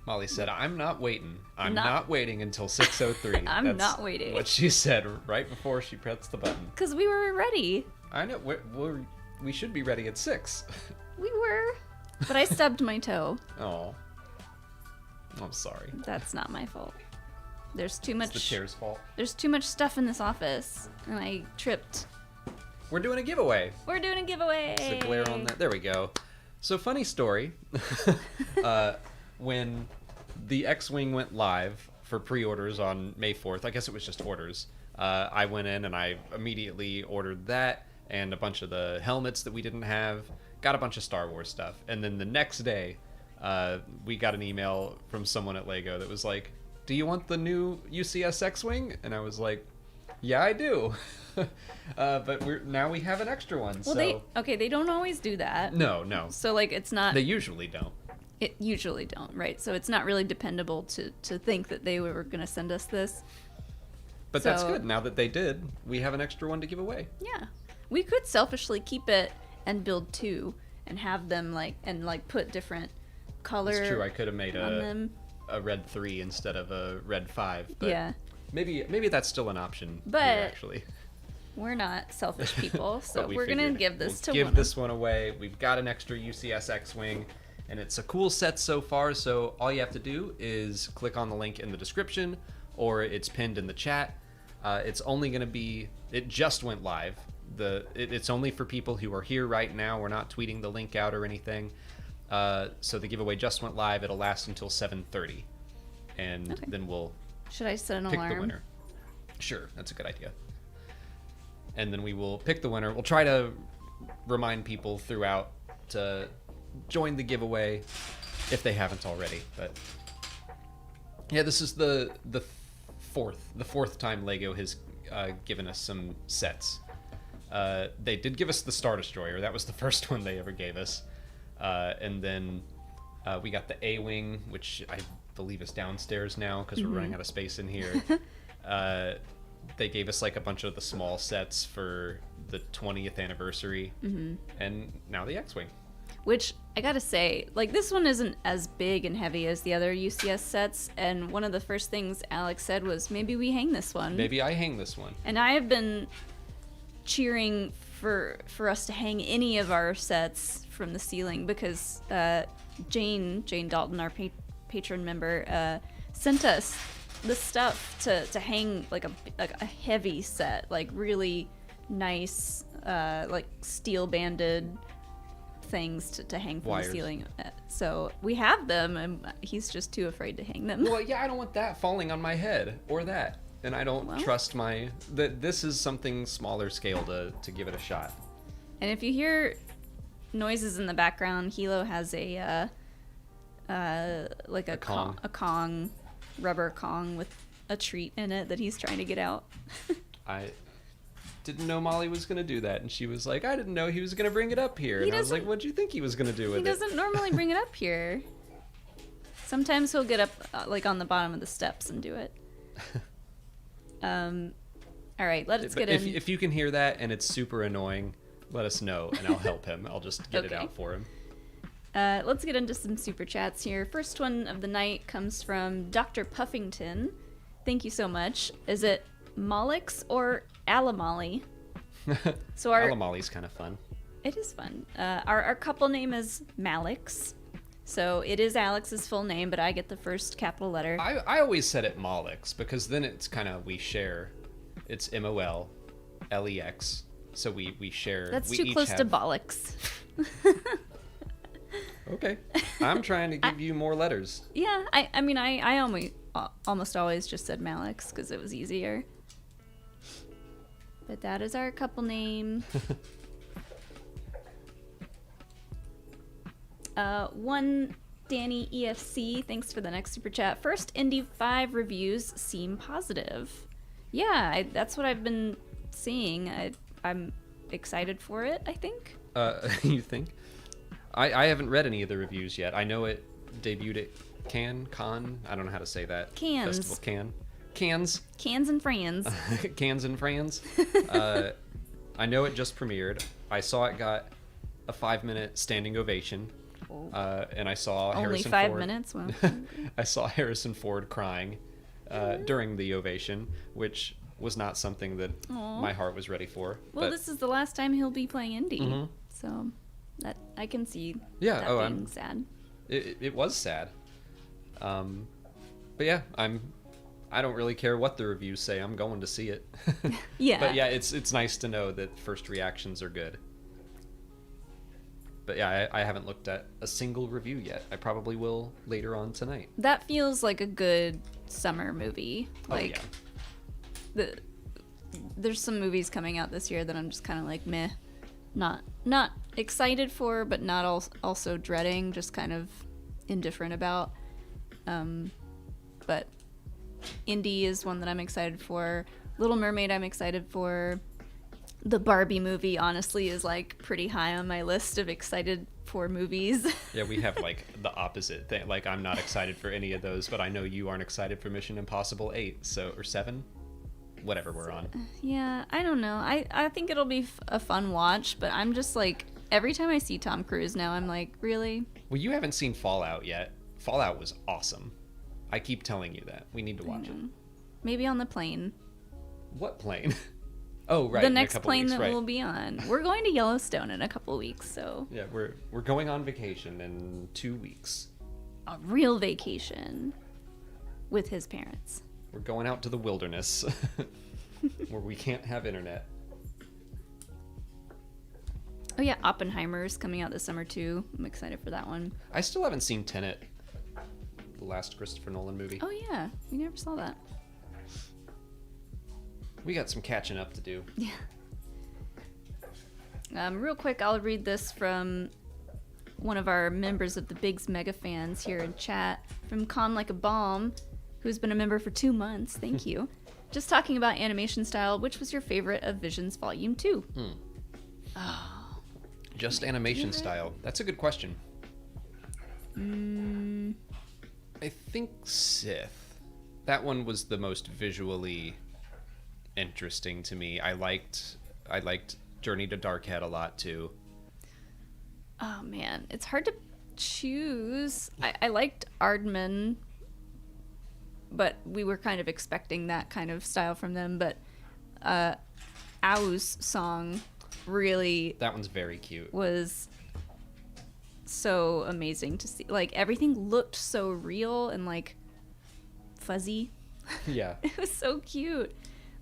Molly said, I'm not waiting. I'm not waiting until 6:03. I'm not waiting. What she said right before she pressed the button. Because we were ready. I know. We should be ready at 6. We were. But I stubbed my toe. Oh. I'm sorry. That's not my fault. There's too much. It's the chair's fault. There's too much stuff in this office, and I tripped. We're doing a giveaway. We're doing a giveaway. Just a glare on that. There we go. So, funny story. When the X-Wing went live for pre-orders on May 4th, I guess it was just orders, I went in and I immediately ordered that and a bunch of the helmets that we didn't have, got a bunch of Star Wars stuff. And then the next day, we got an email from someone at LEGO that was like, do you want the new UCS X-Wing? And I was like, yeah, I do. But now we have an extra one. Well, so... they don't always do that. No. So, like, it's not... They usually don't. It usually don't, right? So it's not really dependable to think that they were going to send us this. But that's good. Now that they did, we have an extra one to give away. Yeah. We could selfishly keep it and build 2 and have them, put different color It's true. I could have made them. A red 3 instead of a red 5. But yeah. Maybe that's still an option. But here, actually, we're not selfish people, so we we're gonna give this to give one. this one away. We've got an extra UCS X-Wing, and it's a cool set so far. So all you have to do is click on the link in the description, or it's pinned in the chat. It's only gonna be. It just went live. It's only for people who are here right now. We're not tweeting the link out or anything. So the giveaway just went live. It'll last until 7:30, and then we'll. Should I set an pick alarm? the winner. Sure, that's a good idea. And then we will pick the winner. We'll try to remind people throughout to join the giveaway if they haven't already. But yeah, this is the fourth time LEGO has given us some sets. They did give us the Star Destroyer. That was the first one they ever gave us. And then we got the A-Wing, which I believe is downstairs now because we're running out of space in here. They gave us like a bunch of the small sets for the 20th anniversary, and now the X-Wing. Which, I gotta say, like, this one isn't as big and heavy as the other UCS sets, and one of the first things Alex said was, maybe we hang this one. Maybe I hang this one. And I have been cheering for us to hang any of our sets from the ceiling because Jane Dalton, our patron member, sent us the stuff to hang like a heavy set, like really nice like steel banded things to hang from wires. The ceiling. So we have them, and he's just too afraid to hang them. Well, yeah, I don't want that falling on my head or that, and I don't trust that this is something smaller scale to give it a shot. And if you hear noises in the background, Hilo has a Kong, rubber Kong with a treat in it that he's trying to get out. I didn't know Molly was going to do that, and she was like, I didn't know he was going to bring it up here. And I was like, what'd you think he was going to do with it? He doesn't normally bring it up here. Sometimes he'll get up like on the bottom of the steps and do it. All right, let's get in. If you can hear that and it's super annoying, let us know, and I'll help him. I'll just get it out for him. Let's get into some super chats here. First one of the night comes from Dr. Puffington. Thank you so much. Is it Mollix or Alamolly? So Alamolly's kind of fun. It is fun. Our couple name is Malix. So it is Alex's full name, but I get the first capital letter. I always said it Mollix because then it's kind of we share. It's MOLLEX. So we share. That's we too each close have... to bollocks. Okay. I'm trying to give you more letters. Yeah, I mean, I almost always just said Malix because it was easier. But that is our couple name. One Danny EFC, thanks for the next super chat. First Indy 5 reviews seem positive. Yeah, that's what I've been seeing. I'm excited for it, I think. You think? I haven't read any of the reviews yet. I know it debuted at Con. I don't know how to say that. Cans. Festival Can. Cans. Cans and Friends. Cans and Friends. I know it just premiered. I saw it got a 5-minute standing ovation. and I saw Only Harrison 5 Ford. minutes? Well, I saw Harrison Ford crying during the ovation, which was not something that Aw. my heart was ready for. well, but this is the last time he'll be playing Indy. Mhm. So that I can see Yeah, that being sad. it was sad. But yeah, I don't really care what the reviews say. I'm going to see it. Yeah. But yeah, it's nice to know that first reactions are good. But yeah, I haven't looked at a single review yet. I probably will later on tonight. That feels like a good summer movie. Like, there's some movies coming out this year that I'm just kind of like meh, not excited for, but not also dreading, just kind of indifferent about. But Indy is one that I'm excited for. Little Mermaid I'm excited for. The Barbie movie honestly is like pretty high on my list of excited for movies. Yeah, we have like the opposite thing. Like I'm not excited for any of those, but I know you aren't excited for Mission Impossible 8, or 7, whatever we're on. Yeah, I don't know. I think it'll be a fun watch, but I'm just like, every time I see Tom Cruise now, I'm like, really? Well, you haven't seen Fallout yet. Fallout was awesome. I keep telling you that. We need to watch it. Maybe on the plane. What plane? Oh, right. The in a next couple plane weeks, that right. we'll be on. We're going to Yellowstone in a couple weeks, so Yeah, we're going on vacation in 2 weeks. a real vacation with his parents. We're going out to the wilderness where we can't have internet. Oh yeah, Oppenheimer's coming out this summer too. I'm excited for that one. I still haven't seen Tenet, the last Christopher Nolan movie. Oh yeah, we never saw that. We got some catching up to do. Yeah. Real quick, I'll read this from one of our members of the Bigs Mega fans here in chat, from Con Like a Bomb, who's been a member for 2 months. Thank you. Just talking about animation style, which was your favorite of Visions Volume 2? Oh, Just animation style. That's a good question. I think Sith. That one was the most visually interesting to me. I liked Journey to Darkhead a lot too. oh man, it's hard to choose. I liked Aardman, but we were kind of expecting that kind of style from them. But Au's song really That one's very cute. was so amazing to see. Like, everything looked so real and like fuzzy. Yeah. It was so cute.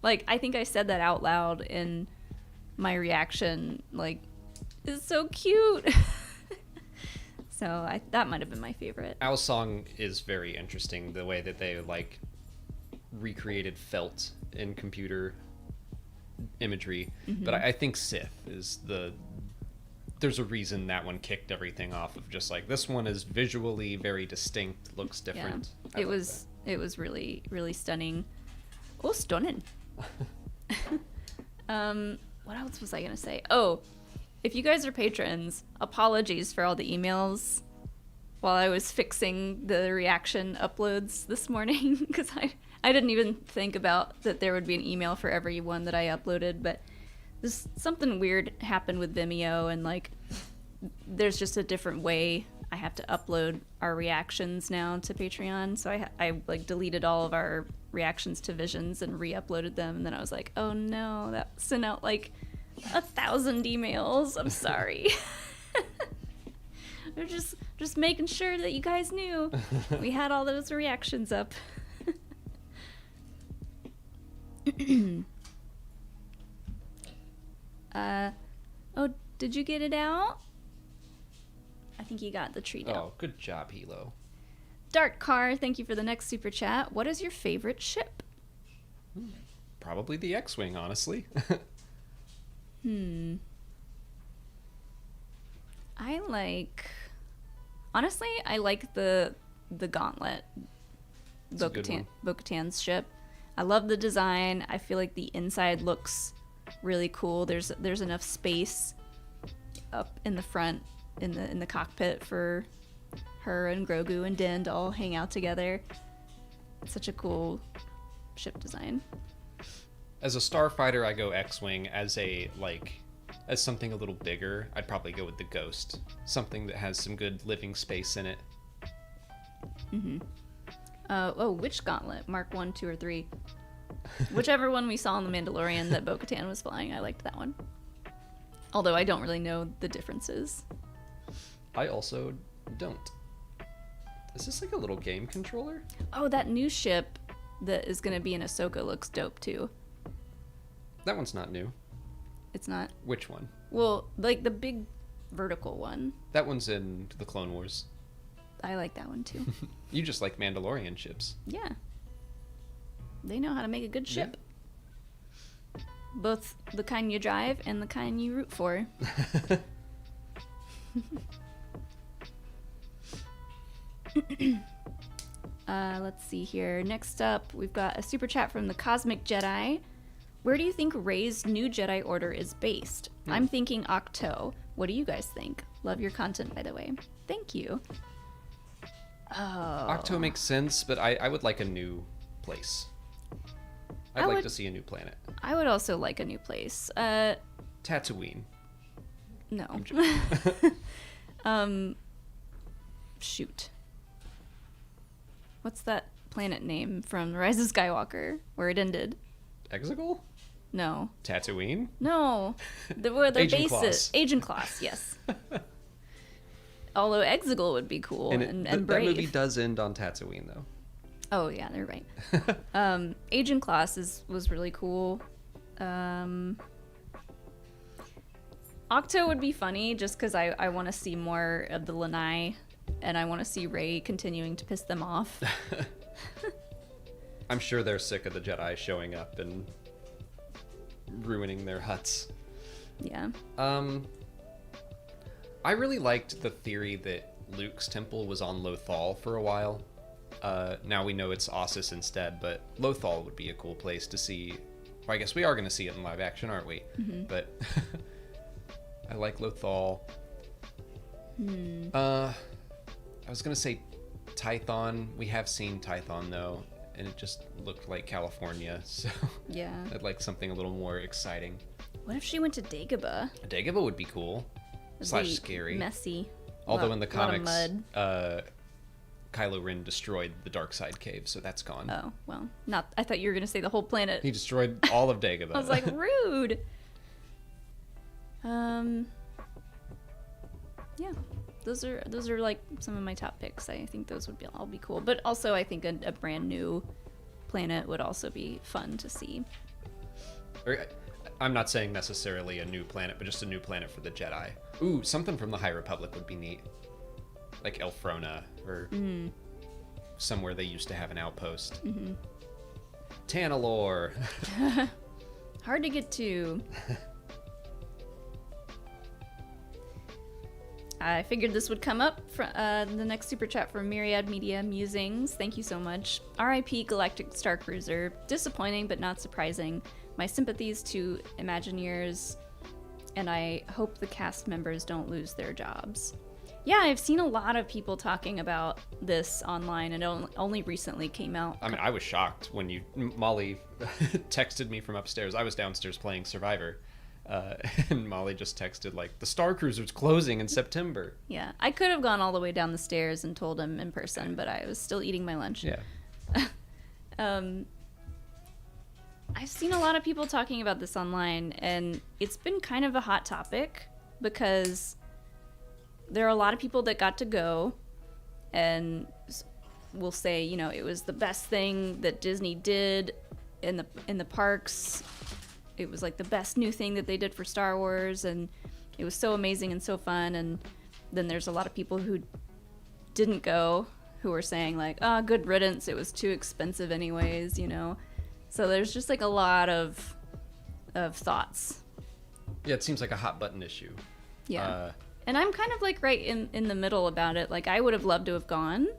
Like, I think I said that out loud in my reaction. Like, it's so cute. So that might have been my favorite. Our song is very interesting, the way that they like recreated felt in computer imagery. But I think Sith is there's a reason that one kicked everything off of just like, this one is visually very distinct, looks different. Yeah. It was really, really stunning. Oh, stunning. What else was I gonna say? Oh, if you guys are patrons, apologies for all the emails while I was fixing the reaction uploads this morning, because I didn't even think about that there would be an email for every one that I uploaded. But something weird happened with Vimeo, and like there's just a different way I have to upload our reactions now to Patreon. So I like deleted all of our reactions to Visions and re-uploaded them, and then I was like, oh no, that sent out like 1,000 emails. I'm sorry. We're just making sure that you guys knew we had all those reactions up. Oh, did you get it out? I think you got the treat out. Oh, good job, Hilo. Dark Car, thank you for the next super chat. What is your favorite ship? Probably the X-Wing, honestly. Honestly, I like the Gauntlet. It's a good one. Bo-Katan's ship. I love the design. I feel like the inside looks really cool. There's enough space up in the front in the cockpit for her and Grogu and Din to all hang out together. It's such a cool ship design. As a starfighter, I go X-Wing. As a like as something a little bigger, I'd probably go with the Ghost. Something that has some good living space in it. Which gauntlet? Mark 1, 2, or 3? Whichever one we saw in The Mandalorian that Bo-Katan was flying, I liked that one. Although I don't really know the differences. I also don't. Is this like a little game controller? Oh, that new ship that is going to be in Ahsoka looks dope too. That one's not new. It's not? Which one? Well, like the big vertical one. That one's in the Clone Wars. I like that one too. You just like Mandalorian ships. Yeah. They know how to make a good ship. Yeah. Both the kind you drive and the kind you root for. Let's see here. Next up, we've got a super chat from the Cosmic Jedi. Where do you think Rey's new Jedi Order is based? I'm thinking Octo. What do you guys think? Love your content, by the way. Thank you. Oh. Octo makes sense, but I would like a new place. I'd like to see a new planet. I would also like a new place. Tatooine. No. Shoot. What's that planet name from Rise of Skywalker, where it ended? Exegol? No. Tatooine? No. Where their Agent base Class. is. Agent Class, yes. Although Exegol would be cool and brave. That movie does end on Tatooine, though. Oh, yeah, they're right. Agent Class was really cool. Octo would be funny just because I want to see more of the Lanai, and I want to see Rey continuing to piss them off. I'm sure they're sick of the Jedi showing up and ruining their huts. Yeah. I really liked the theory that Luke's temple was on Lothal for a while. Now we know it's Ossus instead, but Lothal would be a cool place to see. Well, I guess we are going to see it in live action, aren't we? Mm-hmm. But I like Lothal. I was going to say Tython. We have seen Tython, though, and it just looked like California, so yeah. I'd like something a little more exciting. What if she went to Dagobah? Dagobah would be cool. / scary. Messy. Although in the comics, Kylo Ren destroyed the Darkside Cave, so that's gone. Oh, well, not. I thought you were going to say the whole planet. He destroyed all of Dagobah. I was like, rude. Yeah, those are like some of my top picks. I think those would all be cool. But also, I think a brand new planet would also be fun to see. I'm not saying necessarily a new planet, but just a new planet for the Jedi. Ooh, something from the High Republic would be neat. Like Elfrona, or somewhere they used to have an outpost. Mm-hmm. Tanalorr. Hard to get to. I figured this would come up for the next super chat from Myriad Media Musings. Thank you so much. R.I.P. Galactic Star Cruiser. Disappointing, but not surprising. My sympathies to Imagineers, and I hope the cast members don't lose their jobs. Yeah, I've seen a lot of people talking about this online, and it only recently came out. I mean, I was shocked when Molly texted me from upstairs. I was downstairs playing Survivor, and Molly just texted, like, the Star Cruiser's closing in September. Yeah, I could have gone all the way down the stairs and told him in person, but I was still eating my lunch. Yeah. I've seen a lot of people talking about this online, and it's been kind of a hot topic because there are a lot of people that got to go and will say, you know, it was the best thing that Disney did in the parks. It was like the best new thing that they did for Star Wars, and it was so amazing and so fun. And then there's a lot of people who didn't go who were saying like, oh, good riddance, it was too expensive anyways, you know. So there's just like a lot of thoughts. Yeah, it seems like a hot button issue. Yeah. And I'm kind of like right in the middle about it. Like, I would have loved to have gone.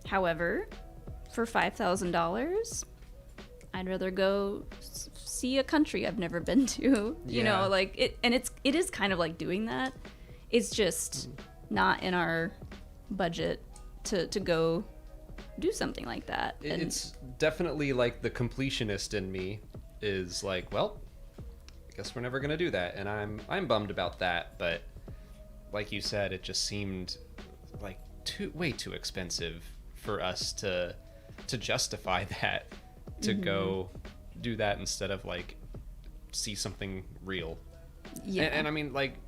However, for $5,000, I'd rather go see a country I've never been to. You know, like it is kind of like doing that. It's just not in our budget to go do something like that. It's definitely like the completionist in me is like, well, I guess we're never gonna do that, and I'm bummed about that. But like you said, it just seemed like way too expensive for us to justify that, to go do that instead of like see something real. Yeah. And I mean, like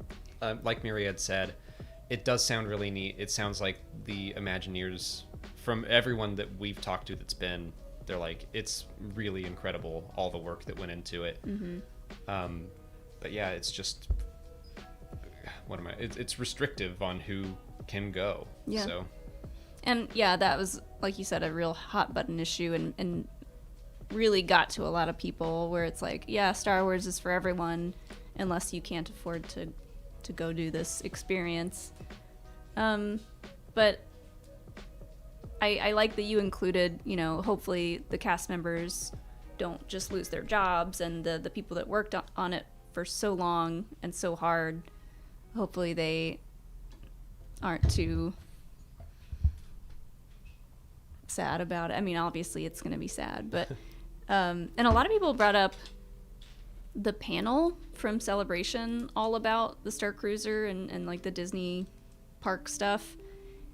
Mary had said, it does sound really neat. It sounds like the Imagineers, from everyone that we've talked to they're like, it's really incredible, all the work that went into it. But yeah, it's just, it's restrictive on who can go. Yeah. So. And yeah, that was, like you said, a real hot button issue, and really got to a lot of people, where it's like, yeah, Star Wars is for everyone, unless you can't afford to go do this experience. But I like that you included, you know, hopefully the cast members don't just lose their jobs, and the people that worked on it for so long and so hard, hopefully they aren't too sad about it. I mean, obviously it's going to be sad, but and a lot of people brought up the panel from Celebration all about the Star Cruiser and like the Disney park stuff.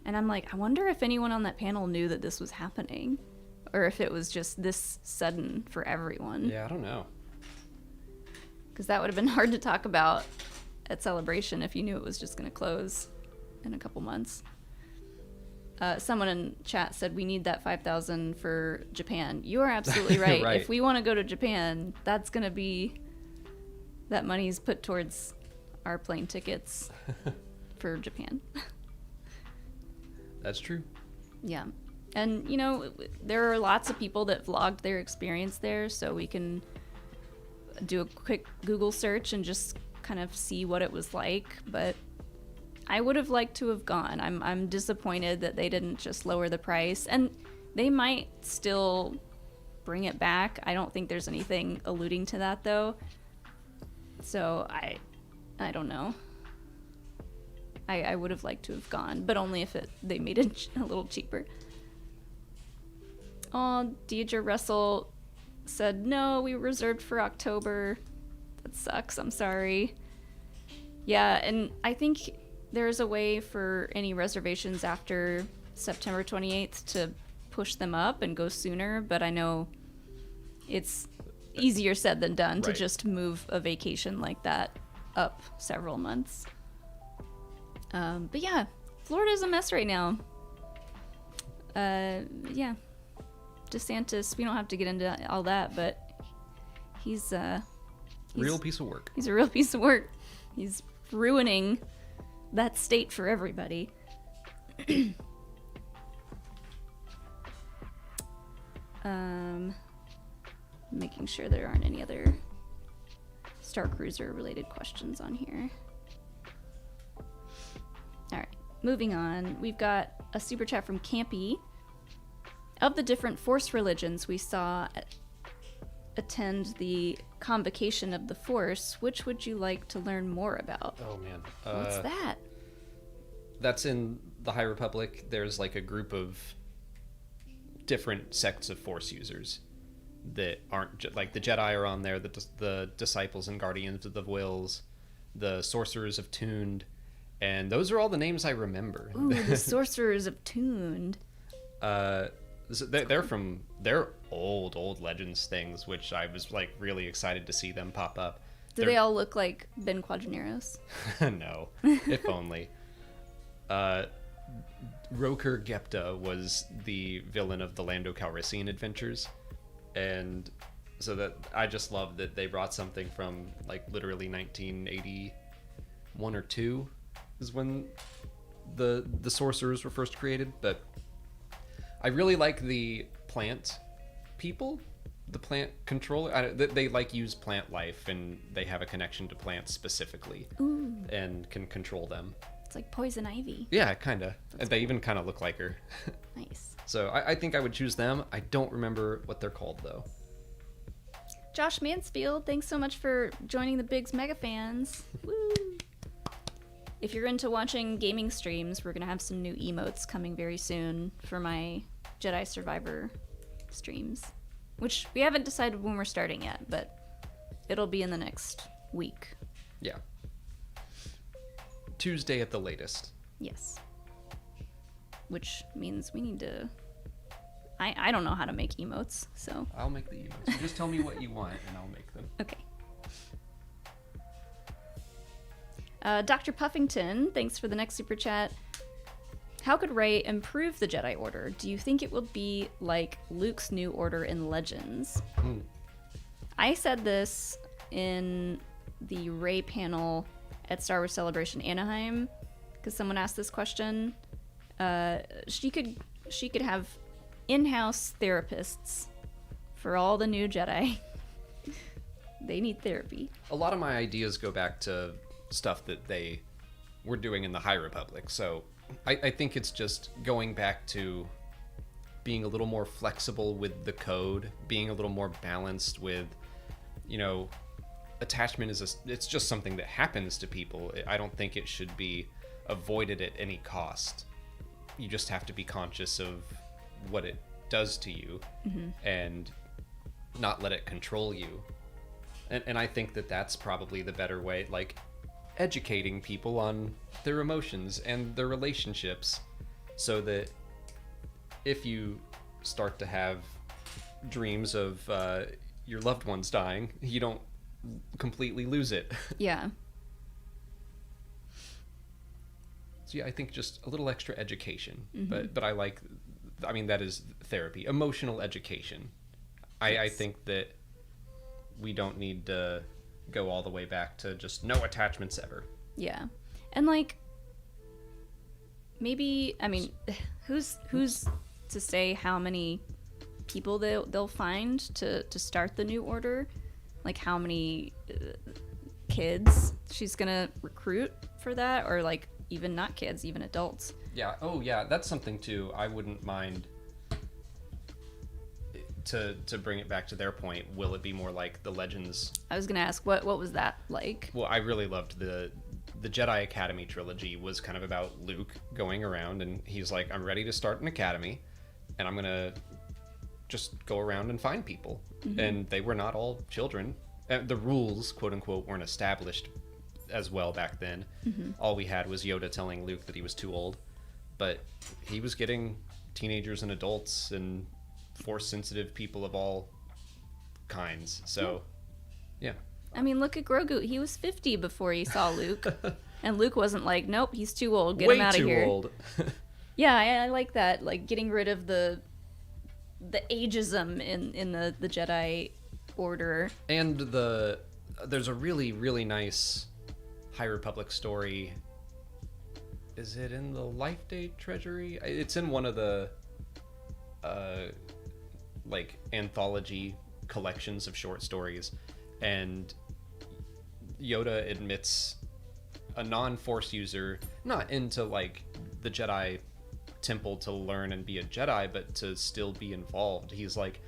And I'm like, I wonder if anyone on that panel knew that this was happening, or if it was just this sudden for everyone. Yeah, I don't know. Because that would have been hard to talk about at Celebration if you knew it was just going to close in a couple months. Someone in chat said we need that $5,000 for Japan. You are absolutely right. Right. If we want to go to Japan, that's going to be, that money's put towards our plane tickets for Japan. That's true. Yeah. And, you know, there are lots of people that vlogged their experience there, so we can do a quick Google search and just kind of see what it was like. But I would have liked to have gone. I'm disappointed that they didn't just lower the price, and they might still bring it back. I don't think there's anything alluding to that, though. So I don't know. I would have liked to have gone, but only if they made it a little cheaper. Oh, Deidre Russell said, no, we reserved for October. That sucks. I'm sorry. Yeah, and I think there's a way for any reservations after September 28th to push them up and go sooner, but I know it's easier said than done to just move a vacation like that up several months. But yeah, Florida's a mess right now. Yeah. DeSantis, we don't have to get into all that, but he's real piece of work. He's a real piece of work. He's ruining that state for everybody. Making sure there aren't any other Star Cruiser related questions on here. All right, moving on. We've got a super chat from Campy. Of the different Force religions we saw attend the Convocation of the Force, which would you like to learn more about? Oh, man. What's that? That's in the High Republic. There's like a group of different sects of Force users that aren't like the Jedi are on there, the Disciples and Guardians of the Wills, the Sorcerers of Tuned, and those are all the names I remember. Ooh, the Sorcerers of Tuned. So they're old Legends things, which I was like really excited to see them pop up. Do they all look like Ben Quadraneros? No, if only. Roker Gepta was the villain of the Lando Calrissian adventures, and so that I just love that they brought something from like literally 1981 or 2 is when the sorcerers were first created. But I really like the plant people, the plant controller. They like use plant life, and they have a connection to plants specifically. Ooh. And can control them. It's like Poison Ivy. Yeah, kind of. And they even kind of look like her. Nice. So I think I would choose them. I don't remember what they're called, though. Josh Mansfield, thanks so much for joining the Biggs Mega Fans. Woo! If you're into watching gaming streams, we're going to have some new emotes coming very soon for my Jedi Survivor streams, which we haven't decided when we're starting yet, but it'll be in the next week. Yeah. Tuesday at the latest. Yes. Which means we need to... I don't know how to make emotes, so... I'll make the emotes. You just tell me what you want, and I'll make them. Okay. Dr. Puffington, thanks for the next super chat. How could Rey improve the Jedi Order? Do you think it will be like Luke's New Order in Legends? I said this in the Rey panel at Star Wars Celebration Anaheim because someone asked this question. She could have in-house therapists for all the new Jedi. They need therapy. A lot of my ideas go back to stuff that they were doing in the High Republic, so I think it's just going back to being a little more flexible with the code, being a little more balanced with, attachment it's just something that happens to people. I don't think it should be avoided at any cost. You just have to be conscious of what it does to you and not let it control you. And I think that that's probably the better way, like educating people on their emotions and their relationships so that if you start to have dreams of your loved ones dying, you don't completely lose it. Yeah. So yeah, I think just a little extra education, but that is therapy, emotional education. Yes. I think that we don't need to go all the way back to just no attachments ever. Yeah. And maybe, who's to say how many people they'll find to start the new order? Like how many kids she's gonna recruit for that, or even not kids, even adults. Yeah. Oh yeah, that's something too. I wouldn't mind to bring it back to their point. Will it be more like the Legends? I was gonna ask what was that like? Well, I really loved the Jedi Academy trilogy. Was kind of about Luke going around and he's like, I'm ready to start an academy and I'm gonna just go around and find people. And they were not all children. The rules, quote unquote, weren't established as well back then. All we had was Yoda telling Luke that he was too old, but he was getting teenagers and adults and force sensitive people of all kinds. So yeah. Look at Grogu. He was 50 before he saw Luke. And Luke wasn't like, nope, he's too old, get Way him out of here. too old. Yeah, I like that, getting rid of the ageism in the Jedi Order. And there's a really, really nice High Republic story. Is it in the Life Day Treasury? It's in one of the anthology collections of short stories, and Yoda admits a non-Force user, not into the Jedi temple to learn and be a Jedi, but to still be involved. He's like,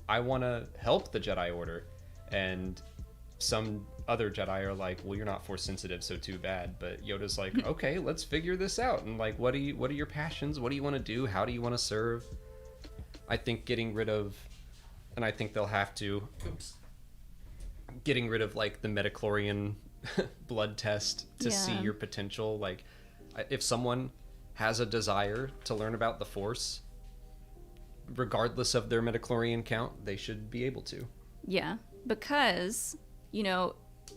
I want to help the Jedi Order, and some other Jedi are like, well, you're not Force sensitive, so too bad. But Yoda's like, okay, let's figure this out. And what are your passions? What do you want to do? How do you want to serve? I think getting rid of, and I think they'll have to, getting rid of the midichlorian blood test to see your potential. If someone has a desire to learn about the Force, regardless of their midichlorian count, they should be able to. Yeah, because,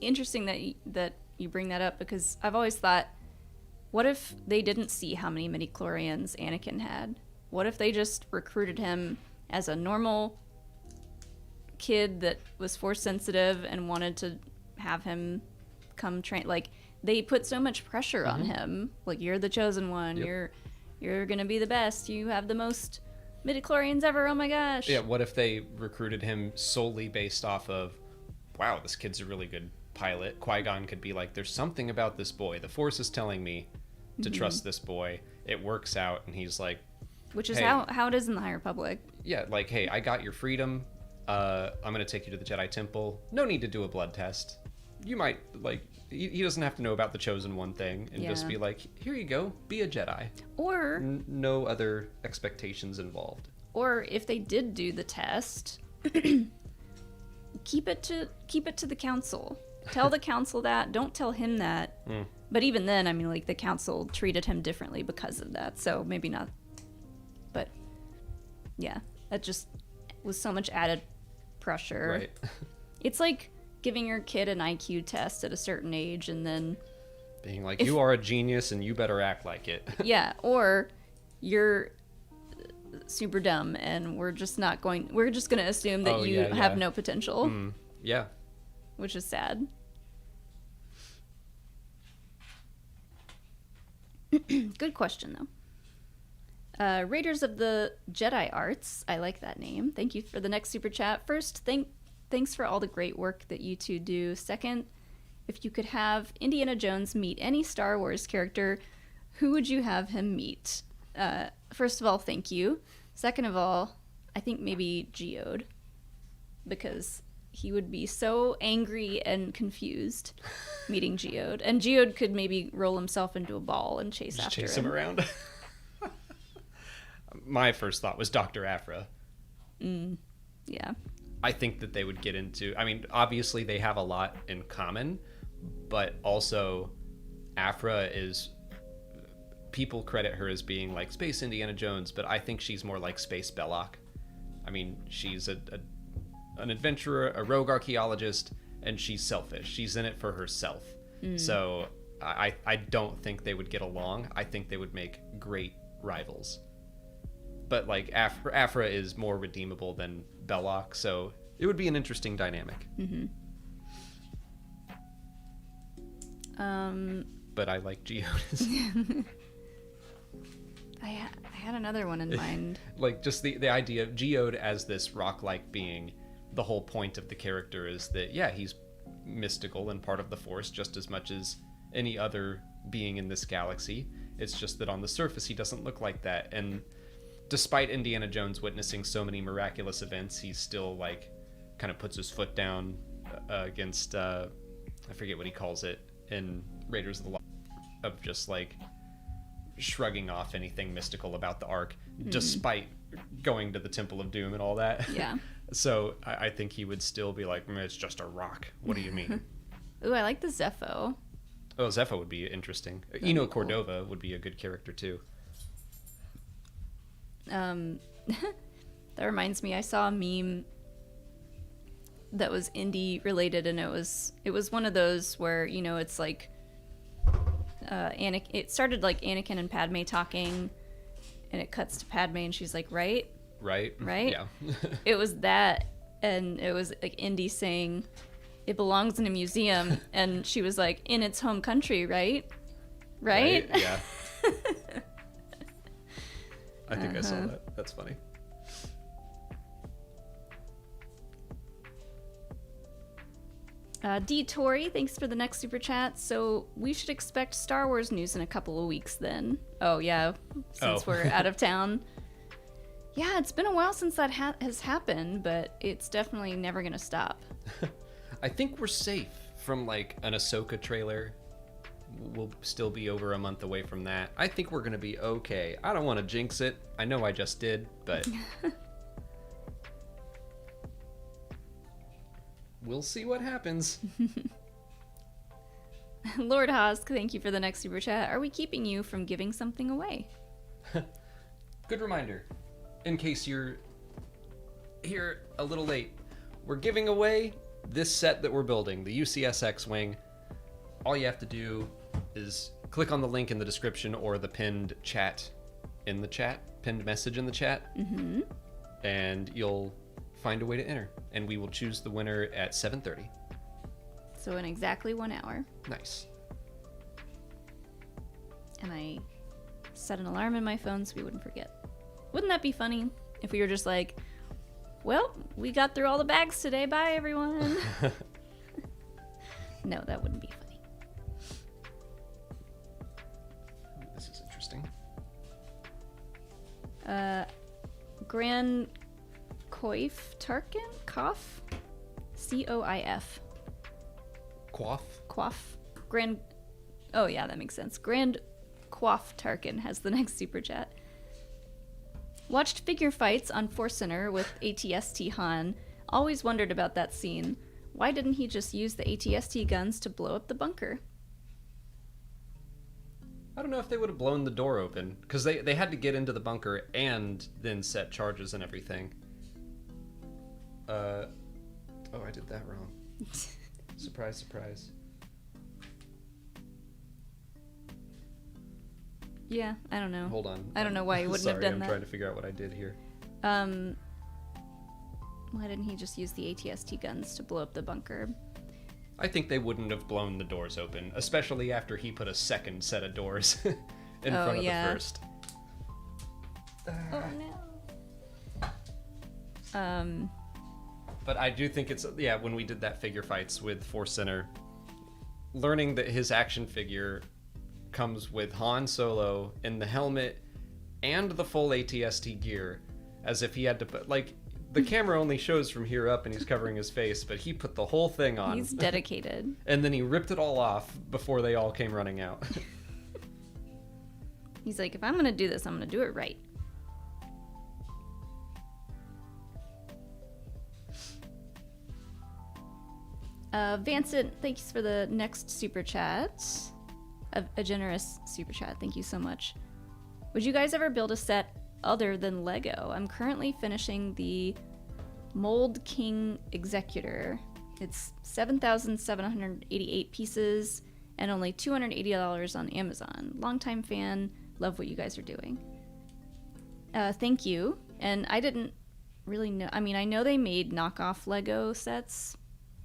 interesting that you bring that up, because I've always thought, what if they didn't see how many midichlorians Anakin had? What if they just recruited him as a normal kid that was Force sensitive and wanted to have him come train? They put so much pressure on him. You're the chosen one. Yep. You're gonna be the best. You have the most midichlorians ever. Oh my gosh. Yeah. What if they recruited him solely based off of, wow, this kid's a really good pilot. Qui-Gon could be like, there's something about this boy. The Force is telling me to trust this boy. It works out, and he's like, which is hey, how it is in the High Republic. Yeah, hey, I got your freedom. I'm gonna take you to the Jedi Temple. No need to do a blood test. You might he doesn't have to know about the Chosen One thing, and just be like, here you go, be a Jedi. Or no other expectations involved. Or if they did do the test, keep it to the council. Tell the council that. Don't tell him that. But even then, I mean, like, the council treated him differently because of that. So maybe not. But yeah, that just was so much added pressure. Right. It's like giving your kid an IQ test at a certain age and then Being like, you are a genius and you better act like it. yeah, or you're super dumb and we're just going to assume that you have no potential. Yeah. Which is sad. Good question, though. Raiders of the Jedi Arts. I like that name. Thank you for the next super chat. First, thanks for all the great work that you two do. Second, if you could have Indiana Jones meet any Star Wars character, who would you have him meet? First of all, thank you. Second of all, I think maybe Geode. Because he would be so angry and confused meeting Geode. And Geode could maybe roll himself into a ball and chase him around. My first thought was Dr. Aphra. Yeah. I think that they would get into... I mean, obviously they have a lot in common, but also Aphra is... People credit her as being like Space Indiana Jones, but I think she's more like Space Belloc. I mean, she's an adventurer, a rogue archaeologist, and she's selfish. She's in it for herself. So I don't think they would get along. I think they would make great rivals. But like Aphra is more redeemable than Belloc, so it would be an interesting dynamic. But I like Geode. I had another one in mind. Like just the idea of Geode as this rock-like being. The whole point of the character is that, yeah, he's mystical and part of the Force just as much as any other being in this galaxy. It's just that on the surface he doesn't look like that. And despite Indiana Jones witnessing so many miraculous events, he still like kind of puts his foot down against I forget what he calls it in Raiders of the Lost, of just like shrugging off anything mystical about the Ark, despite going to the Temple of Doom and all that. Yeah. So I think he would still be like, it's just a rock. What do you mean? Ooh, I like the Zepho. Oh, Zepho would be interesting. That'd Eno be cool. Cordova would be a good character too. That reminds me, I saw a meme that was indie related, and it was one of those where, you know, it's like it started like Anakin and Padme talking, and it cuts to Padme and she's like, right? Yeah. It was that, and it was like Indy saying it belongs in a museum, and she was like, in its home country, right? Yeah. I think I saw that. That's funny. D. Tori, thanks for the next super chat. So we should expect Star Wars news in a couple of weeks then. Oh, yeah, since we're out of town. Yeah, it's been a while since that has happened, but it's definitely never going to stop. I think we're safe from like an Ahsoka trailer. We'll still be over a month away from that. I think we're going to be okay. I don't want to jinx it. I know I just did, but... We'll see what happens. Lord Haas, thank you for the next super chat. Are we keeping you from giving something away? Good reminder. In case you're here a little late, we're giving away this set that we're building, the UCS X-Wing. All you have to do is click on the link in the description or the pinned message in the chat, and you'll find a way to enter, and we will choose the winner at 7:30. So in exactly 1 hour. Nice. And I set an alarm in my phone so we wouldn't forget. Wouldn't that be funny if we were just like, well, we got through all the bags today, bye everyone. No, that wouldn't be funny. This is interesting. Grand Coif Tarkin? Coif? C-O-I-F. Quaff. Grand... Oh, yeah, that makes sense. Grand Quaff Tarkin has the next super chat. Watched figure fights on Force Center with ATST Han. Always wondered about that scene. Why didn't he just use the ATST guns to blow up the bunker? I don't know if they would have blown the door open, because they had to get into the bunker and then set charges and everything. Oh, I did that wrong. Surprise, surprise. Yeah, I don't know. Hold on. I don't know why he wouldn't have done I'm that. trying to figure out what I did here. Why didn't he just use the ATST guns to blow up the bunker? I think they wouldn't have blown the doors open, especially after he put a second set of doors in front of the first. Oh no. But I do think it's, yeah, when we did that figure fights with Force Center, learning that his action figure comes with Han Solo in the helmet and the full ATST gear, as if he had to put, like, the camera only shows from here up and he's covering his face, but he put the whole thing on. He's dedicated. And then he ripped it all off before they all came running out. He's like, if I'm gonna do this, I'm gonna do it right. Vincent, thanks for the next super chat. A generous super chat. Thank you so much. Would you guys ever build a set other than Lego? I'm currently finishing the Mold King Executor. It's 7,788 pieces and only $280 on Amazon. Longtime fan. Love what you guys are doing. Thank you. And I didn't really know. I mean, I know they made knockoff Lego sets,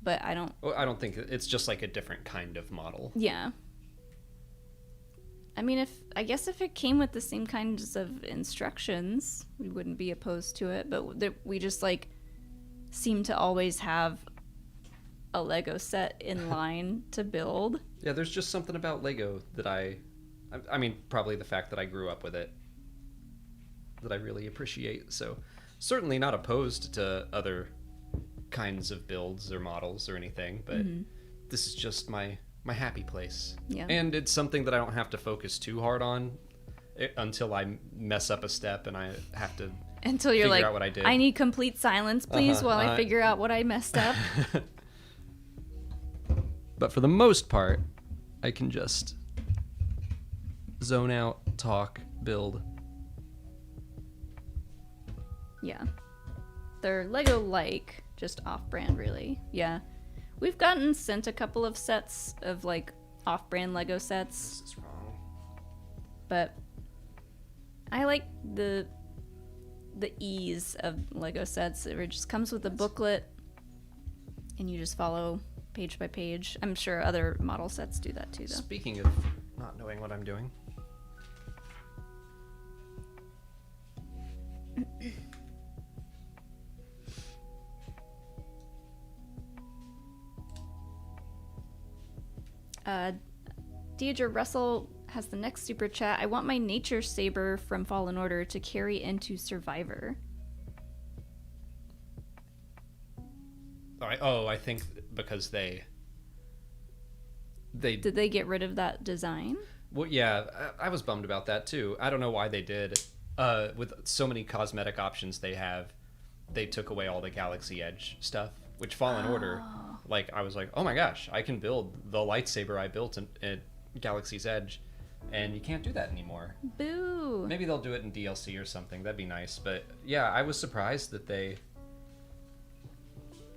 but I don't. Well, I don't think it's just like a different kind of model. Yeah. I mean, I guess if it came with the same kinds of instructions, we wouldn't be opposed to it. But we just like seem to always have a Lego set in line to build. Yeah, there's just something about Lego that I mean, probably the fact that I grew up with it that I really appreciate. So certainly not opposed to other kinds of builds or models or anything, but this is just my happy place. Yeah. And it's something that I don't have to focus too hard on until I mess up a step and I have to until you're figure like, out what I did. I need complete silence, please, while I figure out what I messed up. But for the most part, I can just zone out, talk, build. Yeah. They're Lego-like, just off-brand, really. Yeah. We've gotten sent a couple of sets of, like, off-brand Lego sets. This is wrong. But I like the ease of Lego sets. It just comes with a booklet, and you just follow page by page. I'm sure other model sets do that too, though. Speaking of not knowing what I'm doing. Deidre Russell has the next super chat. I want my nature saber from Fallen Order to carry into Survivor. I think because they Did they get rid of that design? Well, yeah, I was bummed about that too. I don't know why they did. With so many cosmetic options they have, they took away all the Galaxy Edge stuff, which Fallen Order, like, I was like, oh my gosh, I can build the lightsaber I built in Galaxy's Edge, and you can't do that anymore. Boo. Maybe they'll do it in DLC or something. That'd be nice. But yeah, I was surprised that they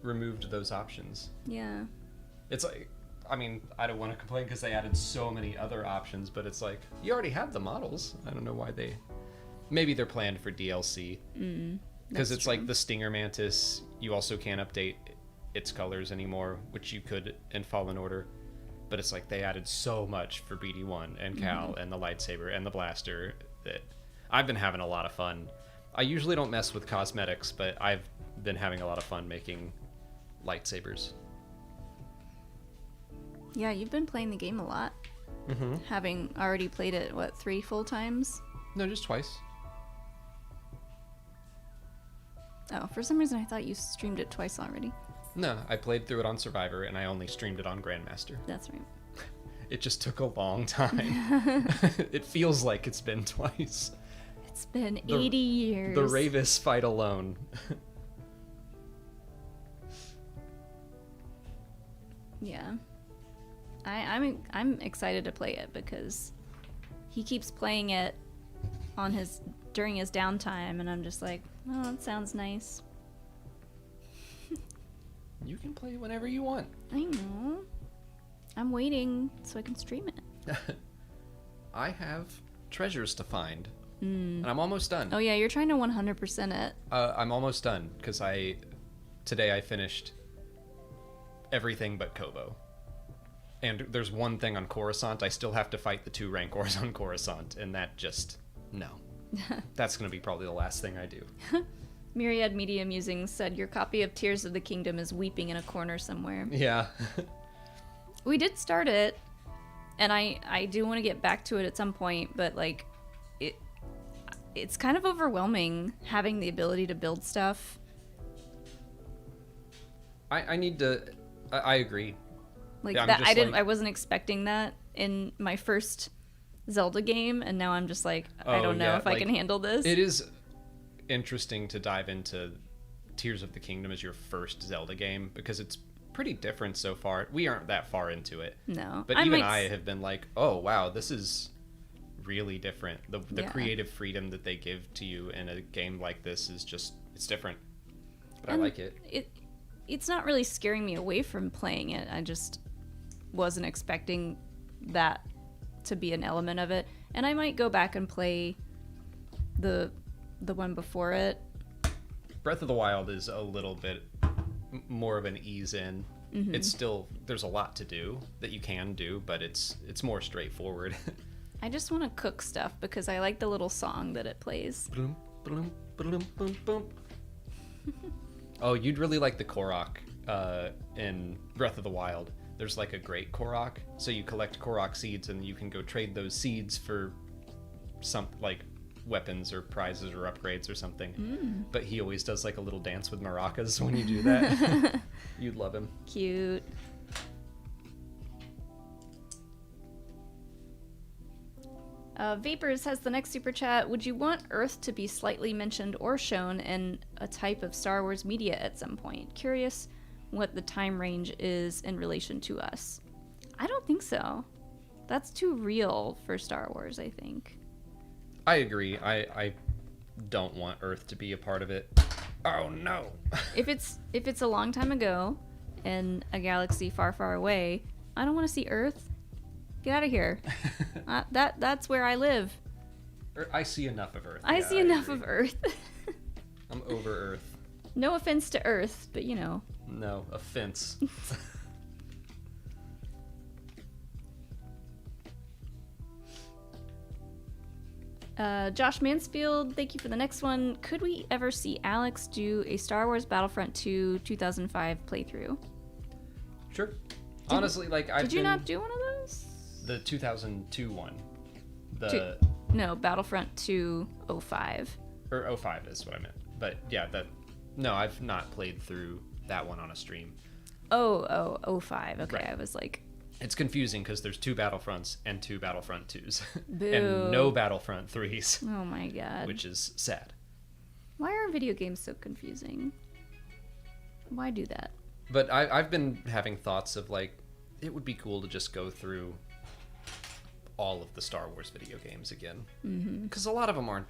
removed those options. Yeah. It's like, I mean, I don't want to complain because they added so many other options, but it's like, you already have the models. I don't know why they... Maybe they're planned for DLC. Because it's true. Like the Stinger Mantis, you also can't update its colors anymore, which you could in Fallen Order. But it's like they added so much for BD1 and Cal and the lightsaber and the blaster that I've been having a lot of fun. I usually don't mess with cosmetics, but I've been having a lot of fun making lightsabers. Yeah, you've been playing the game a lot. Having already played it, 3 full times? No, just twice. Oh, for some reason I thought you streamed it twice already. No, I played through it on Survivor, and I only streamed it on Grandmaster. That's right. It just took a long time. It feels like it's been twice. It's been 80 years. The Ravis fight alone. Yeah. I'm excited to play it because he keeps playing it during his downtime, and I'm just like, oh, it sounds nice. You can play whenever you want. I know. I'm waiting so I can stream it. I have treasures to find, and I'm almost done. Oh yeah, you're trying to 100% it. I'm almost done because today I finished everything but Kobo. And there's one thing on Coruscant. I still have to fight the 2 Rancors on Coruscant, and that just, no. That's going to be probably the last thing I do. Myriad Media Musings said your copy of Tears of the Kingdom is weeping in a corner somewhere. Yeah. We did start it, and I do want to get back to it at some point, but like it's kind of overwhelming having the ability to build stuff. I need to. I agree. Like yeah, that, I wasn't expecting that in my first Zelda game, and now I'm just like, I don't know if I can handle this. It is interesting to dive into Tears of the Kingdom as your first Zelda game because it's pretty different so far. We aren't that far into it. No. But even I have been like, oh wow, this is really different. The creative freedom that they give to you in a game like this is just, it's different. But I like it. It's not really scaring me away from playing it. I just wasn't expecting that to be an element of it. And I might go back and play the one before it. Breath of the Wild is a little bit more of an ease in. Mm-hmm. It's still, there's a lot to do that you can do, but it's more straightforward. I just want to cook stuff because I like the little song that it plays. Bloom, bloom, bloom, bloom, bloom. Oh, you'd really like the Korok in Breath of the Wild. There's like a great Korok, so you collect Korok seeds and you can go trade those seeds for some like weapons or prizes or upgrades or something. But he always does like a little dance with maracas when you do that. You'd love him. Cute. Vapors has the next super chat. Would you want Earth to be slightly mentioned or shown in a type of Star Wars media at some point? Curious what the time range is in relation to us. I don't think so. That's too real for Star Wars, I think. I agree. I don't want Earth to be a part of it. Oh no. If it's a long time ago in a galaxy far, far away, I don't want to see Earth. Get out of here. That's where I live. I see enough of Earth. I see enough of Earth. I'm over Earth. No offense to Earth, but you know. No offense. Josh Mansfield, thank you for the next one. Could we ever see Alex do a Star Wars Battlefront 2 2005 playthrough? Sure. Honestly, like Did you not do one of those? The 2002 one. No, Battlefront 2 05. Or 05 is what I meant. But yeah, no, I've not played through that one on a stream. 05. Okay, right. I was like... It's confusing because there's 2 Battlefronts and 2 Battlefront 2s. Boo. And no Battlefront 3s. Oh my god. Which is sad. Why are video games so confusing? Why do that? But I've been having thoughts of like, it would be cool to just go through all of the Star Wars video games again. Because a lot of them aren't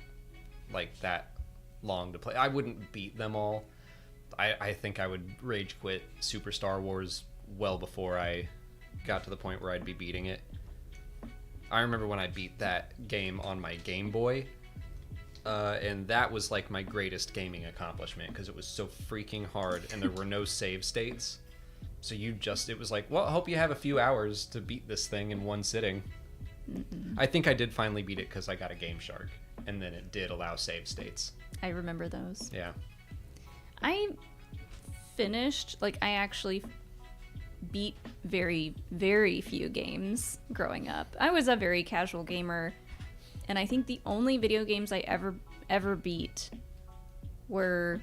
like that long to play. I wouldn't beat them all. I think I would rage quit Super Star Wars well before I got to the point where I'd be beating it. I remember when I beat that game on my Game Boy, and that was like my greatest gaming accomplishment because it was so freaking hard and there were no save states. So it was like, well, I hope you have a few hours to beat this thing in one sitting. I think I did finally beat it because I got a Game Shark, and then it did allow save states. I remember those. Yeah. I actually beat very, very few games growing up. I was a very casual gamer, and I think the only video games I ever beat were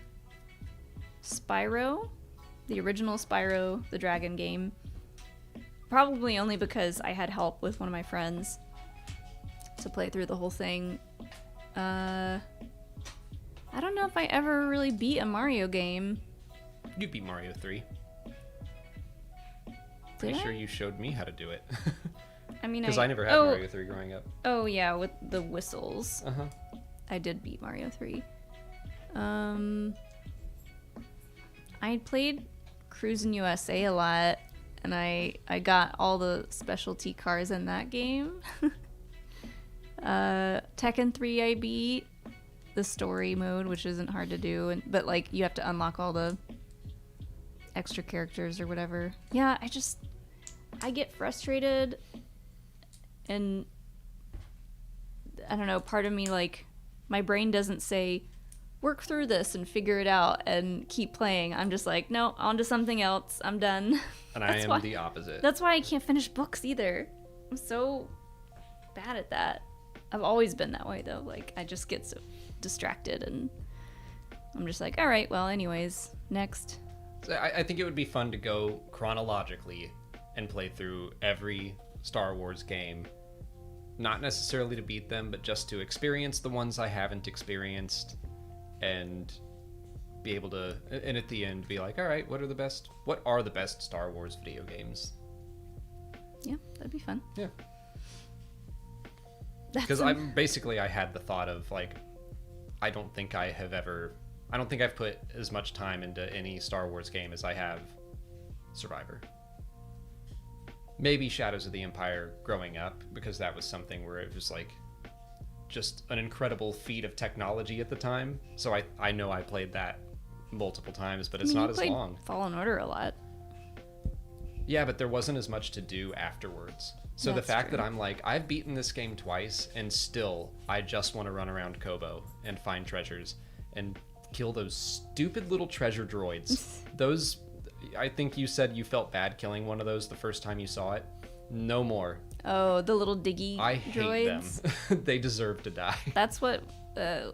Spyro, the original Spyro, the dragon game. Probably only because I had help with one of my friends to play through the whole thing. I don't know if I ever really beat a Mario game. You beat Mario 3. pretty Did sure I? you showed me how to do it. I mean, Because I never had Mario 3 growing up. Oh yeah, with the whistles. Uh-huh. I did beat Mario 3. I played Cruisin' USA a lot, and I got all the specialty cars in that game. Tekken 3 I beat the story mode, which isn't hard to do, but like you have to unlock all the extra characters or whatever. Yeah, I get frustrated, and I don't know, part of me, like, my brain doesn't say work through this and figure it out and keep playing. I'm just like, no, on to something else. I'm done. And I am the opposite. That's why I can't finish books either. I'm so bad at that. I've always been that way, though. Like, I just get so distracted, and I'm just like, all right, well, anyways, next. So I think it would be fun to go chronologically and play through every Star Wars game. Not necessarily to beat them, but just to experience the ones I haven't experienced, and be able to, and at the end, be like, all right, what are the best Star Wars video games? Yeah, that'd be fun. Yeah. Because I had the thought of, like, I don't think I've put as much time into any Star Wars game as I have Survivor. Maybe Shadows of the Empire growing up, because that was something where it was like just an incredible feat of technology at the time. So I know I played that multiple times, but it's not as long. Fallen Order a lot. Yeah, but there wasn't as much to do afterwards. So the fact that I'm like, I've beaten this game twice, and still I just want to run around Kobo and find treasures and kill those stupid little treasure droids. Those, I think you said you felt bad killing one of those the first time you saw it. No more. Oh, the little diggy I hate droids. them. They deserve to die. That's what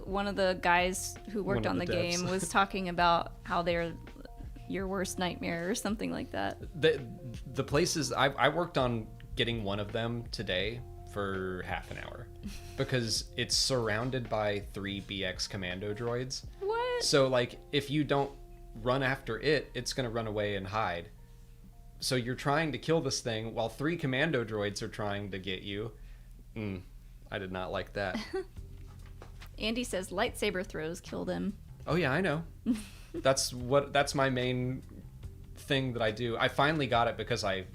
one of the guys who worked on the game was talking about, how they're your worst nightmare or something like that. The places I worked on getting one of them today for half an hour because it's surrounded by 3 BX commando droids. What? So like if you don't run after it, it's going to run away and hide. So you're trying to kill this thing while 3 commando droids are trying to get you. I did not like that. Andy says lightsaber throws killed him. Oh yeah, I know. That's my main thing that I do. I finally got it because I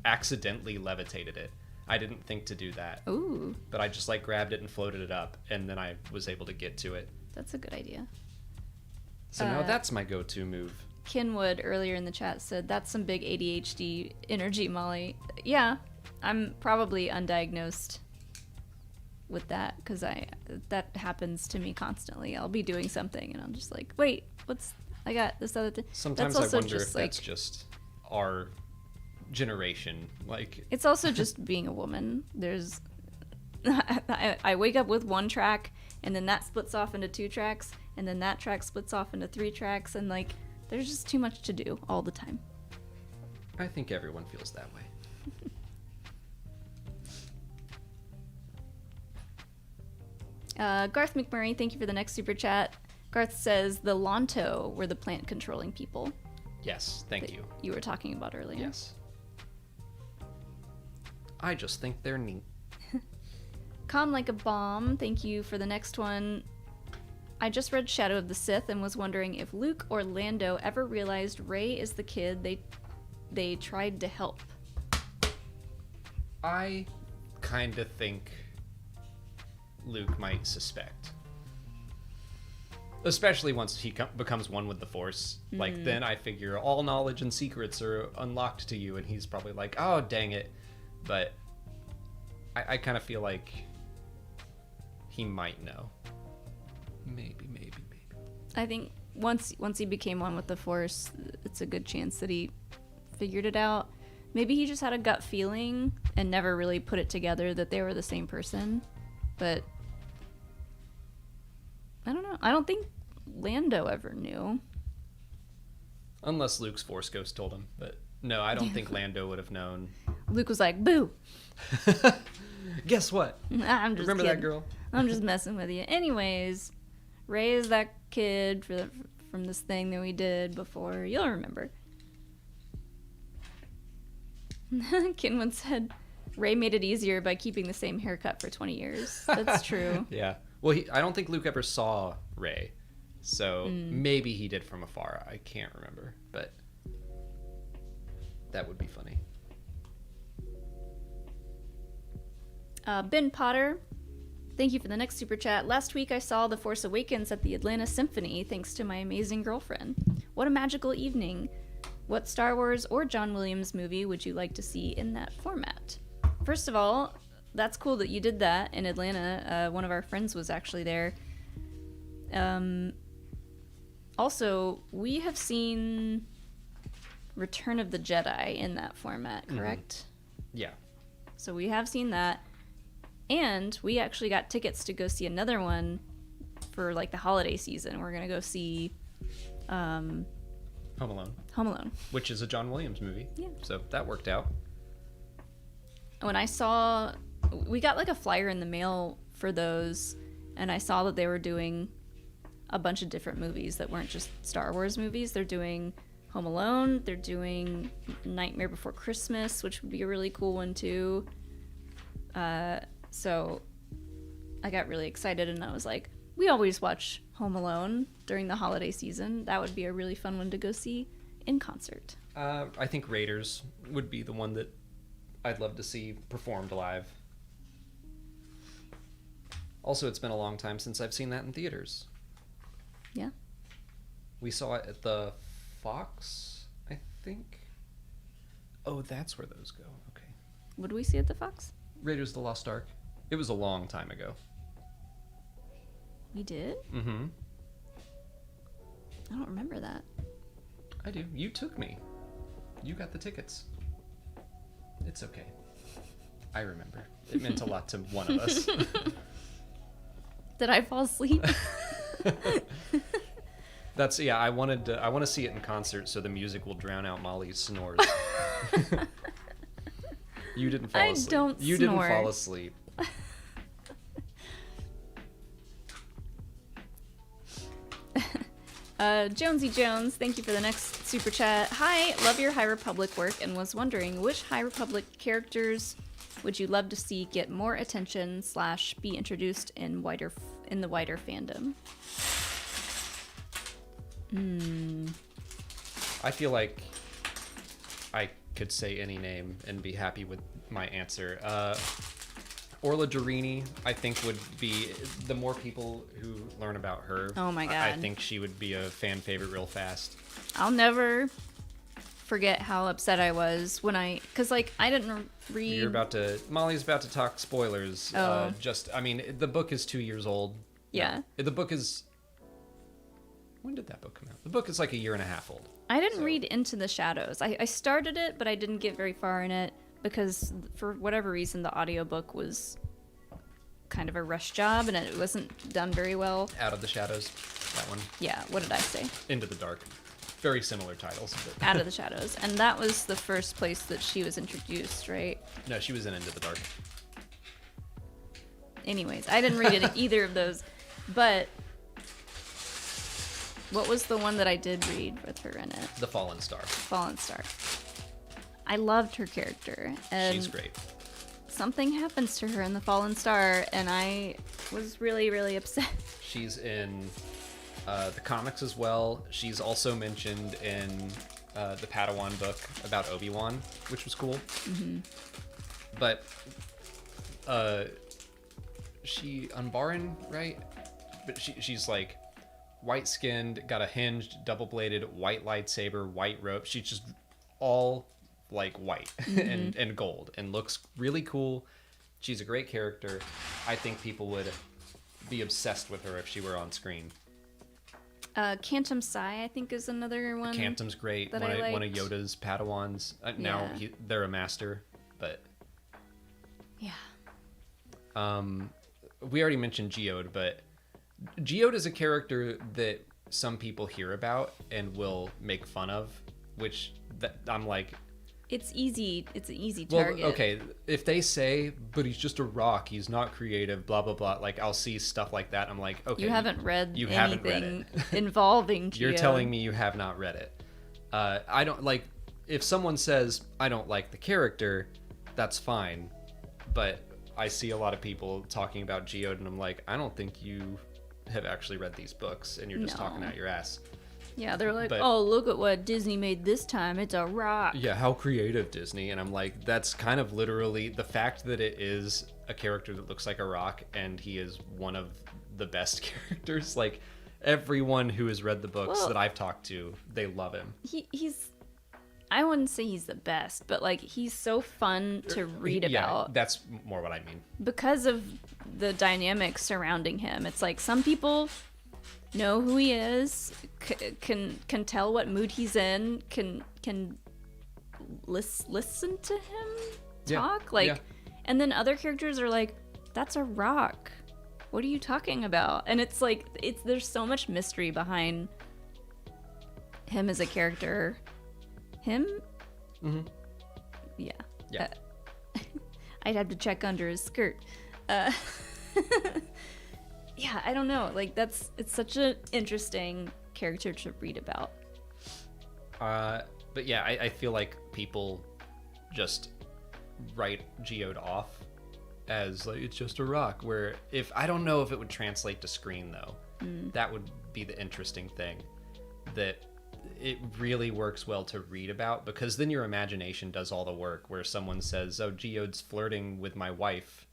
accidentally levitated it. I didn't think to do that. Ooh. But I just like grabbed it and floated it up, and then I was able to get to it. That's a good idea. So now that's my go-to move. Kenwood earlier in the chat said that's some big ADHD energy, Molly. Yeah, I'm probably undiagnosed with that because that happens to me constantly. I'll be doing something and I'm just like, wait, I got this other thing. Sometimes I wonder if that's just our generation. Like, it's also just being a woman. There's I wake up with 1 track, and then that splits off into 2 tracks, and then that track splits off into 3 tracks, and like there's just too much to do all the time. I think everyone feels that way. Garth McMurray, thank you for the next super chat. Garth says the Lonto were the plant controlling people. Yes, thank you. You were talking about earlier. Yes. I just think they're neat. Calm Like a Bomb, thank you for the next one. I just read Shadow of the Sith and was wondering if Luke or Lando ever realized Rey is the kid they tried to help. I kind of think Luke might suspect. Especially once he becomes one with the Force. Like, then I figure all knowledge and secrets are unlocked to you, and he's probably like, oh, dang it. But I kind of feel like he might know. Maybe. I think once he became one with the Force, it's a good chance that he figured it out. Maybe he just had a gut feeling and never really put it together that they were the same person. But I don't know. I don't think Lando ever knew. Unless Luke's Force Ghost told him. But no, I don't think Lando would have known. Luke was like, boo. Guess what? I'm just Remember kidding. that girl? I'm just messing with you. Anyways, Rey is that kid from this thing that we did before. You'll remember. Kinwin said, Rey made it easier by keeping the same haircut for 20 years. That's true. Yeah. Well, I don't think Luke ever saw Rey, so maybe he did from afar. I can't remember, but that would be funny. Ben Potter, thank you for the next super chat. Last week I saw The Force Awakens at the Atlanta Symphony thanks to my amazing girlfriend. What a magical evening. What Star Wars or John Williams movie would you like to see in that format? First of all, that's cool that you did that in Atlanta. One of our friends was actually there. Also, we have seen Return of the Jedi in that format, correct? Yeah. So we have seen that. And we actually got tickets to go see another one for like the holiday season. We're going to go see Home Alone. Home Alone. Which is a John Williams movie. Yeah. So that worked out. When I saw, we got like a flyer in the mail for those, and I saw that they were doing a bunch of different movies that weren't just Star Wars movies. They're doing Home Alone. They're doing Nightmare Before Christmas, which would be a really cool one too. So I got really excited, and I was like, we always watch Home Alone during the holiday season. That would be a really fun one to go see in concert. I think Raiders would be the one that I'd love to see performed live. Also, it's been a long time since I've seen that in theaters. Yeah. We saw it at the Fox, I think. Oh, that's where those go. Okay. What do we see at the Fox? Raiders of the Lost Ark. It was a long time ago. We did? Mm-hmm. I don't remember that. I do. You took me. You got the tickets. It's okay. I remember. It meant a lot to one of us. Did I fall asleep? That's I want to see it in concert so the music will drown out Molly's snores. You didn't fall asleep. Don't You snore. didn't fall asleep. Jonesy Jones, thank you for the next super chat. Hi, love your High Republic work and was wondering which High Republic characters would you love to see get more attention / be introduced in the wider fandom? I feel like I could say any name and be happy with my answer. Orla Jarini, I think, would be, the more people who learn about her, Oh my God. I think she would be a fan favorite real fast. I'll never forget how upset I was when because like I didn't read. Molly's about to talk spoilers. Oh. The book is 2 years old. Yeah. No, the book is, when did that book come out? The book is like 1.5 years old. I didn't read Into the Shadows. I started it, but I didn't get very far in it because for whatever reason the audiobook was kind of a rush job and it wasn't done very well. Out of the Shadows, that one. Yeah, what did I say? Into the Dark. Very similar titles. But Out of the Shadows. And that was the first place that she was introduced, right? No, she was in Into the Dark. Anyways, I didn't read either of those. But what was the one that I did read with her in it? The Fallen Star. Fallen Star. I loved her character. And She's great. something happens to her in the Fallen Star, and I was really, really upset. She's in the comics as well. She's also mentioned in the Padawan book about Obi-Wan, which was cool. Mm-hmm. But she Unbaran, right? But she's like white-skinned, got a hinged, double-bladed white lightsaber, white robe. She's just all like white and gold and looks really cool. She's a great character. I think people would be obsessed with her if she were on screen. Cantum Sai, I think, is another one. Cantum's great. One of Yoda's Padawans. Now they're a master, but yeah. We already mentioned Geode, but Geode is a character that some people hear about and will make fun of, which I'm like, it's easy. It's an easy target. Well, okay, if they say, but he's just a rock, he's not creative, blah blah blah. Like I'll see stuff like that. I'm like, okay, you haven't read haven't read anything it. involving Geode. You're telling me you have not read it. I don't like if someone says, I don't like the character, that's fine. But I see a lot of people talking about Geode, and I'm like, I don't think you have actually read these books, and you're just talking out your ass. Yeah, they're like, But- oh, look at what Disney made this time. It's a rock. Yeah, how creative, Disney. And I'm like, that's kind of literally the fact that it is a character that looks like a rock, and he is one of the best characters. Like, everyone who has read the books that I've talked to, they love him. He's I wouldn't say he's the best, but like he's so fun to read about. Yeah, that's more what I mean. Because of the dynamics surrounding him. It's like some people know who he is, can tell what mood he's in, can listen to him talk, and then other characters are like, that's a rock. What are you talking about? And it's like there's so much mystery behind him as a character. Him? Mm-hmm. Yeah. Yeah. I'd have to check under his skirt. Yeah, I don't know. Like it's such an interesting character to read about. But yeah, I feel like people just write Geode off as like it's just a rock. Where I don't know if it would translate to screen though. That would be the interesting thing. That it really works well to read about, because then your imagination does all the work. Where someone says, "Oh, Geode's flirting with my wife,"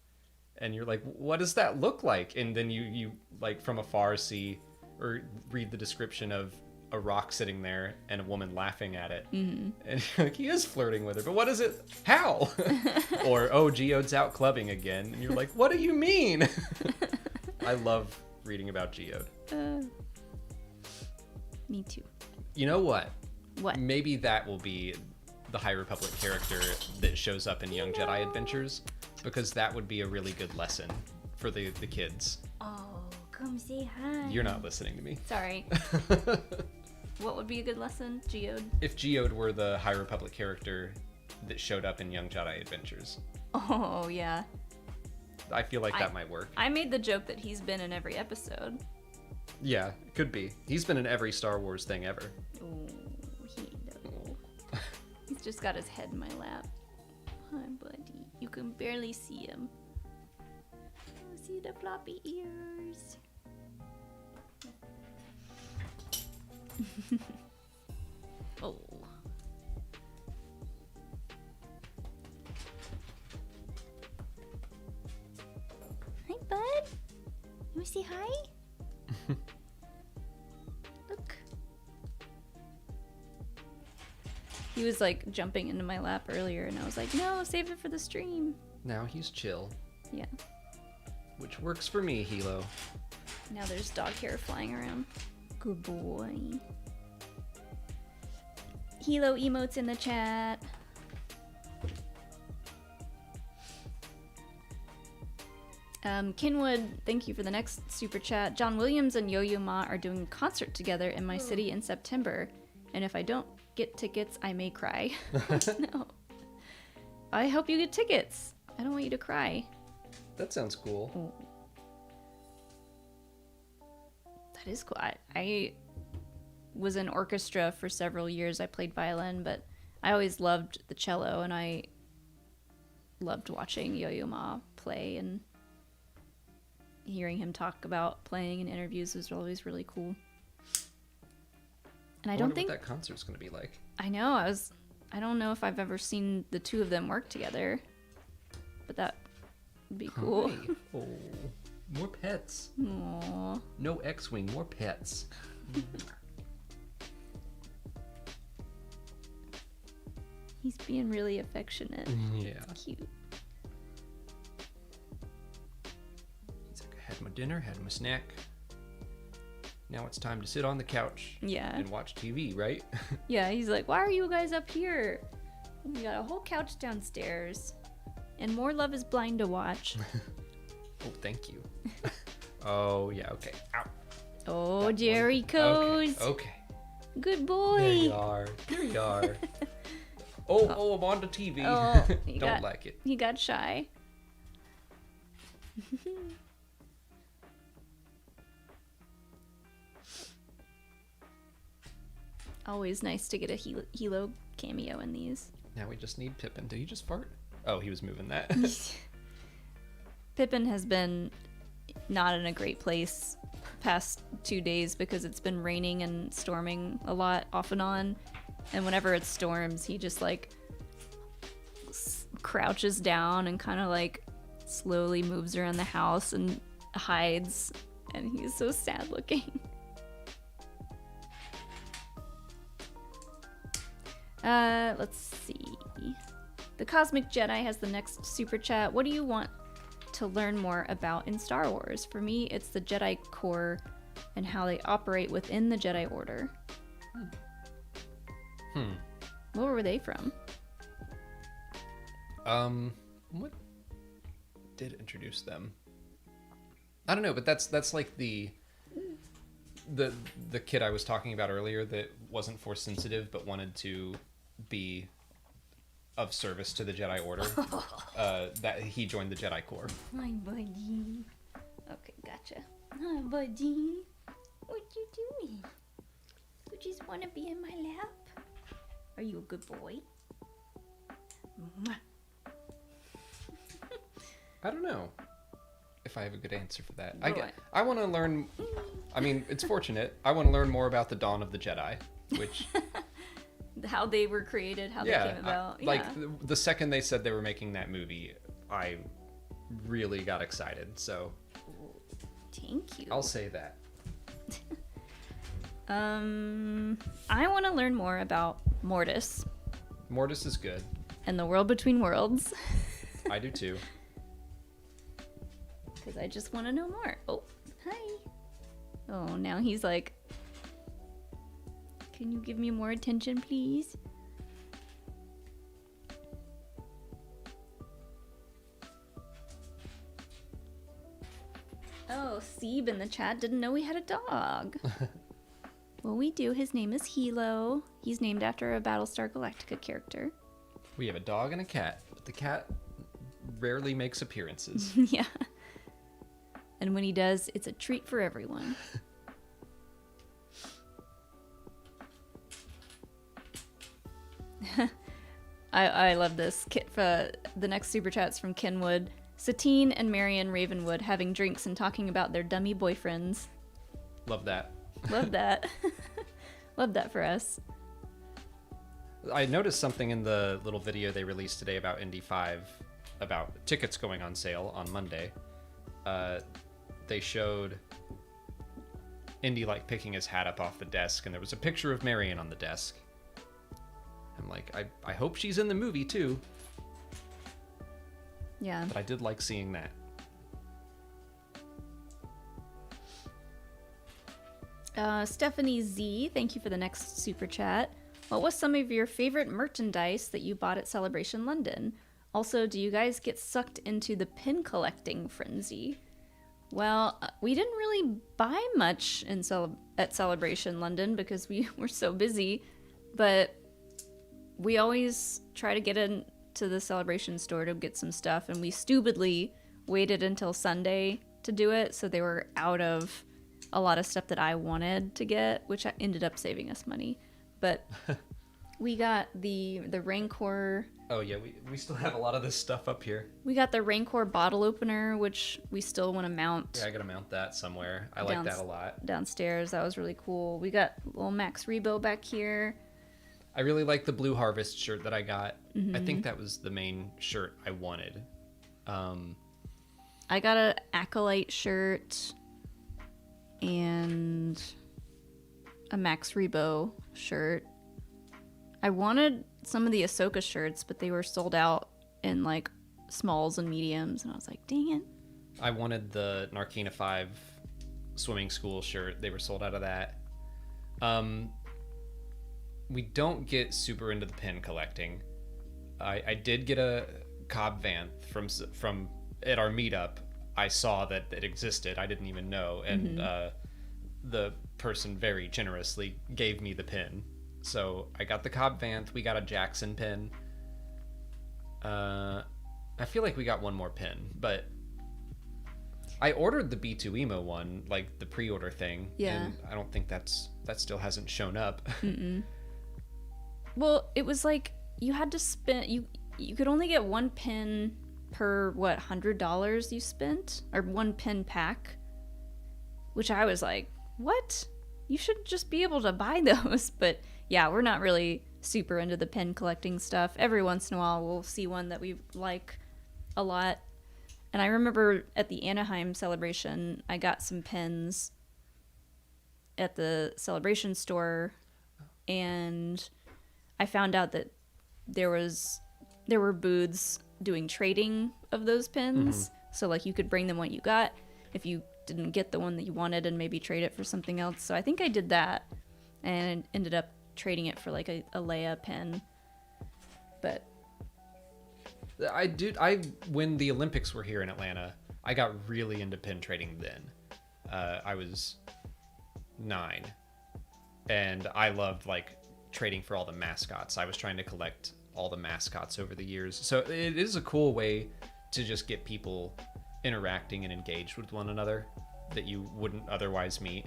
and you're like, "What does that look like?" And then you like from afar see or read the description of a rock sitting there and a woman laughing at it, and you're like, he is flirting with her, but what is it? How? Or, oh, Geode's out clubbing again, and you're like, what do you mean? I love reading about Geode. Me too. You know what? What? Maybe that will be the High Republic character that shows up in Young Jedi Adventures, because that would be a really good lesson for the kids. Oh, come say hi. You're not listening to me. Sorry. What would be a good lesson, Geode? If Geode were the High Republic character that showed up in Young Jedi Adventures. Oh, yeah. I feel like that might work. I made the joke that he's been in every episode. Yeah, could be. He's been in every Star Wars thing ever. Oh, he knows. He's just got his head in my lap. Hi, buddy. You can barely see him. Oh, see the floppy ears. Oh. Hi, bud. You wanna say hi? Look. He was like jumping into my lap earlier, and I was like, no, save it for the stream. Now he's chill. Yeah. Which works for me, Hilo. Now there's dog hair flying around. Good boy. Hilo emotes in the chat. Kinwood, thank you for the next super chat. John Williams and Yo-Yo Ma are doing a concert together in my city in September, and if I don't get tickets, I may cry. No. I hope you get tickets. I don't want you to cry. That sounds cool. Oh. That is cool. I was in orchestra for several years. I played violin, but I always loved the cello, and I loved watching Yo-Yo Ma play, and hearing him talk about playing in interviews was always really cool. And I don't think what that concert's going to be like. I know. I don't know if I've ever seen the two of them work together, but that would be cool. Hi. Oh, more pets. Aww. No X-Wing, more pets. He's being really affectionate. Yeah. Cute. He's like, I had my dinner, had my snack. Now it's time to sit on the couch Yeah. and watch TV, right? Yeah, he's like, why are you guys up here? We got a whole couch downstairs. And more Love is Blind to watch. Oh, thank you. Oh, yeah, okay. Ow. Oh, That Jerry one. Coes. Okay. Good There boy. you are. There you are. Oh, I'm on the TV. Oh, Don't like it. He got shy. Always nice to get a Hilo cameo in these. Now we just need Pippin. Did he just fart? Oh, he was moving that. Pippin has been not in a great place past 2 days because it's been raining and storming a lot off and on. And whenever it storms, he just like crouches down and kind of like slowly moves around the house and hides. And he's so sad looking. Let's see. The Cosmic Jedi has the next super chat. What do you want to learn more about in Star Wars? For me, it's the Jedi Corps and how they operate within the Jedi Order. Where were they from? What did introduce them? I don't know, but that's like the kid I was talking about earlier that wasn't force sensitive but wanted to be of service to the Jedi Order. That he joined the Jedi Corps. My buddy. Okay, gotcha. Hi, buddy. What you doing? You just want to be in my lap? Are you a good boy? I don't know if I have a good answer for that. Boy. I want to learn. I mean, it's fortunate. I want to learn more about the Dawn of the Jedi, which how they were created, how they came about. Like the second they said they were making that movie, I really got excited. So thank you. I'll say that. I want to learn more about Mortis Mortis is good. and the world between worlds. I do too. Because I just want to know more. Oh, hi. Oh, now he's like, can you give me more attention, please? Oh, Seb in the chat didn't know we had a dog. Well, we do. His name is Hilo. He's named after a Battlestar Galactica character. We have a dog and a cat, but the cat rarely makes appearances. Yeah. And when he does, it's a treat for everyone. I love this. The next super chat's from Kenwood. Satine and Marion Ravenwood having drinks and talking about their dummy boyfriends. Love that. Love that. Love that for us. I noticed something in the little video they released today about Indy 5, about tickets going on sale on Monday. They showed Indy like picking his hat up off the desk, and there was a picture of Marion on the desk. I'm like, I hope she's in the movie too. Yeah. But I did like seeing that. Stephanie Z, thank you for the next super chat. What was some of your favorite merchandise that you bought at Celebration London? Also, do you guys get sucked into the pin collecting frenzy? Well, we didn't really buy much at Celebration London because we were so busy, but we always try to get into the Celebration store to get some stuff, and we stupidly waited until Sunday to do it, so they were out of a lot of stuff that I wanted to get, which ended up saving us money. But we got the Rancor. Oh yeah, we still have a lot of this stuff up here. We got the Rancor bottle opener, which we still want to mount. Yeah, I gotta mount that somewhere. I like that a lot. Downstairs, that was really cool. We got little Max Rebo back here. I really like the Blue Harvest shirt that I got. Mm-hmm. I think that was the main shirt I wanted. I got an Acolyte shirt and a Max Rebo shirt. I wanted some of the Ahsoka shirts, but they were sold out in like smalls and mediums, and I was like, dang it. I wanted the Narkina 5 swimming school shirt. They were sold out of that. We don't get super into the pin collecting. I did get a Cobb Vanth from at our meetup. I saw that it existed. I didn't even know, and the person very generously gave me the pin. So I got the Cobb Vanth. We got a Jackson pin. I feel like we got one more pin, but I ordered the B2 Emo one, like the pre-order thing. Yeah. And I don't think that still hasn't shown up. Mm-mm. Well, it was like you had to spend you could only get one pin per $100 you spent, or one pin pack, which I was like, what? You should just be able to buy those. But yeah, we're not really super into the pin collecting stuff. Every once in a while we'll see one that we like a lot. And I remember at the Anaheim celebration, I got some pins at the celebration store, and I found out that there were booths doing trading of those pins. So like you could bring them what you got if you didn't get the one that you wanted, and maybe trade it for something else. So I think I did that and ended up trading it for like a Leia pin. But when the Olympics were here in Atlanta, I got really into pin trading then. I was 9, and I loved like trading for all the mascots. I was trying to collect all the mascots over the years. So it is a cool way to just get people interacting and engaged with one another that you wouldn't otherwise meet.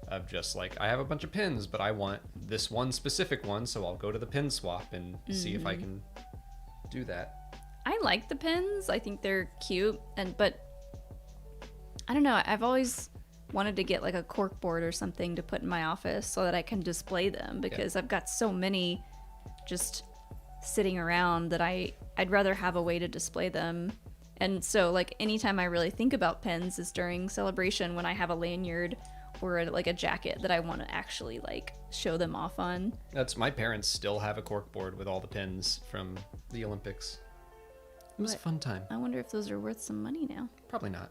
Of just like, I have a bunch of pins, but I want this one specific one, so I'll go to the pin swap and see if I can do that. I like the pins. I think they're cute, but I don't know. I've always wanted to get like a cork board or something to put in my office so that I can display them, because I've got so many just sitting around that I'd rather have a way to display them. And so like anytime I really think about pins is during celebration, when I have a lanyard or like a jacket that I want to actually like show them off on. That's my parents still have a cork board with all the pins from the Olympics. It was a fun time. I wonder if those are worth some money now. Probably not.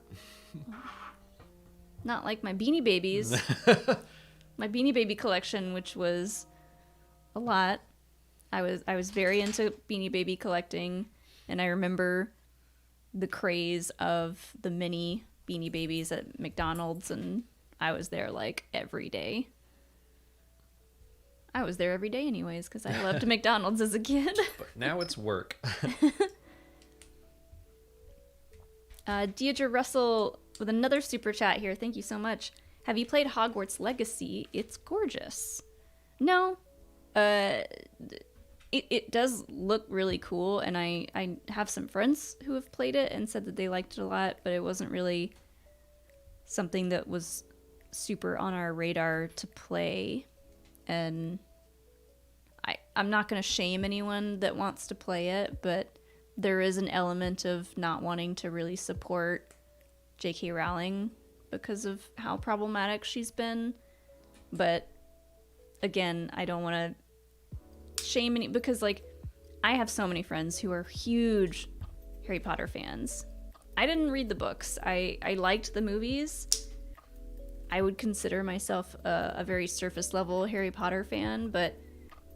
Not like my Beanie Babies. My Beanie Baby collection, which was a lot. I was very into Beanie Baby collecting, and I remember the craze of the mini Beanie Babies at McDonald's, and I was there like every day. I was there every day anyways, because I loved McDonald's as a kid. But now it's work. Deidre Russell with another super chat here. Thank you so much. Have you played Hogwarts Legacy? It's gorgeous. No. It does look really cool, and I have some friends who have played it and said that they liked it a lot, but it wasn't really something that was super on our radar to play. And I'm not going to shame anyone that wants to play it, but there is an element of not wanting to really support J.K. Rowling because of how problematic she's been. But again, I don't want to shame any, because like I have so many friends who are huge Harry Potter fans. I didn't read the books. I liked the movies. I would consider myself a very surface level Harry Potter fan, but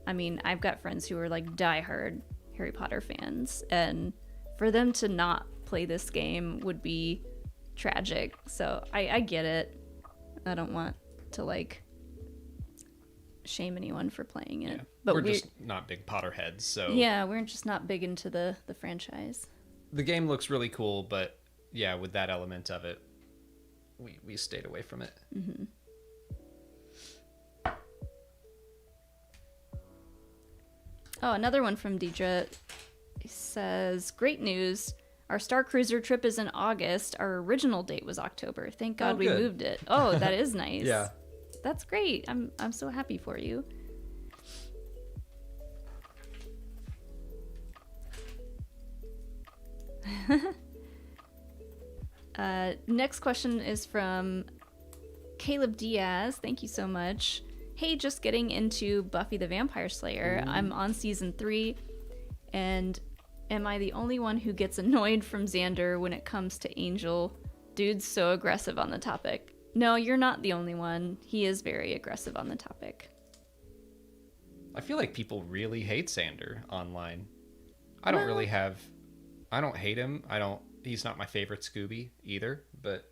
I mean, I've got friends who are like diehard Harry Potter fans, and for them to not play this game would be tragic. So I get it. I don't want to like shame anyone for playing it. Yeah. But we're just not big Potterheads, so yeah, we're just not big into the franchise. The game looks really cool, but yeah, with that element of it, we stayed away from it. Mm-hmm. Oh, another one from Deidre. It says, great news. Our Star Cruiser trip is in August. Our original date was October. Thank God we moved it. Oh, that is nice. Yeah. That's great. I'm so happy for you. Next question is from Caleb Diaz. Thank you so much. Hey, just getting into Buffy the Vampire Slayer. Ooh. I'm on season 3, and am I the only one who gets annoyed from Xander when it comes to Angel? Dude's so aggressive on the topic. No, you're not the only one. He is very aggressive on the topic. I feel like people really hate Xander online. I don't hate him. He's not my favorite Scooby either, but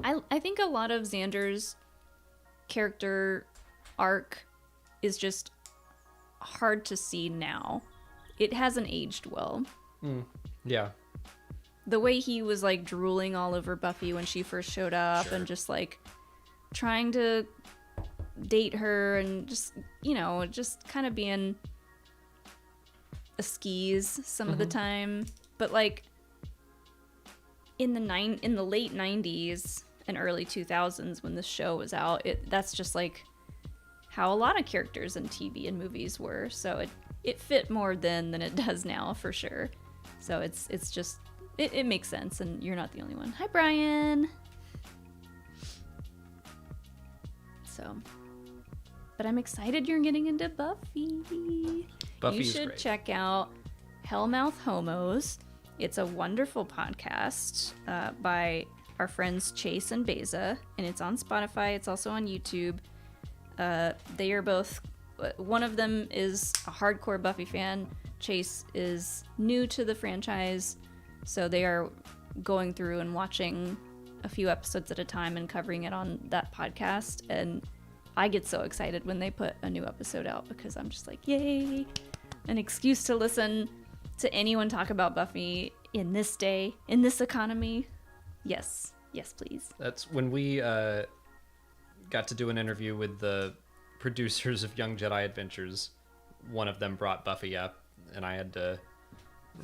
I think a lot of Xander's character arc is just hard to see now. It hasn't aged well. Yeah. The way he was like drooling all over Buffy when she first showed up, and just like trying to date her and just, just kind of being a skis some of the time. But like in the late 90s and early 2000s when this show was out, that's just like how a lot of characters in TV and movies were. So it fit more then than it does now, for sure. So it's just it makes sense, and you're not the only one. Hi, Brian. So, but I'm excited you're getting into Buffy. Buffy's you should great. check out Hellmouth Homos. It's a wonderful podcast by our friends Chase and Beza, and it's on Spotify. It's also on YouTube. They are both, one of them is a hardcore Buffy fan. Chase is new to the franchise, so they are going through and watching a few episodes at a time and covering it on that podcast. And I get so excited when they put a new episode out because I'm just like, yay, an excuse to listen to anyone talk about Buffy in this day, in this economy. Yes, please. That's when we got to do an interview with the producers of Young Jedi Adventures. One of them brought Buffy up, and I had to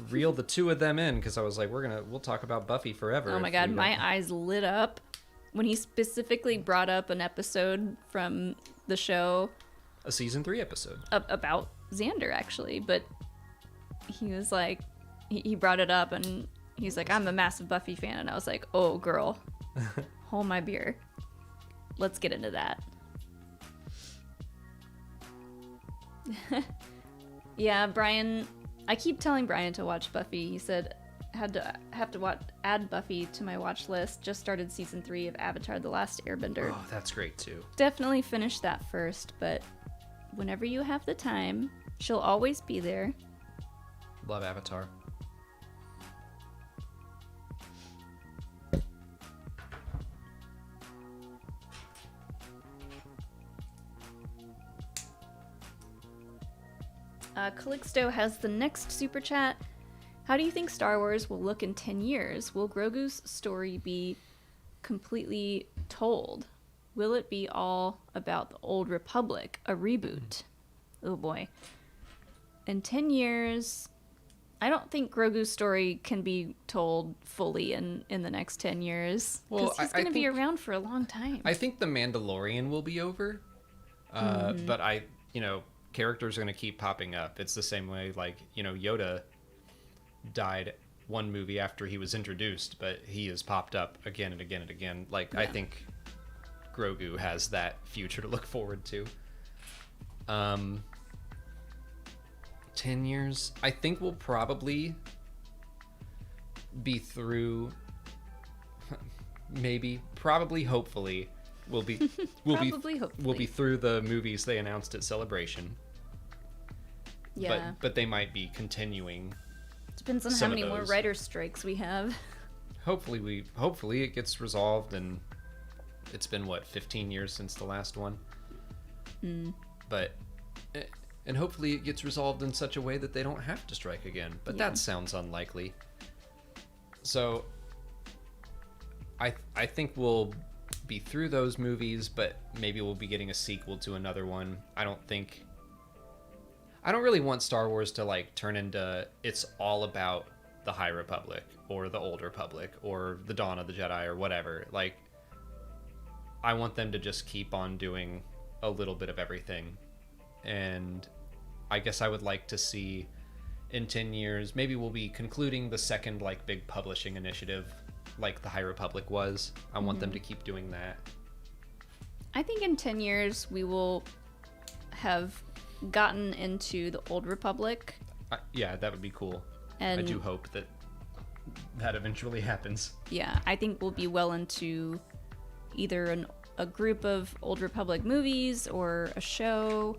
reel the two of them in because I was like, we'll talk about Buffy forever. Oh my god, my eyes lit up when he specifically brought up an episode from the show, a season 3 episode about Xander, actually. But he was like, he brought it up, and he's like, I'm a massive Buffy fan, and I was like, oh girl, hold my beer, let's get into that. Yeah, Brian, I keep telling Brian to watch Buffy. He said have to add Buffy to my watch list. Just started season 3 of Avatar: The Last Airbender. Oh, that's great too. Definitely finish that first, but whenever you have the time, she'll always be there. Love Avatar. Calixto has the next super chat. How do you think Star Wars will look in 10 years? Will Grogu's story be completely told? Will it be all about the Old Republic, a reboot? Oh boy. In 10 years, I don't think Grogu's story can be told fully in the next 10 years. Because he's going to be around for a long time. I think The Mandalorian will be over. But characters are going to keep popping up. It's the same way, like, Yoda died one movie after he was introduced, but he has popped up again and again and again. Like, yeah. I think Grogu has that future to look forward to. 10 years, I think we'll probably be through, hopefully, we'll be through the movies they announced at Celebration. Yeah. But they might be continuing. Depends on how many more writer strikes we have. Hopefully it gets resolved, and it's been 15 years since the last one. And hopefully it gets resolved in such a way that they don't have to strike again. But that sounds unlikely. So I think we'll be through those movies, but maybe we'll be getting a sequel to another one. I don't really want Star Wars to turn into it's all about the High Republic or the Old Republic or the Dawn of the Jedi or whatever. I want them to just keep on doing a little bit of everything. And I guess I would like to see in 10 years, maybe we'll be concluding the second big publishing initiative like the High Republic was. I want them to keep doing that. I think in 10 years we will have gotten into the Old Republic. Yeah, that would be cool. And I do hope that eventually happens. Yeah, I think we'll be well into either a group of Old Republic movies or a show,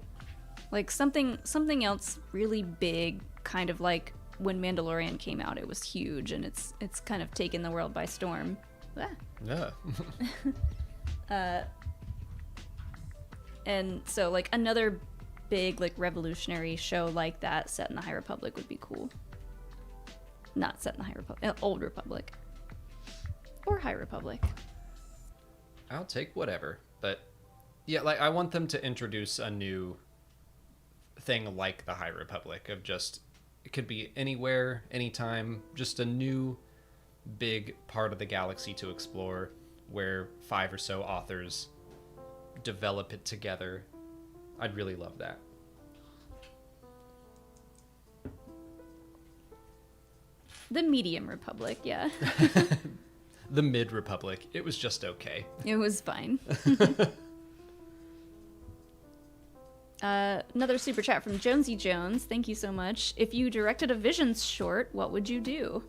something else really big, kind of like when Mandalorian came out. It was huge, and it's kind of taken the world by storm. Yeah. And so another big revolutionary show like that set in the High Republic would be cool. Not set in the High Republic, Old Republic or High Republic. I'll take whatever, but Yeah, like I want them to introduce a new thing like the High Republic of just it could be anywhere, anytime, just a new big part of the galaxy to explore where 5 or so authors develop it together. I'd really love that. The Medium Republic, yeah. The Mid-Republic. It was just okay. It was fine. Another super chat from Jonesy Jones. Thank you so much. If you directed a Visions short, what would you do?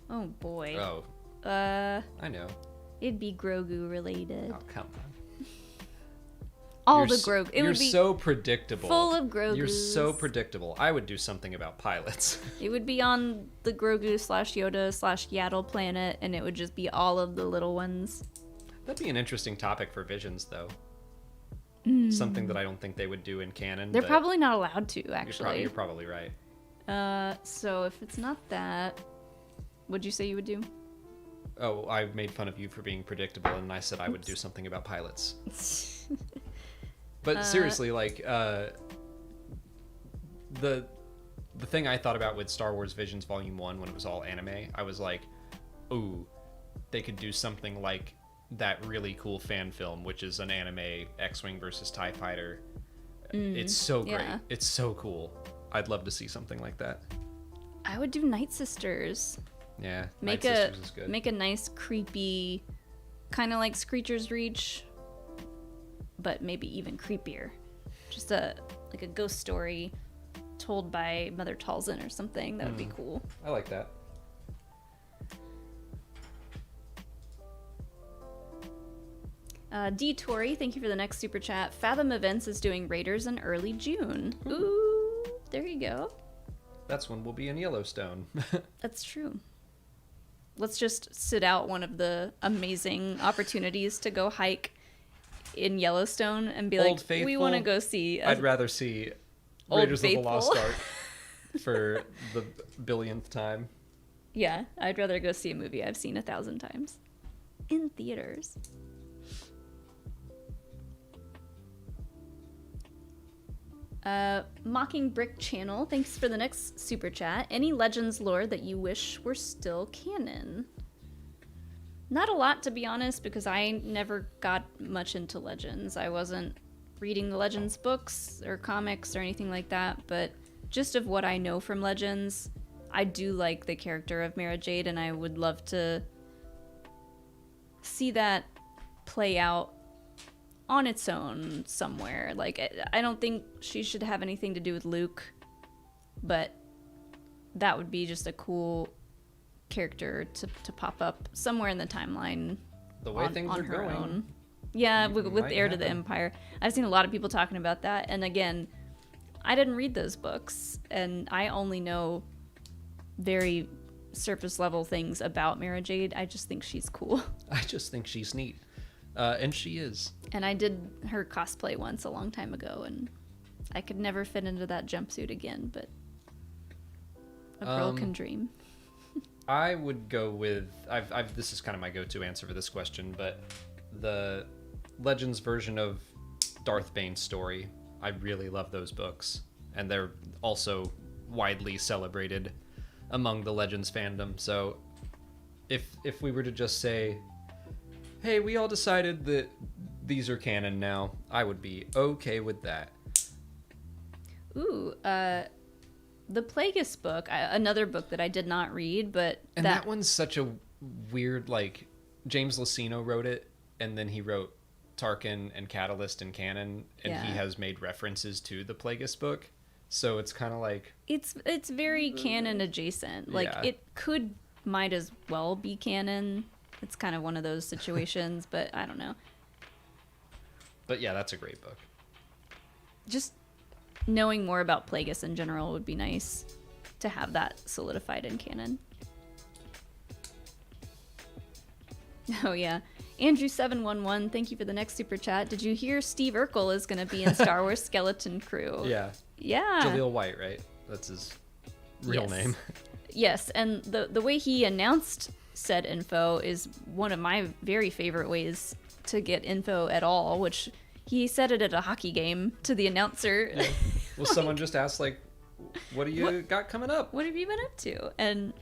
Oh boy. Oh. I know. It'd be Grogu related. Oh, come on. All the Grogu. It You're would be so predictable. full of Grogus. You're so predictable. I would do something about pilots. It would be on the Grogu / Yoda / Yaddle planet, and it would just be all of the little ones. That'd be an interesting topic for Visions, though. Something that I don't think they would do in canon. They're but probably not allowed to, actually. You're probably right. So if it's not that, what'd you say you would do? Oh, I made fun of you for being predictable, and I said I would do something about pilots. But seriously, like, the thing I thought about with Star Wars Visions Volume 1 when it was all anime, I was like, ooh, they could do something like that really cool fan film, which is an anime X-Wing versus TIE Fighter. It's so great. Yeah. It's so cool. I'd love to see something like that. I would do Night Sisters. Yeah, Make Night a Sisters is good. make a nice creepy, kind of like Screecher's Reach, but maybe even creepier. Just like a ghost story told by Mother Talzin or something. That would be cool. I like that. D. Tori, thank you for the next super chat. Fathom Events is doing Raiders in early June. Ooh, there you go. That's when we'll be in Yellowstone. That's true. Let's just sit out one of the amazing opportunities to go hike in Yellowstone and be Old like, Faithful, we want to go see. I'd rather see Old Raiders of the Lost Faithful. Ark for the billionth time. Yeah, I'd rather go see a movie I've seen 1,000 times in theaters. Mocking Brick Channel, thanks for the next super chat. Any Legends lore that you wish were still canon? Not a lot, to be honest, because I never got much into Legends. I wasn't reading the Legends books or comics or anything like that, but just of what I know from Legends, I do like the character of Mara Jade, and I would love to see that play out on its own somewhere. Like, I don't think she should have anything to do with Luke, but that would be just a cool character to pop up somewhere in the timeline. The way things are going. Own. Yeah, with might Heir to the happen. Empire. I've seen a lot of people talking about that, and again, I didn't read those books, and I only know very surface level things about Mara Jade. I just think she's cool. I just think she's neat. And she is. And I did her cosplay once a long time ago, and I could never fit into that jumpsuit again, but a girl can dream. I would go with this is kind of my go-to answer for this question, but the Legends version of Darth Bane's story. I really love those books, and they're also widely celebrated among the Legends fandom. So if we were to just say, hey, we all decided that these are canon now, I would be okay with that. Ooh, the Plagueis book, another book that I did not read, but And that one's such a weird, like, James Luceno wrote it, and then he wrote Tarkin and Catalyst in canon, and he Yeah. has made references to the Plagueis book. So it's kind of like... It's very canon adjacent. Like, Yeah. it might as well be canon. It's kind of one of those situations, but I don't know. But yeah, that's a great book. Just knowing more about Plagueis in general would be nice to have that solidified in canon. Oh yeah. Andrew711, thank you for the next super chat. Did you hear Steve Urkel is going to be in Star Wars Skeleton Crew? Yeah. Yeah. Jaleel White, right? That's his real Yes. name. Yes, and the way he announced said info is one of my very favorite ways to get info at all, which He said it at a hockey game to the announcer. Yeah. Well, someone just asked, like, what do you got coming up? What have you been up to? And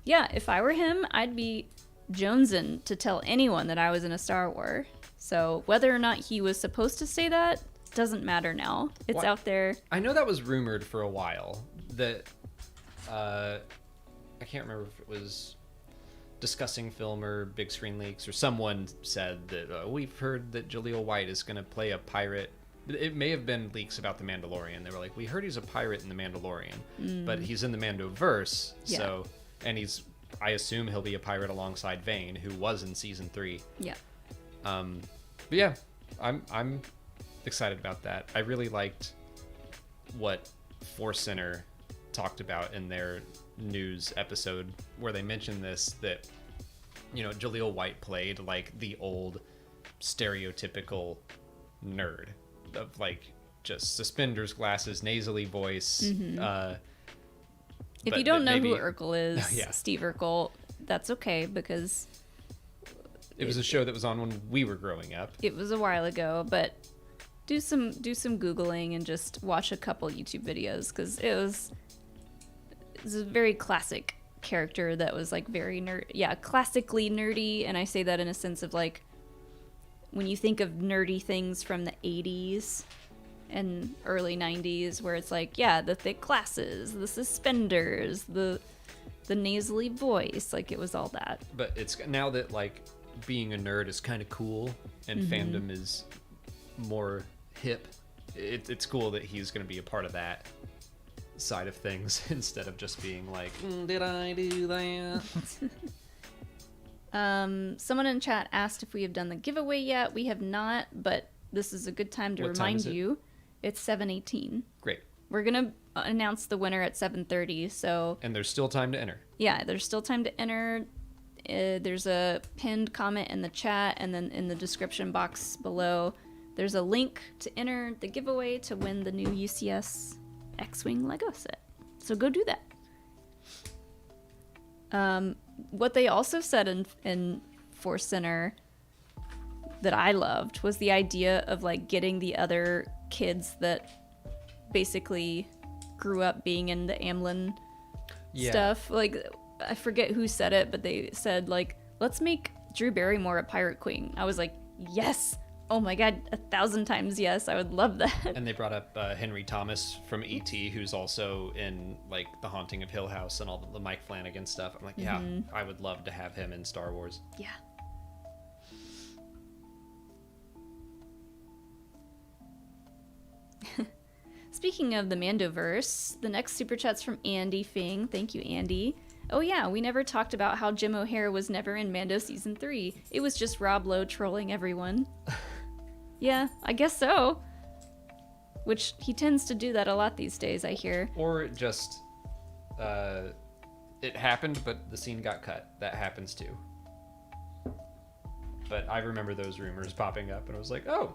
yeah, if I were him, I'd be jonesing to tell anyone that I was in a Star Wars. So whether or not he was supposed to say that doesn't matter now. It's out there. I know that was rumored for a while. That I can't remember if it was Discussing Film or Big Screen Leaks, or someone said that we've heard that Jaleel White is going to play a pirate. It may have been leaks about The Mandalorian. They were like, we heard he's a pirate in The Mandalorian, but he's in the Mandoverse. Yeah. So, and I assume he'll be a pirate alongside Vane, who was in season 3. Yeah. But yeah, I'm excited about that. I really liked what Force Center talked about in their news episode, where they mentioned this, that, you know, Jaleel White played like the old stereotypical nerd of like just suspenders, glasses, nasally voice. If you don't know who Urkel is, Yeah. Steve Urkel, that's okay, because it was a show that was on when we were growing up. it was a while ago, but do some Googling and just watch a couple YouTube videos, because it was a very classic character that was like very classically nerdy. And I say that in a sense of like, when you think of nerdy things from the 80s and early 90s, where it's like, yeah, the thick glasses, the suspenders, the nasally voice, like it was all that. But it's now that like being a nerd is kind of cool and fandom is more hip. It's cool that he's going to be a part of that side of things instead of just being like, did I do that? Someone in chat asked if we have done the giveaway yet. We have not, but this is a good time to What time remind is it? you. It's 7:18. Great. We're gonna announce the winner at 7:30. So And there's still time to enter. yeah, there's still time to enter. There's a pinned comment in the chat, and then in the description box below, there's a link to enter the giveaway to win the new UCS X-Wing Lego set. So go do that. What they also said in Force Center that I loved was the idea of like getting the other kids that basically grew up being in the Amblin stuff. Like, I forget who said it, but they said like, let's make Drew Barrymore a Pirate Queen. I was like, yes. Oh my god, 1,000 times yes. I would love that. And they brought up Henry Thomas from E.T., who's also in like The Haunting of Hill House and all the Mike Flanagan stuff. I'm like, yeah, I would love to have him in Star Wars. Yeah. Speaking of the Mandoverse, the next super chat's from Andy Fing. Thank you, Andy. Oh yeah, we never talked about how Jim O'Hare was never in Mando Season 3. It was just Rob Lowe trolling everyone. Yeah, I guess so. Which he tends to do that a lot these days, I hear. Or just, it happened, but the scene got cut. That happens too. But I remember those rumors popping up, and I was like, oh,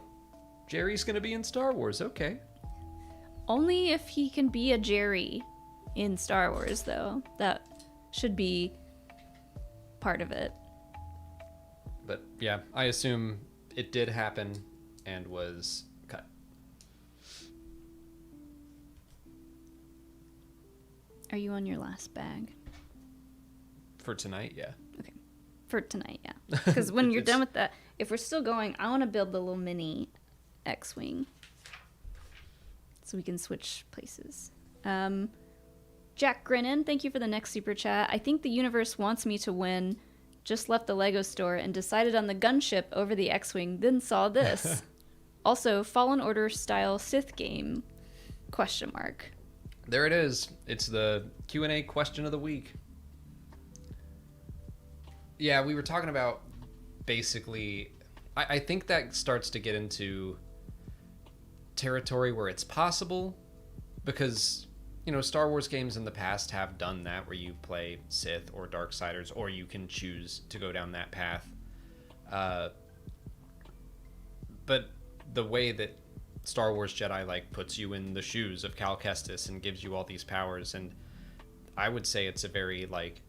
Jerry's going to be in Star Wars, okay. Only if he can be a Jerry in Star Wars, though. That should be part of it. But yeah, I assume it did happen and was cut. Are you on your last bag? For tonight, yeah. Okay. For tonight, yeah. Because when you're done with that, if we're still going, I want to build the little mini X-Wing. So we can switch places. Jack Grinnan, thank you for the next super chat. I think the universe wants me to win. Just left the Lego store and decided on the gunship over the X-Wing, then saw this. Also, Fallen Order style Sith game? Question mark. There it is. It's the Q&A question of the week. Yeah, we were talking about basically... I think that starts to get into territory where it's possible, because, you know, Star Wars games in the past have done that, where you play Sith or Darksiders, or you can choose to go down that path. But the way that Star Wars Jedi like puts you in the shoes of Cal Kestis and gives you all these powers, and I would say it's a very like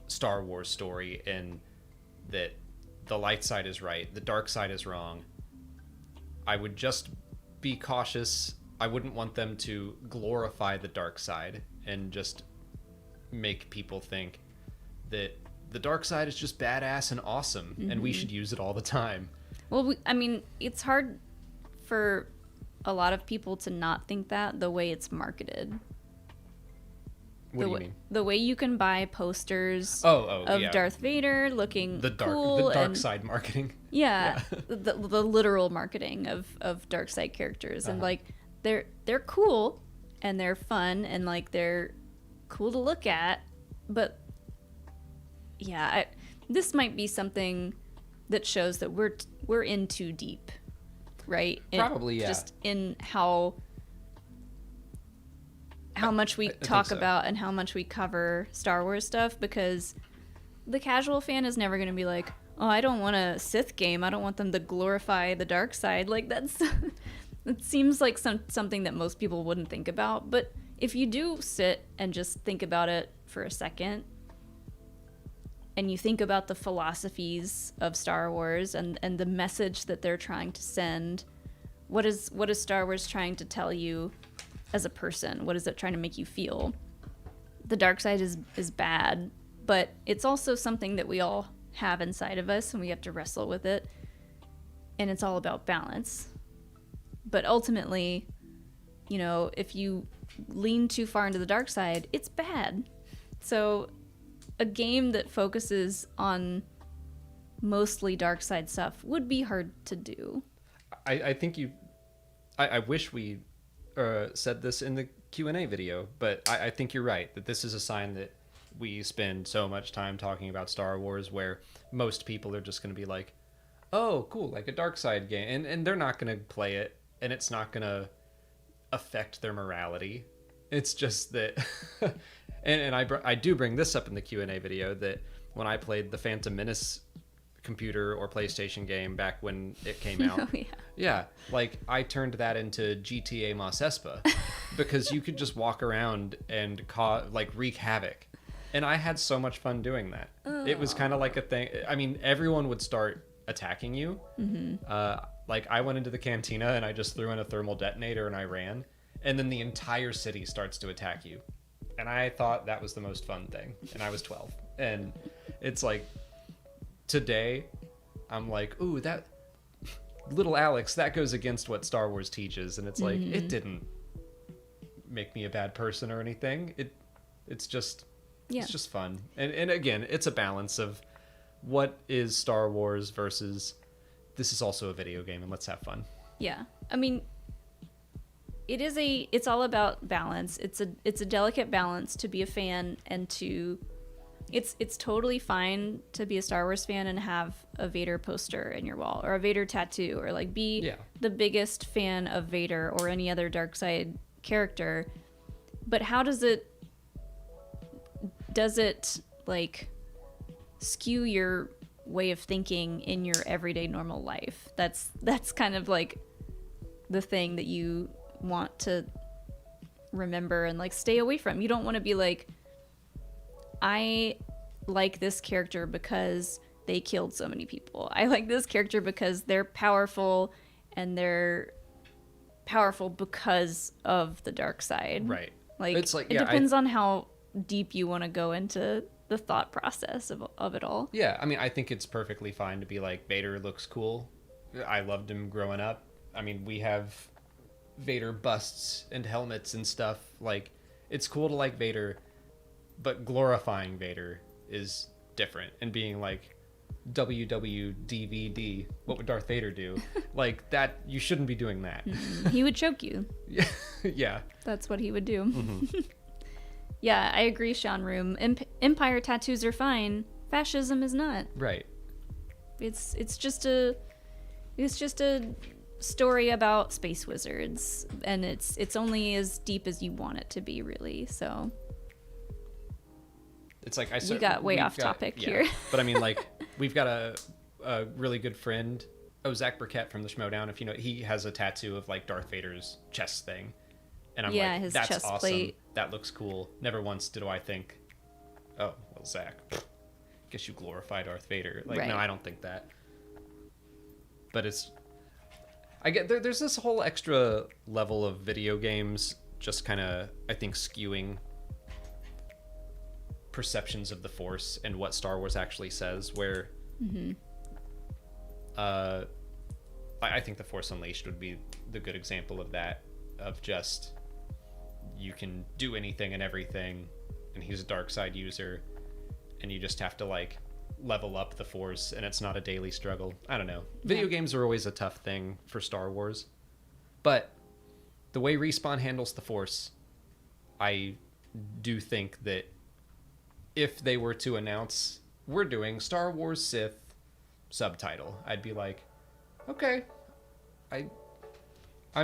Star Wars story in that the light side is right, the dark side is wrong, I would just be cautious. I wouldn't want them to glorify the dark side and just make people think that the dark side is just badass and awesome, and we should use it all the time. Well, I mean, it's hard for a lot of people to not think that the way it's marketed. What do you mean? The way you can buy posters of Darth Vader looking the cool dark side marketing. Yeah, the literal marketing of dark side characters, and like they're cool and they're fun and like they're cool to look at, but yeah, this might be something that shows that we're in too deep, right? Probably, yeah. Just in how much we talk about and how much we cover Star Wars stuff, because the casual fan is never going to be like, oh, I don't want a Sith game. I don't want them to glorify the dark side. Like it seems like something that most people wouldn't think about. But if you do sit and just think about it for a second, and you think about the philosophies of Star Wars and the message that they're trying to send, what is Star Wars trying to tell you as a person? What is it trying to make you feel? The dark side is bad, but it's also something that we all have inside of us, and we have to wrestle with it. And it's all about balance. But ultimately, you know, if you lean too far into the dark side, it's bad. So a game that focuses on mostly dark side stuff would be hard to do. I think I wish we said this in the Q&A video, but I think you're right that this is a sign that we spend so much time talking about Star Wars where most people are just going to be like, oh, cool, like a dark side game. And they're not going to play it, and it's not going to affect their morality. It's just that... and I do bring this up in the Q&A video, that when I played the Phantom Menace computer or PlayStation game back when it came out. Oh, yeah. Yeah, like I turned that into GTA Mos Espa because you could just walk around and wreak havoc. And I had so much fun doing that. It was kind of like a thing. I mean, everyone would start attacking you. Like I went into the cantina and I just threw in a thermal detonator and I ran. And then the entire city starts to attack you. And I thought that was the most fun thing. And I was 12. And it's like, today, I'm like, ooh, that little Alex, that goes against what Star Wars teaches. And it's like, it didn't make me a bad person or anything. It's just fun. And again, it's a balance of what is Star Wars versus this is also a video game and let's have fun. Yeah. I mean, it's all about balance. It's a delicate balance to be a fan and to it's totally fine to be a Star Wars fan and have a Vader poster in your wall or a Vader tattoo or like be the biggest fan of Vader or any other dark side character. But how does it like skew your way of thinking in your everyday normal life? That's kind of like the thing that you want to remember and like stay away from. You don't want to be like, I like this character because they killed so many people. I like this character because they're powerful and they're powerful because of the dark side. Right. Like, it depends on how deep you want to go into the thought process of it all. Yeah, I mean, I think it's perfectly fine to be like, Vader looks cool. I loved him growing up. I mean, we have Vader busts and helmets and stuff. Like, it's cool to like Vader, but glorifying Vader is different. And being like, WWDVD, what would Darth Vader do? Like, that, you shouldn't be doing that. He would choke you. Yeah. That's what he would do. Yeah, I agree, Sean Room. Empire tattoos are fine. Fascism is not. Right. It's just a story about space wizards, and it's only as deep as you want it to be, really. So it's like we got way off topic here. But I mean, like, we've got a really good friend, Zach Burkett from the Schmodown. If you know, he has a tattoo of like Darth Vader's chest thing. And I'm like, his that's chest awesome. plate. That looks cool. Never once did I think, oh, well, Zach, guess you glorify Darth Vader. Like, right. No, I don't think that. But it's, I get there's this whole extra level of video games just kind of, I think, skewing perceptions of the Force and what Star Wars actually says, where I think the Force Unleashed would be the good example of that, of just you can do anything and everything, and he's a dark side user, and you just have to like level up the Force, and it's not a daily struggle. I don't know. Video games are always a tough thing for Star Wars, but the way Respawn handles the Force, I do think that if they were to announce we're doing Star Wars Sith subtitle, I'd be like, okay, I'm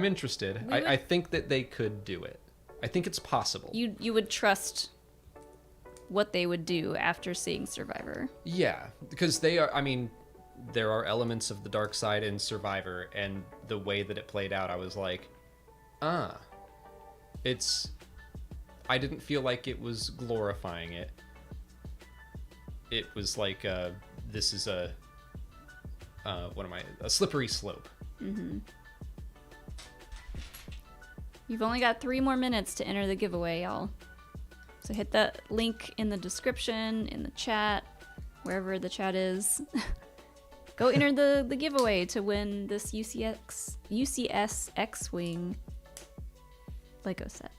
interested. I think that they could do it. I think it's possible. You would trust what they would do after seeing Survivor. Yeah, because they are, I mean, there are elements of the dark side in Survivor, and the way that it played out, I was like, it's, I didn't feel like it was glorifying it. It was like, this is a slippery slope. Mm-hmm. You've only got 3 more minutes to enter the giveaway, y'all. So hit that link in the description, in the chat, wherever the chat is. Go enter the giveaway to win this UCS X-Wing LEGO set.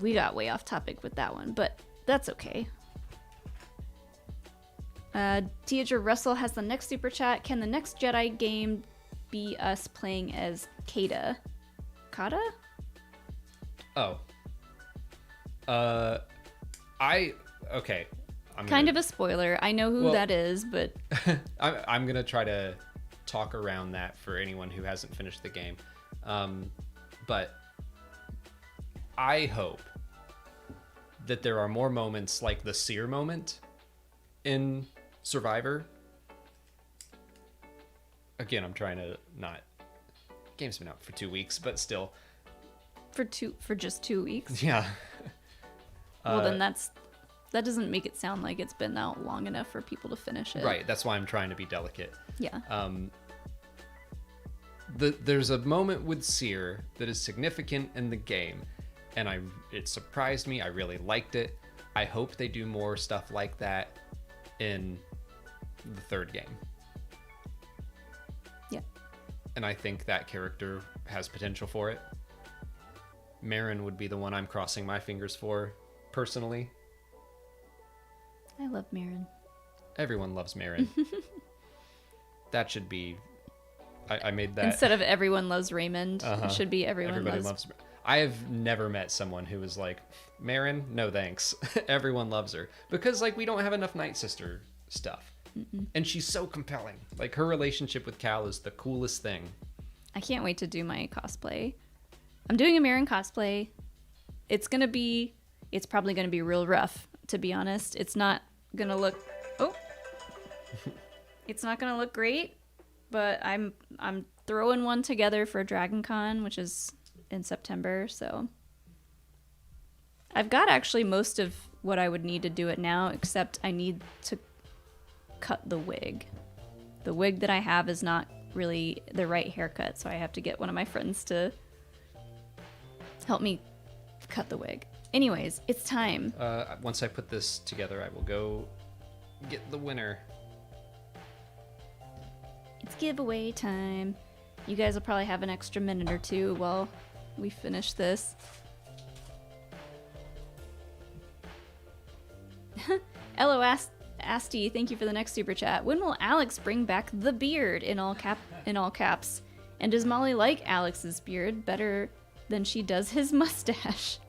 We got way off topic with that one, but that's okay. Deidre Russell has the next super chat. Can the next Jedi game be us playing as Kata? Kata? Oh. Okay. Kind of a spoiler. I know who that is, but I'm gonna try to talk around that for anyone who hasn't finished the game. But I hope that there are more moments like the Seer moment in Survivor. Again, I'm trying to not. Game's been out for 2 weeks, but still. For just 2 weeks. Yeah. Well, then that doesn't make it sound like it's been out long enough for people to finish it. Right. That's why I'm trying to be delicate. Yeah. There's a moment with Seer that is significant in the game, and it surprised me. I really liked it. I hope they do more stuff like that in the 3rd game. Yeah. And I think that character has potential for it. Marin would be the one I'm crossing my fingers for, personally. I love Marin. Everyone loves Marin. That should be... I made that... Instead of everyone loves Raymond, it should be everybody loves... I have never met someone who was like, Marin, no thanks. Everyone loves her. Because, like, we don't have enough Night Sister stuff. Mm-mm. And she's so compelling. Like, her relationship with Cal is the coolest thing. I can't wait to do my cosplay. I'm doing a Marin cosplay. It's probably gonna be real rough, to be honest. It's not gonna look... Oh! It's not gonna look great, but I'm throwing one together for Dragon Con, which is in September, so... I've got actually most of what I would need to do it now, except I need to cut the wig. The wig that I have is not really the right haircut, so I have to get one of my friends to help me cut the wig. Anyways, it's time. Once I put this together, I will go get the winner. It's giveaway time. You guys will probably have an extra minute or two while we finish this. Hello, Asti, thank you for the next super chat. When will Alex bring back the beard in all caps? And does Molly like Alex's beard better than she does his mustache?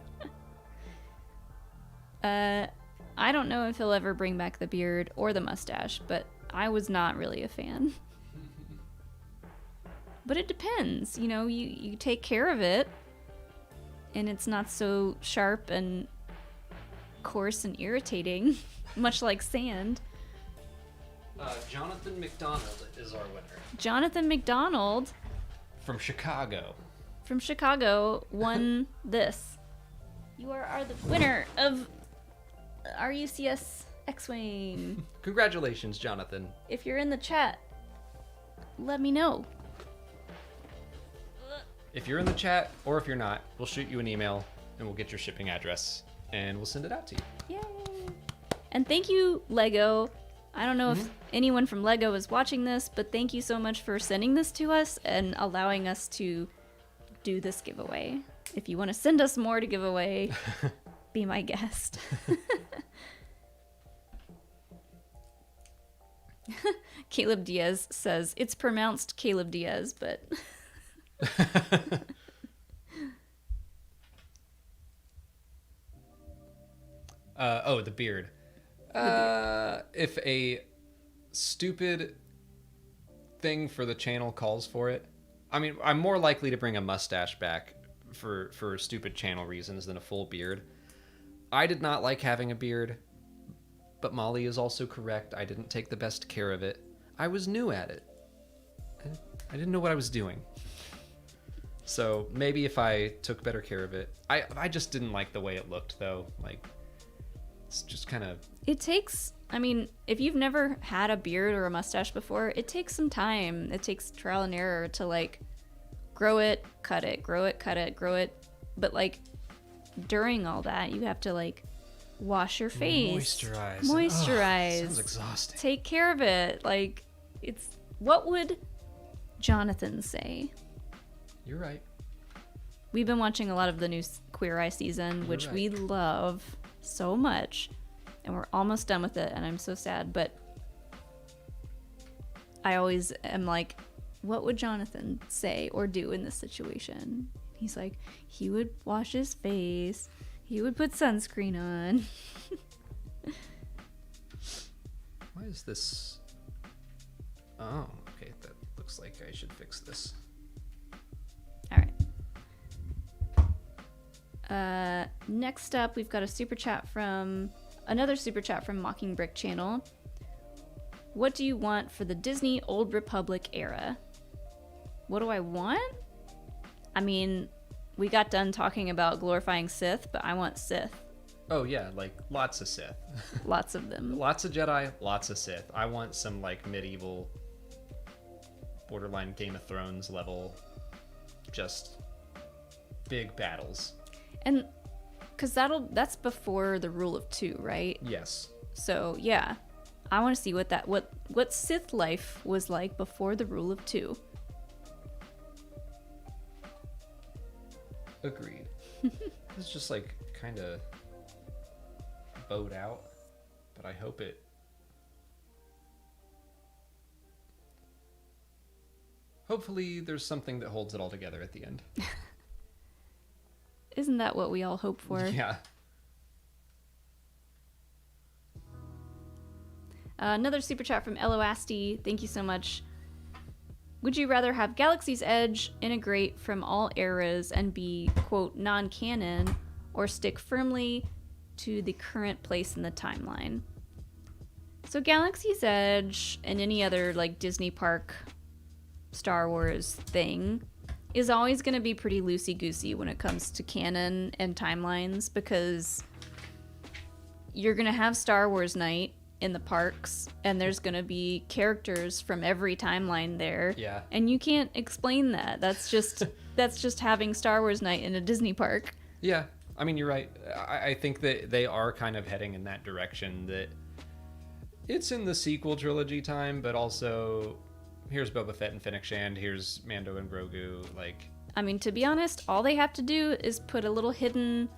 I don't know if he'll ever bring back the beard or the mustache, but I was not really a fan. But it depends, you know, you take care of it and it's not so sharp and coarse and irritating, much like sand. Jonathan McDonald is our winner. Jonathan McDonald from Chicago won this. You are the winner of our UCS X-Wing. Congratulations, Jonathan. If you're in the chat, let me know. If you're in the chat, or if you're not, we'll shoot you an email, and we'll get your shipping address, and we'll send it out to you. Yay! And thank you, LEGO. I don't know if anyone from LEGO is watching this, but thank you so much for sending this to us and allowing us to do this giveaway. If you want to send us more to give away, be my guest. Caleb Diaz says, it's pronounced Caleb Diaz, but... The beard. If a stupid thing for the channel calls for it, I mean, I'm more likely to bring a mustache back for stupid channel reasons than a full beard. I did not like having a beard, but Molly is also correct. I didn't take the best care of it. I was new at it. I didn't know what I was doing. So maybe if I took better care of it. I just didn't like the way it looked, though. Like, it's just kind of... It takes... I mean, if you've never had a beard or a mustache before, it takes some time. It takes trial and error to, like, grow it, cut it, grow it, cut it, grow it. But, like, during all that, you have to, like, wash your face. Moisturize. Sounds exhausting. Take care of it. Like, it's... What would Jonathan say? You're right. We've been watching a lot of the new Queer Eye season, which we love so much. And we're almost done with it, and I'm so sad. But I always am like, what would Jonathan say or do in this situation? He's like, he would wash his face. He would put sunscreen on. Why is this... Oh, okay. That looks like I should fix this. All right. Next up, we've got a super chat from... Another super chat from Mocking Brick Channel. What do you want for the Disney Old Republic era? What do I want? I mean, we got done talking about glorifying Sith, but I want Sith. Oh yeah, like lots of Sith. Lots of them. Lots of Jedi, lots of Sith. I want some like medieval, borderline Game of Thrones level, just big battles. And because that's before the rule of 2, right? Yes. So yeah, I want to see what Sith life was like before the rule of 2. Agreed. It's just like kind of bowed out, but I hope it... Hopefully there's something that holds it all together at the end. Isn't that what we all hope for? Yeah. Another super chat from Eloasti. Thank you so much. Would you rather have Galaxy's Edge integrate from all eras and be, quote, non-canon, or stick firmly to the current place in the timeline? So Galaxy's Edge and any other like Disney park Star Wars thing is always going to be pretty loosey-goosey when it comes to canon and timelines, because you're going to have Star Wars night in the parks and there's going to be characters from every timeline there. Yeah. And you can't explain that. That's just having Star Wars night in a Disney park. Yeah. I mean, you're right. I think that they are kind of heading in that direction, that it's in the sequel trilogy time, but also here's Boba Fett and Fennec Shand, here's Mando and Grogu. Like, I mean, to be honest, all they have to do is put a little hidden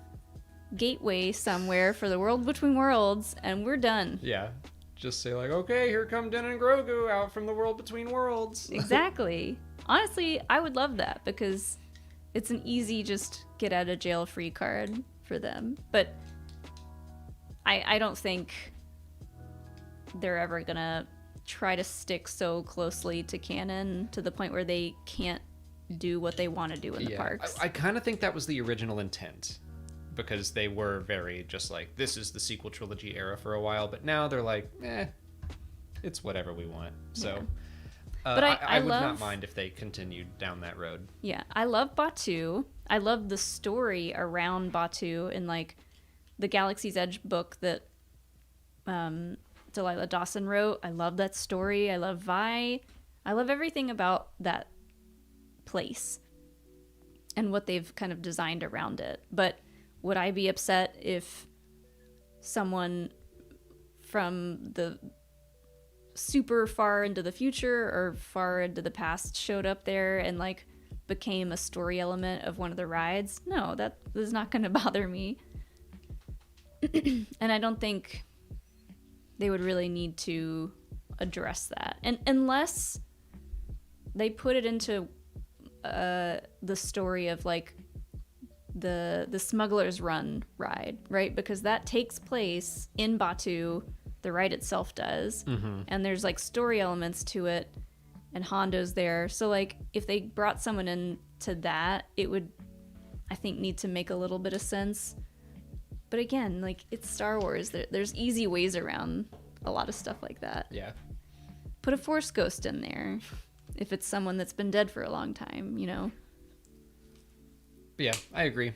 gateway somewhere for the world between worlds, and we're done. Yeah. Just say like, okay, here come Din and Grogu out from the world between worlds. Exactly. Honestly, I would love that, because it's an easy just get out of jail free card for them. But I don't think they're ever gonna try to stick so closely to canon to the point where they can't do what they want to do in the parks. I kind of think that was the original intent, because they were very just like, this is the sequel trilogy era for a while, but now they're like, it's whatever we want. So but I would not mind if they continued down that road. Yeah, I love Batuu. I love the story around Batuu in like the Galaxy's Edge book that Delilah Dawson wrote. I love that story. I love Vi. I love everything about that place and what they've kind of designed around it. But would I be upset if someone from the super far into the future or far into the past showed up there and like became a story element of one of the rides? No, that is not going to bother me. And I don't think they would really need to address that. And unless they put it into the story of like the Smuggler's Run ride, right? Because that takes place in Batuu, the ride itself does, and there's like story elements to it, and Hondo's there. So like if they brought someone into that, it would, I think, need to make a little bit of sense. But again, like, it's Star Wars. There's easy ways around a lot of stuff like that. Yeah. Put a Force ghost in there if it's someone that's been dead for a long time, you know? But yeah, I agree.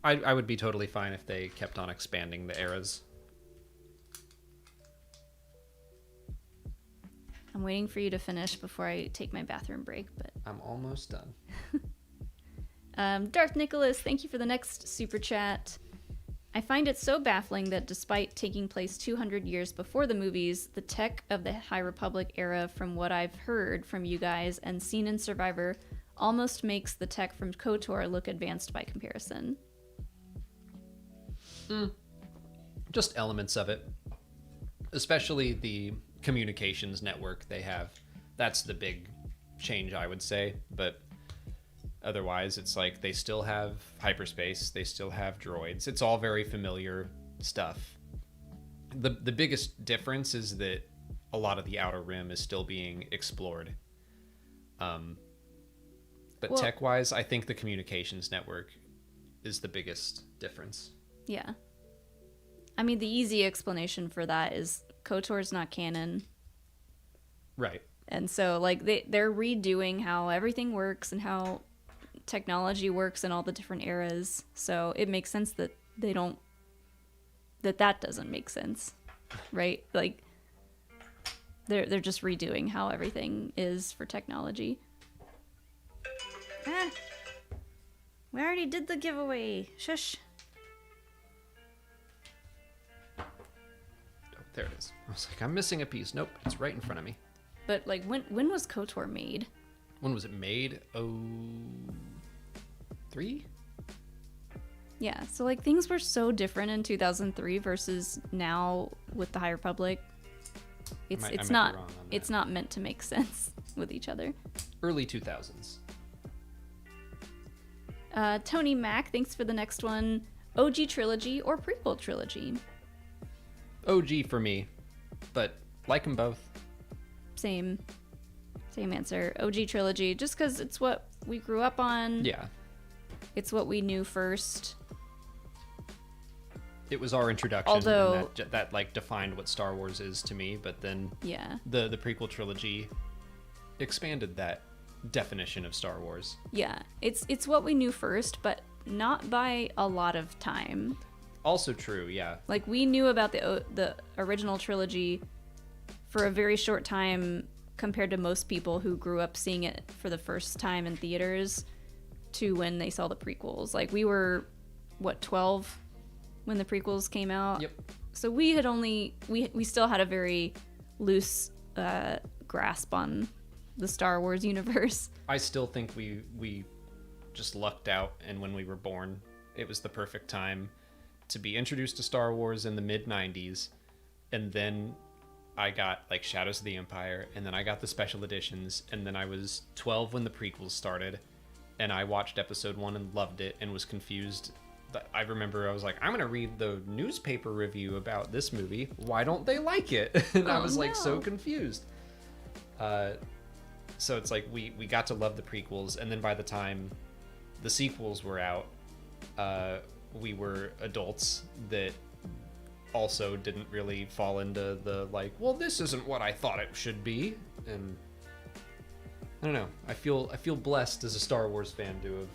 I would be totally fine if they kept on expanding the eras. I'm waiting for you to finish before I take my bathroom break, but... I'm almost done. Darth Nicholas, thank you for the next super chat. I find it so baffling that despite taking place 200 years before the movies, the tech of the High Republic era, from what I've heard from you guys and seen in Survivor, almost makes the tech from KOTOR look advanced by comparison. Just elements of it. Especially the communications network they have. That's the big change, I would say. But otherwise, it's like they still have hyperspace, they still have droids. It's all very familiar stuff. The biggest difference is that a lot of the Outer Rim is still being explored. But well, tech-wise, I think the communications network is the biggest difference. Yeah. I mean, the easy explanation for that is KOTOR's not canon. Right. And so, like, they're redoing how everything works and how technology works in all the different eras. So it makes sense that that doesn't make sense, right? Like, they're just redoing how everything is for technology. We already did the giveaway. Shush. There it is. I was like, I'm missing a piece. Nope, it's right in front of me. But like, when was KOTOR made? When was it made? 03? Yeah, so like things were so different in 2003 versus now with the High Republic. It's not meant to make sense with each other. Early 2000s. Tony Mack, thanks for the next one. OG trilogy or prequel trilogy? OG for me, but like them both. Same answer. OG trilogy, just because it's what we grew up on. Yeah. It's what we knew first. It was our introduction. Although and that like defined what Star Wars is to me, but then yeah, the prequel trilogy expanded that definition of Star Wars. Yeah, it's what we knew first, but not by a lot of time. Also true, yeah. Like, we knew about the original trilogy for a very short time compared to most people who grew up seeing it for the first time in theaters to when they saw the prequels. Like, we were, 12 when the prequels came out? Yep. So we had we still had a very loose grasp on the Star Wars universe. I still think we just lucked out, and when we were born, it was the perfect time to be introduced to Star Wars in the mid-90s, and then I got like Shadows of the Empire, and then I got the special editions, and then I was 12 when the prequels started, and I watched episode 1 and loved it and was confused. I remember I was like, I'm gonna read the newspaper review about this movie. Why don't they like it? And I was like so confused. So it's like we got to love the prequels, and then by the time the sequels were out, we were adults that also didn't really fall into the like, well, this isn't what I thought it should be. And I don't know. I feel blessed as a Star Wars fan to have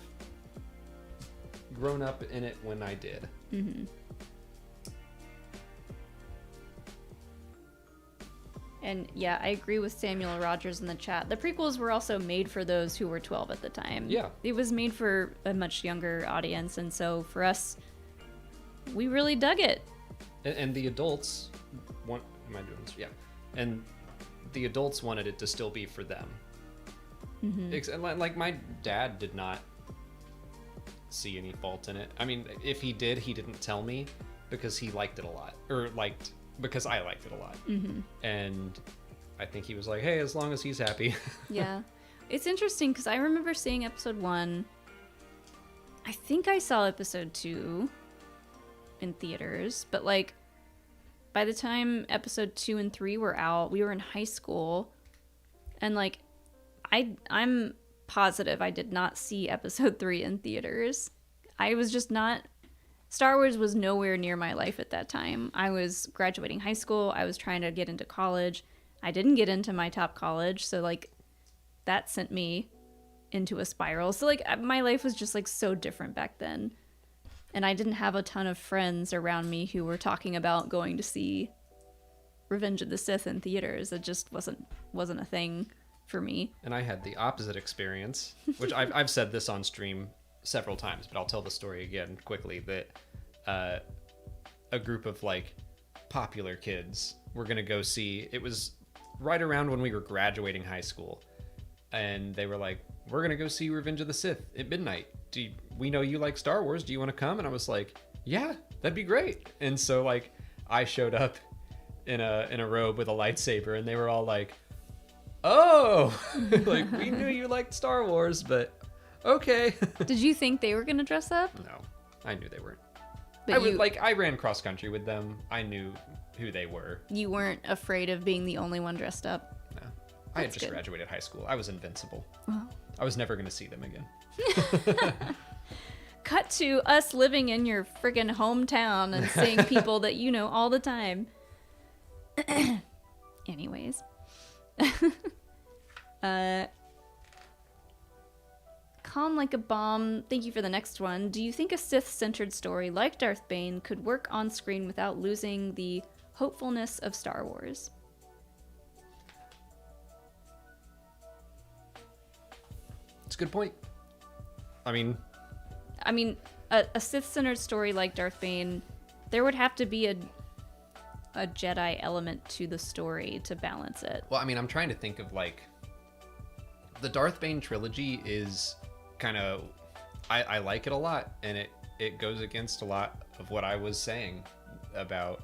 grown up in it when I did. Mm-hmm. And yeah, I agree with Samuel Rogers in the chat. The prequels were also made for those who were 12 at the time. Yeah. It was made for a much younger audience, and so for us, we really dug it. And the adults want. Am I doing this? Yeah. And the adults wanted it to still be for them. Like my dad did not see any fault in it. I mean, if he did, he didn't tell me because he liked it a lot, because I liked it a lot. And I think he was like, hey, as long as he's happy. Yeah. It's interesting because I remember seeing episode 1. I think I saw episode 2 in theaters, but like by the time episode 2 and 3 were out, we were in high school, and like I'm positive I did not see episode 3 in theaters. I was just not. Star Wars was nowhere near my life at that time. I was graduating high school. I was trying to get into college. I didn't get into my top college, so like that sent me into a spiral. So like my life was just like so different back then. And I didn't have a ton of friends around me who were talking about going to see Revenge of the Sith in theaters. It just wasn't a thing for me. And I had the opposite experience, which I've said this on stream several times, but I'll tell the story again quickly, that a group of like popular kids were going to go see, it was right around when we were graduating high school, and they were like, we're going to go see Revenge of the Sith at midnight. We know you like Star Wars. Do you want to come? And I was like, yeah, that'd be great. And so like I showed up in a robe with a lightsaber, and they were all like, oh, like we knew you liked Star Wars, but okay. Did you think they were going to dress up? No, I knew they weren't. But I ran cross country with them. I knew who they were. You weren't afraid of being the only one dressed up? No. I had That's just good. graduated high school. I was invincible. Oh. I was never going to see them again. Cut to us living in your friggin' hometown and seeing people that you know all the time. Anyways. Calm Like a Bomb, thank you for the next one. Do you think a Sith-centered story like Darth Bane could work on screen without losing the hopefulness of Star Wars? It's a good point. I mean, a Sith-centered story like Darth Bane, there would have to be a Jedi element to the story to balance it. well, I mean, I'm trying to think of like the Darth Bane trilogy is kind of, I like it a lot, and it goes against a lot of what I was saying about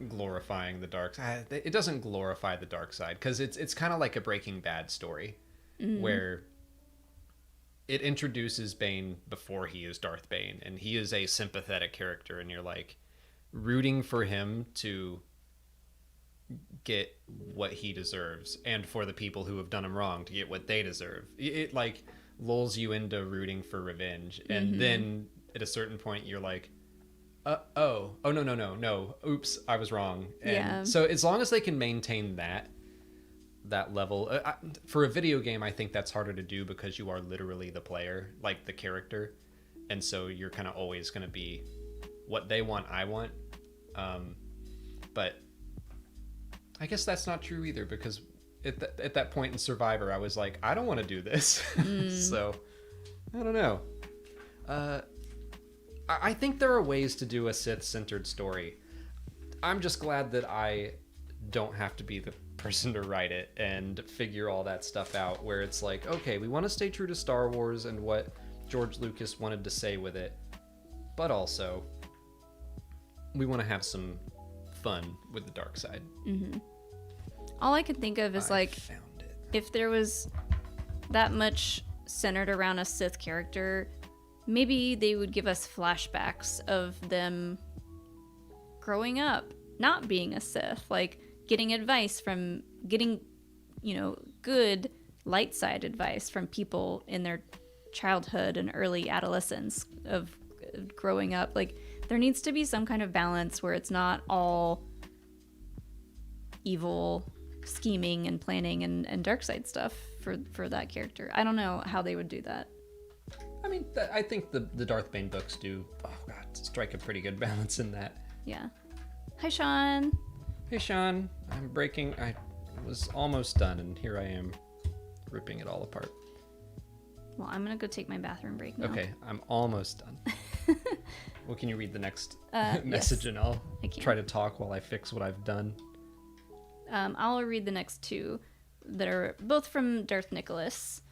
glorifying the dark side. It doesn't glorify the dark side because it's kind of like a Breaking Bad story where it introduces Bane before he is Darth Bane, and he is a sympathetic character, and you're like rooting for him to get what he deserves, and for the people who have done him wrong to get what they deserve. It like lulls you into rooting for revenge, and then at a certain point you're like, oh no, oops, I was wrong. And so as long as they can maintain that level, for a video game, I think that's harder to do because you are literally the player, like the character, and so you're kind of always going to be what they want, I want. But I guess that's not true either, because at that point in Survivor, I was like, I don't want to do this. So I don't know. I think there are ways to do a Sith-centered story. I'm just glad that I don't have to be the person to write it and figure all that stuff out, where it's like, okay, we want to stay true to Star Wars and what George Lucas wanted to say with it, but also we want to have some fun with the dark side. All I could think of is like, found it. if there was that much centered around a Sith character, maybe they would give us flashbacks of them growing up, not being a Sith, like getting good light side advice from people in their childhood and early adolescence of growing up. Like, there needs to be some kind of balance where it's not all evil scheming and planning and dark side stuff for that character. I don't know how they would do that. I mean, I think the Darth Bane books do, strike a pretty good balance in that. Yeah. Hi, Sean. Hey, Sean. I'm breaking. I was almost done, and here I am ripping it all apart. Well, I'm going to go take my bathroom break now. Okay, I'm almost done. Well, can you read the next yes, message, and I'll I can. try to talk while I fix what I've done? I'll read the next two that are both from Darth Nicholas.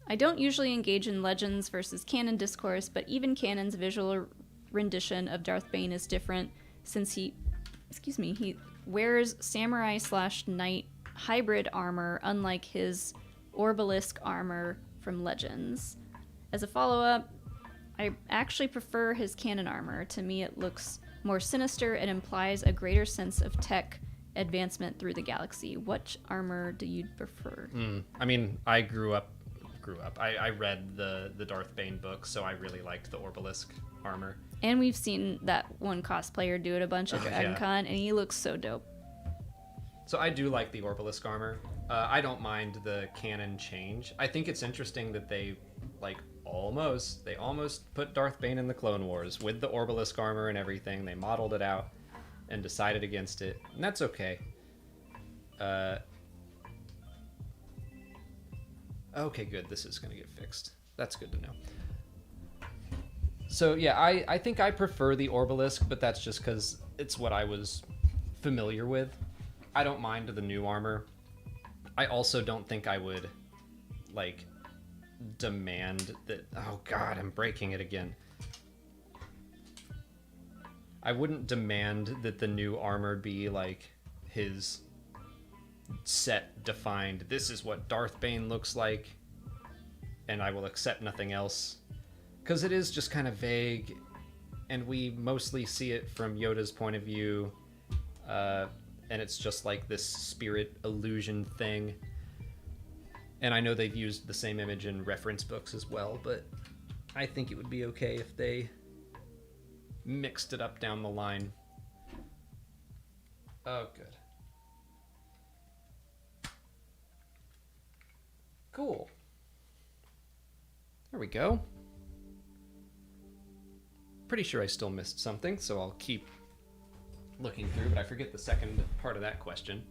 I don't usually engage in Legends versus canon discourse, but even canon's visual rendition of Darth Bane is different since he wears samurai/knight hybrid armor, unlike his Orbalisk armor from Legends. As a follow-up, I actually prefer his canon armor. To me, it looks more sinister and implies a greater sense of tech advancement through the galaxy. What armor do you prefer? I mean, I grew up. I read the Darth Bane book, so I really liked the Orbalisk armor. And we've seen that one cosplayer do it a bunch at DragonCon, and he looks so dope. So I do like the Orbalisk armor. I don't mind the canon change. I think it's interesting that they almost put Darth Bane in the Clone Wars with the Orbalisk armor and everything. They modeled it out and decided against it, and that's okay. Okay, good. This is going to get fixed. That's good to know. So yeah, I think I prefer the Orbalisk, but that's just because it's what I was familiar with. I don't mind the new armor. I also don't think I would, demand that... Oh god, I'm breaking it again. I wouldn't demand that the new armor be, his set defined, this is what Darth Bane looks like, and I will accept nothing else. Because it is just kind of vague, and we mostly see it from Yoda's point of view, and it's just like this spirit illusion thing. And I know they've used the same image in reference books as well, but I think it would be okay if they mixed it up down the line. Oh, good. Cool. There we go. Pretty sure I still missed something, so I'll keep looking through, but I forget the second part of that question.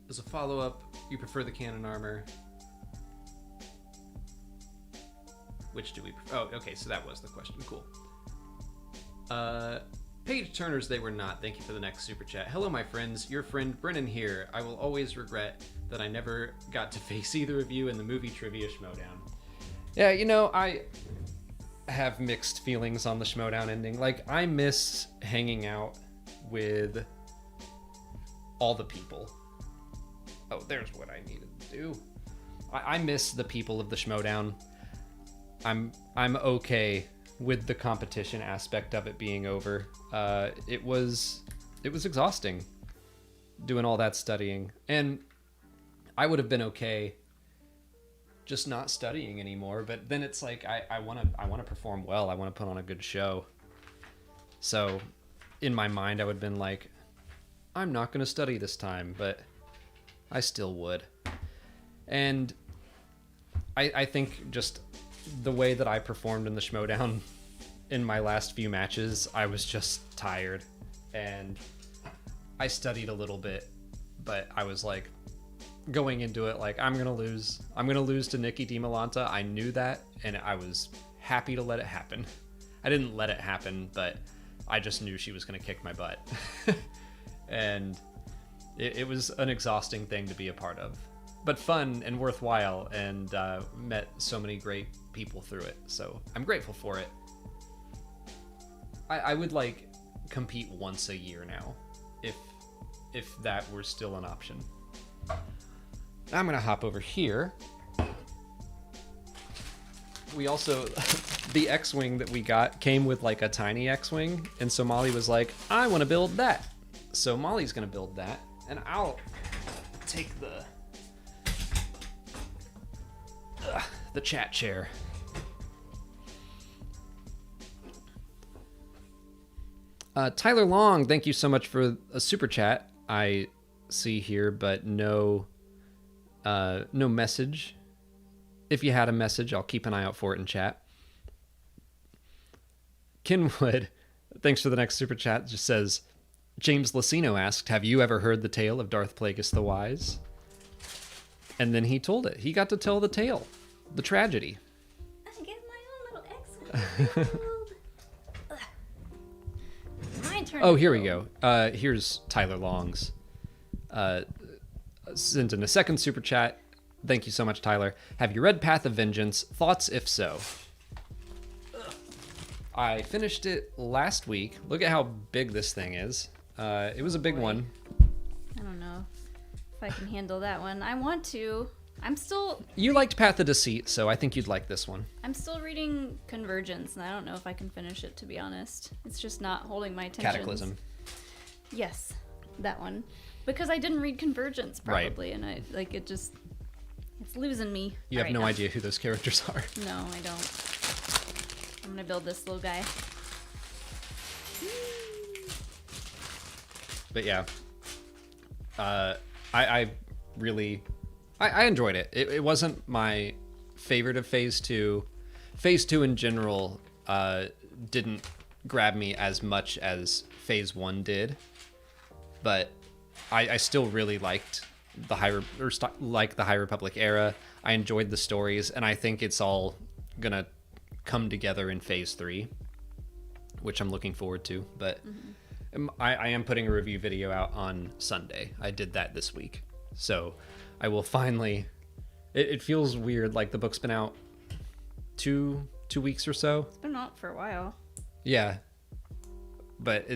As a follow-up, you prefer the canon armor. Which do we prefer? Oh, okay, so that was the question. Cool. Page turners they were not. Thank you for the next super chat. Hello, my friends. Your friend Brennan here. I will always regret that I never got to face either of you in the movie trivia Showdown. Yeah, I have mixed feelings on the Showdown ending. I miss hanging out with all the people. Oh, there's what I needed to do. I miss the people of the Showdown. I'm okay with the competition aspect of it being over. It was exhausting doing all that studying, and I would have been okay just not studying anymore. But then it's like I want to perform well. I want to put on a good show. So in my mind, I would have been like, I'm not going to study this time, but I still would. And I think just the way that I performed in the Showdown in my last few matches, I was just tired, and I studied a little bit, but I was going into it I'm gonna lose to Nikki DiMolanta. I knew that, and I was happy to let it happen. I didn't let it happen, but I just knew she was gonna kick my butt. And it was an exhausting thing to be a part of, but fun and worthwhile, and met so many great people through it, so I'm grateful for it. I would compete once a year now, if that were still an option. I'm gonna hop over here. We also, the X-Wing that we got came with a tiny X-Wing, and so Molly was like, I want to build that. So Molly's gonna build that, and I'll take the chat chair. Tyler Long, thank you so much for a super chat. I see here, but no No message. If you had a message, I'll keep an eye out for it in chat. Kinwood, thanks for the next super chat, just says, James Lacino asked, have you ever heard the tale of Darth Plagueis the Wise? And then he told it. He got to tell the tale. The tragedy. I get my own little X-Wing. My turn. Oh, here we go. Here's Tyler Long's. Sent in a second super chat. Thank you so much, Tyler. Have you read Path of Vengeance? Thoughts if so? I finished it last week. Look at how big this thing is. It was a big one. I don't know if I can handle that one. I want to. You liked Path of Deceit, so I think you'd like this one. I'm still reading Convergence, and I don't know if I can finish it, to be honest. It's just not holding my attention. Cataclysm. Yes, that one. Because I didn't read Convergence, probably, right. And it's losing me. You have no idea who those characters are. No, I don't. I'm gonna build this little guy. But yeah, I really enjoyed it. It wasn't my favorite of Phase 2. Phase 2 in general didn't grab me as much as Phase 1 did, but I still really liked the High Republic era. I enjoyed the stories, and I think it's all gonna come together in Phase 3, which I'm looking forward to. But I am putting a review video out on Sunday. I did that this week, so I will finally. It feels weird, like the book's been out two weeks or so. It's been out for a while. Yeah, but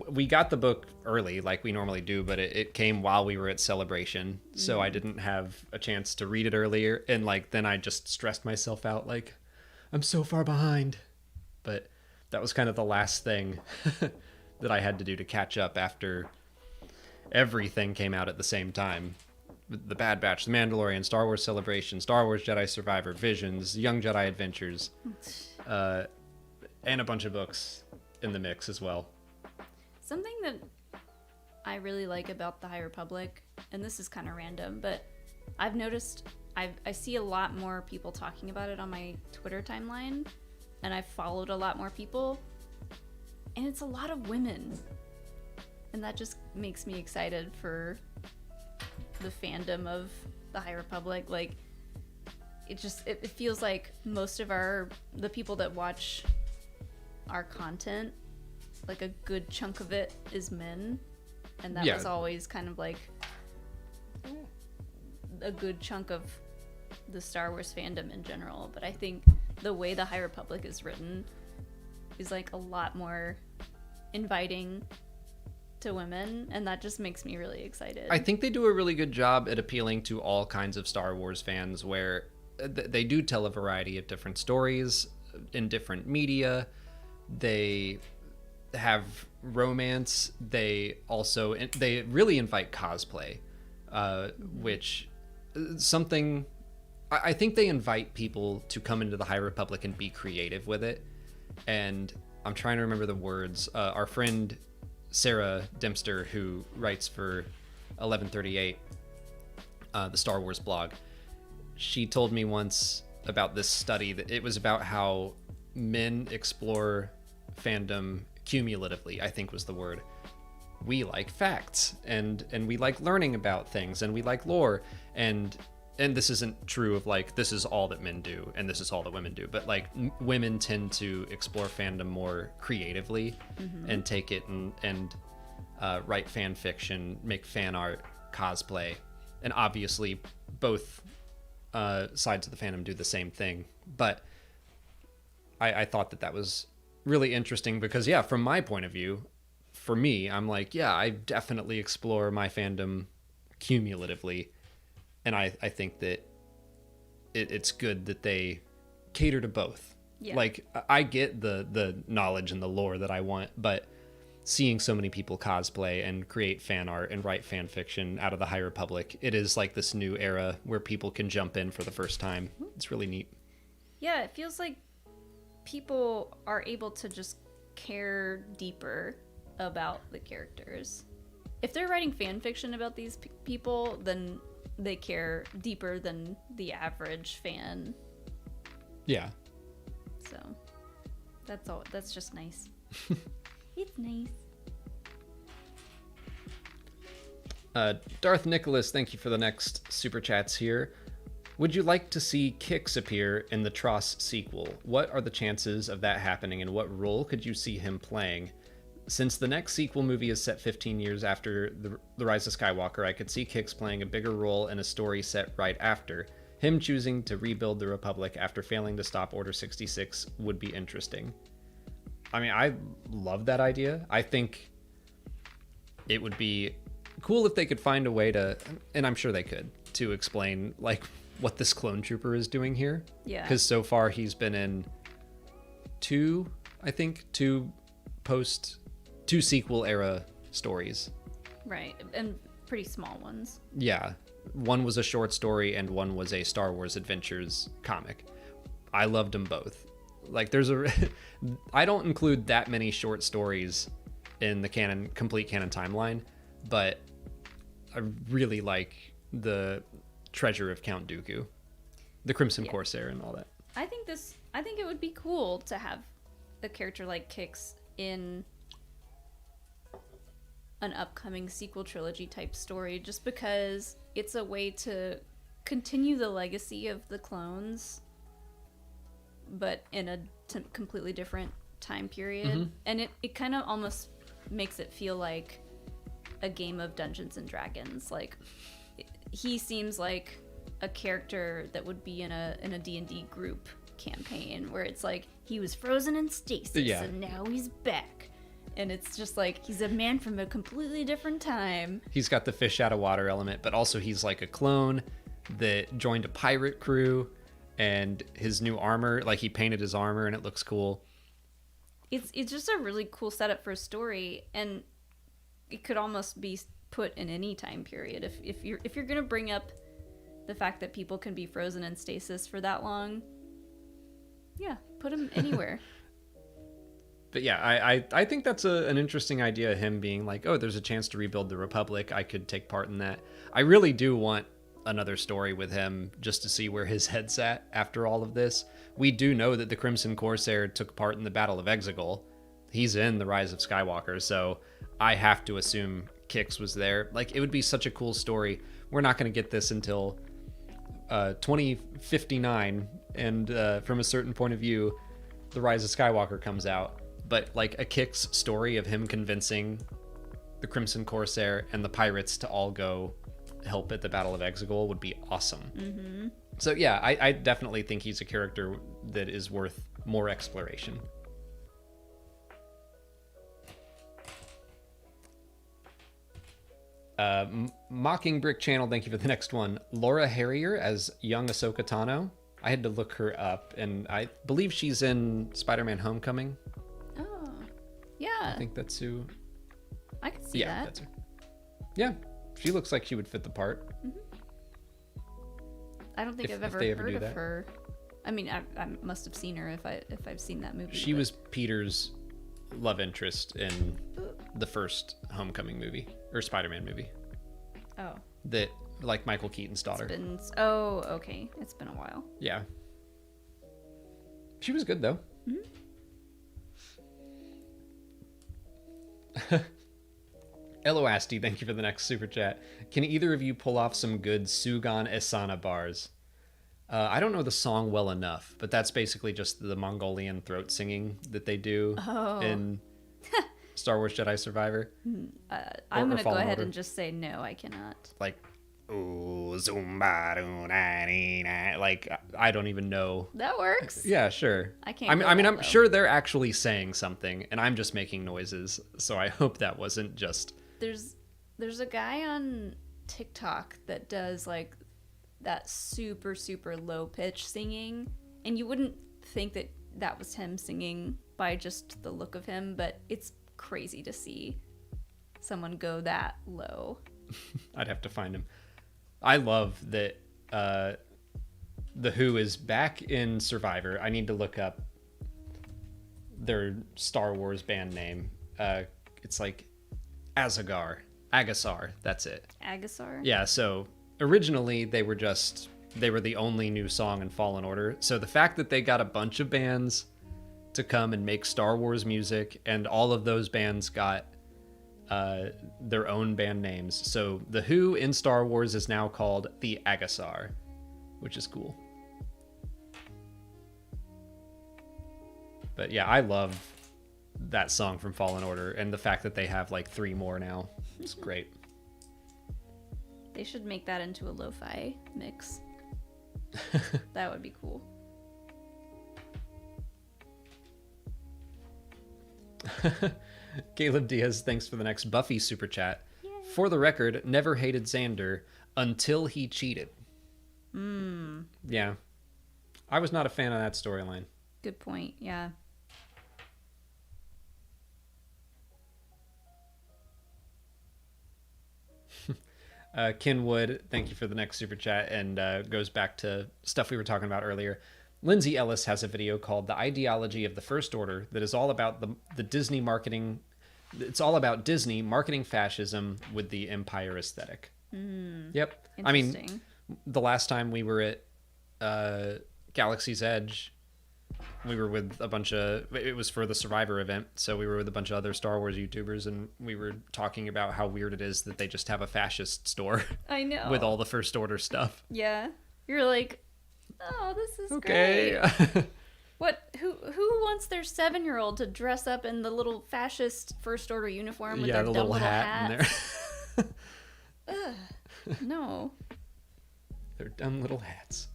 we got the book early, like we normally do, but it came while we were at Celebration, so I didn't have a chance to read it earlier, and then I just stressed myself out, like, I'm so far behind. But that was kind of the last thing that I had to do to catch up after everything came out at the same time. The Bad Batch, The Mandalorian, Star Wars Celebration, Star Wars Jedi Survivor, Visions, Young Jedi Adventures, and a bunch of books in the mix as well. Something that I really like about the High Republic, and this is kind of random, but I've noticed I see a lot more people talking about it on my Twitter timeline, and I've followed a lot more people, and it's a lot of women, and that just makes me excited for the fandom of the High Republic. Like, it feels like most of the people that watch our content, like a good chunk of it is men, and that was always kind of like a good chunk of the Star Wars fandom in general. But I think the way the High Republic is written is like a lot more inviting to women, and that just makes me really excited. I think they do a really good job at appealing to all kinds of Star Wars fans, where they do tell a variety of different stories in different media. They have romance. They really invite cosplay, which something I think they invite people to come into the High Republic and be creative with it. And I'm trying to remember the words. Our friend Sarah Dempster, who writes for 1138, the Star Wars blog, she told me once about this study that it was about how men explore fandom cumulatively, I think was the word. We like facts, and we like learning about things, and we like lore, and this isn't true of like this is all that men do and this is all that women do, but like women tend to explore fandom more creatively and take it and write fan fiction, make fan art, cosplay, and obviously both sides of the fandom do the same thing. But I thought that was really interesting because, yeah, from my point of view, for me, I'm like, yeah, I definitely explore my fandom cumulatively, and I think that it's good that they cater to both. Yeah. Like, I get the knowledge and the lore that I want, but seeing so many people cosplay and create fan art and write fan fiction out of the High Republic, it is like this new era where people can jump in for the first time. It's really neat. Yeah, it feels like people are able to just care deeper about the characters. If they're writing fan fiction about these people, then they care deeper than the average fan. Yeah. So that's just nice. It's nice. Darth Nicholas, thank you for the next super chats here. Would you like to see Kix appear in the Tross sequel? What are the chances of that happening, and what role could you see him playing? Since the next sequel movie is set 15 years after the Rise of Skywalker, I could see Kix playing a bigger role in a story set right after. Him choosing to rebuild the Republic after failing to stop Order 66 would be interesting. I mean, I love that idea. I think it would be cool if they could find a way to, and I'm sure they could, to explain like what this clone trooper is doing here. Yeah. Because so far he's been in two sequel era stories. Right, and pretty small ones. Yeah. One was a short story and one was a Star Wars Adventures comic. I loved them both. Like I don't include that many short stories in the complete canon timeline, but I really like the Treasure of Count Dooku, the Crimson Corsair and all that. I think it would be cool to have a character like Kix in an upcoming sequel trilogy type story, just because it's a way to continue the legacy of the clones, but in a completely different time period. Mm-hmm. And it kind of almost makes it feel like a game of Dungeons and Dragons. Like, he seems like a character that would be in a D&D group campaign where it's like he was frozen in stasis and now he's back. And it's just like he's a man from a completely different time. He's got the fish out of water element, but also he's like a clone that joined a pirate crew, and his new armor, like he painted his armor and it looks cool. It's just a really cool setup for a story, and it could almost be put in any time period. If you're gonna bring up the fact that people can be frozen in stasis for that long, yeah, put him anywhere. But yeah, I think that's an interesting idea, him being like, oh, there's a chance to rebuild the Republic. I could take part in that. I really do want another story with him just to see where his head's at after all of this. We do know that the Crimson Corsair took part in the Battle of Exegol. He's in the Rise of Skywalker, so I have to assume Kix was there. Like, it would be such a cool story. We're not going to get this until 2059, and from a certain point of view, the Rise of Skywalker comes out. But like a Kix story of him convincing the Crimson Corsair and the pirates to all go help at the Battle of Exegol would be awesome. Mm-hmm. So yeah, I definitely think he's a character that is worth more exploration. Mocking Brick Channel, thank you for the next one. Laura Harrier as young Ahsoka Tano. I had to look her up, and I believe she's in Spider-Man Homecoming. Oh, yeah. I think that's who. I could see that. Yeah, that's her. Yeah, she looks like she would fit the part. Mm-hmm. I don't think I've ever heard of her. I mean, I must have seen her if I've seen that movie. She was Peter's love interest in the first Homecoming movie, or Spider-Man movie. Oh. That, like, Michael Keaton's daughter. Oh, okay. It's been a while. Yeah. She was good, though. Mm-hmm. Eloasti, thank you for the next super chat. Can either of you pull off some good Sugan Esana bars? I don't know the song well enough, but that's basically just the Mongolian throat singing that they do in Star Wars Jedi Survivor. I'm going to go ahead and just say no, I cannot. Like, like, I don't even know. That works. Yeah, sure. I can't. I'm sure they're actually saying something, and I'm just making noises. So I hope that wasn't just. There's a guy on TikTok that does like that super super low pitch singing, and you wouldn't think that was him singing by just the look of him, but it's crazy to see someone go that low. I'd have to find him. I love that the Who is back in Survivor. I need to look up their Star Wars band name. It's like Agassar, that's it. Agassar? Yeah, so originally they were the only new song in Fallen Order. So the fact that they got a bunch of bands to come and make Star Wars music, and all of those bands got their own band names. So the Who in Star Wars is now called the Agassar, which is cool. But yeah, I love that song from Fallen Order, and the fact that they have like 3 more now. It's great. They should make that into a lo-fi mix. That would be cool. Caleb Diaz, thanks for the next Buffy super chat. Yay. For the record, never hated Xander until he cheated. Yeah. I was not a fan of that storyline. Good point, yeah. Kenwood, thank you for the next super chat, and goes back to stuff we were talking about earlier. Lindsay Ellis has a video called The Ideology of the First Order that is all about the Disney marketing. It's all about Disney marketing fascism with the Empire aesthetic. Yep. I mean, the last time we were at Galaxy's Edge, we were with a bunch of, it was for the Survivor event, so we were with a bunch of other Star Wars YouTubers, and we were talking about how weird it is that they just have a fascist store. I know. With all the First Order stuff. Yeah. You're like, oh, this is okay. Great. Who wants their 7-year-old to dress up in the little fascist First Order uniform with their the dumb little hat hats? in there. No. Their dumb little hats.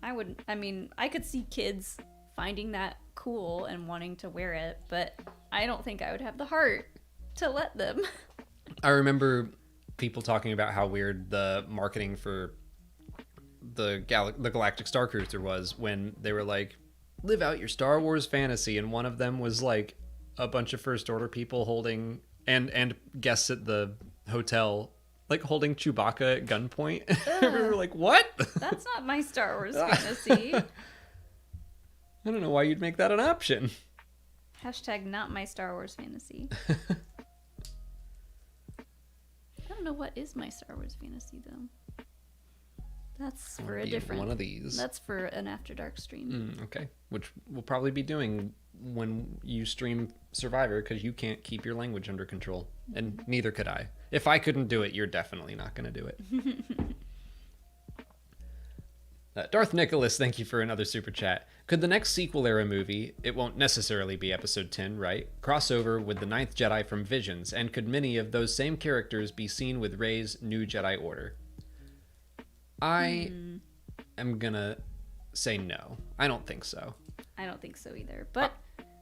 I could see kids finding that cool and wanting to wear it, but I don't think I would have the heart to let them. I remember people talking about how weird the marketing for the Galactic Star Cruiser was when they were like, live out your Star Wars fantasy, and one of them was like a bunch of First Order people holding and guests at the hotel like holding Chewbacca at gunpoint. We were like, what? That's not my Star Wars fantasy. I don't know why you'd make that an option. Hashtag not my Star Wars fantasy. I don't know what is my Star Wars fantasy though. That's for a different one of these. That's for an After Dark stream. Okay, which we'll probably be doing when you stream Survivor, because you can't keep your language under control, and neither could I. If I couldn't do it, you're definitely not going to do it. Darth Nicholas, thank you for another super chat. Could the next sequel era movie, it won't necessarily be episode 10, right, cross over with the Ninth Jedi from Visions, and could many of those same characters be seen with Rey's new Jedi Order? I am gonna say no. I don't think so. I don't think so either. But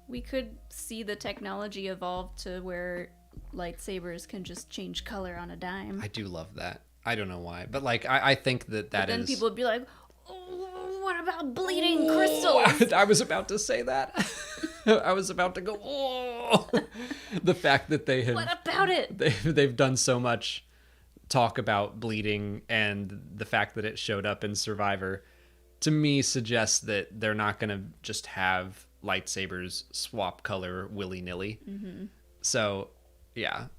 we could see the technology evolve to where lightsabers can just change color on a dime. I do love that. I don't know why, but like I think that but then is. People would be like, oh, what about bleeding crystals? I was about to say that. I was about to go. Oh, the fact that they have. What about it? They've done so much talk about bleeding, and the fact that it showed up in Survivor, to me suggests that they're not going to just have lightsabers swap color willy-nilly. Mm-hmm. So, yeah,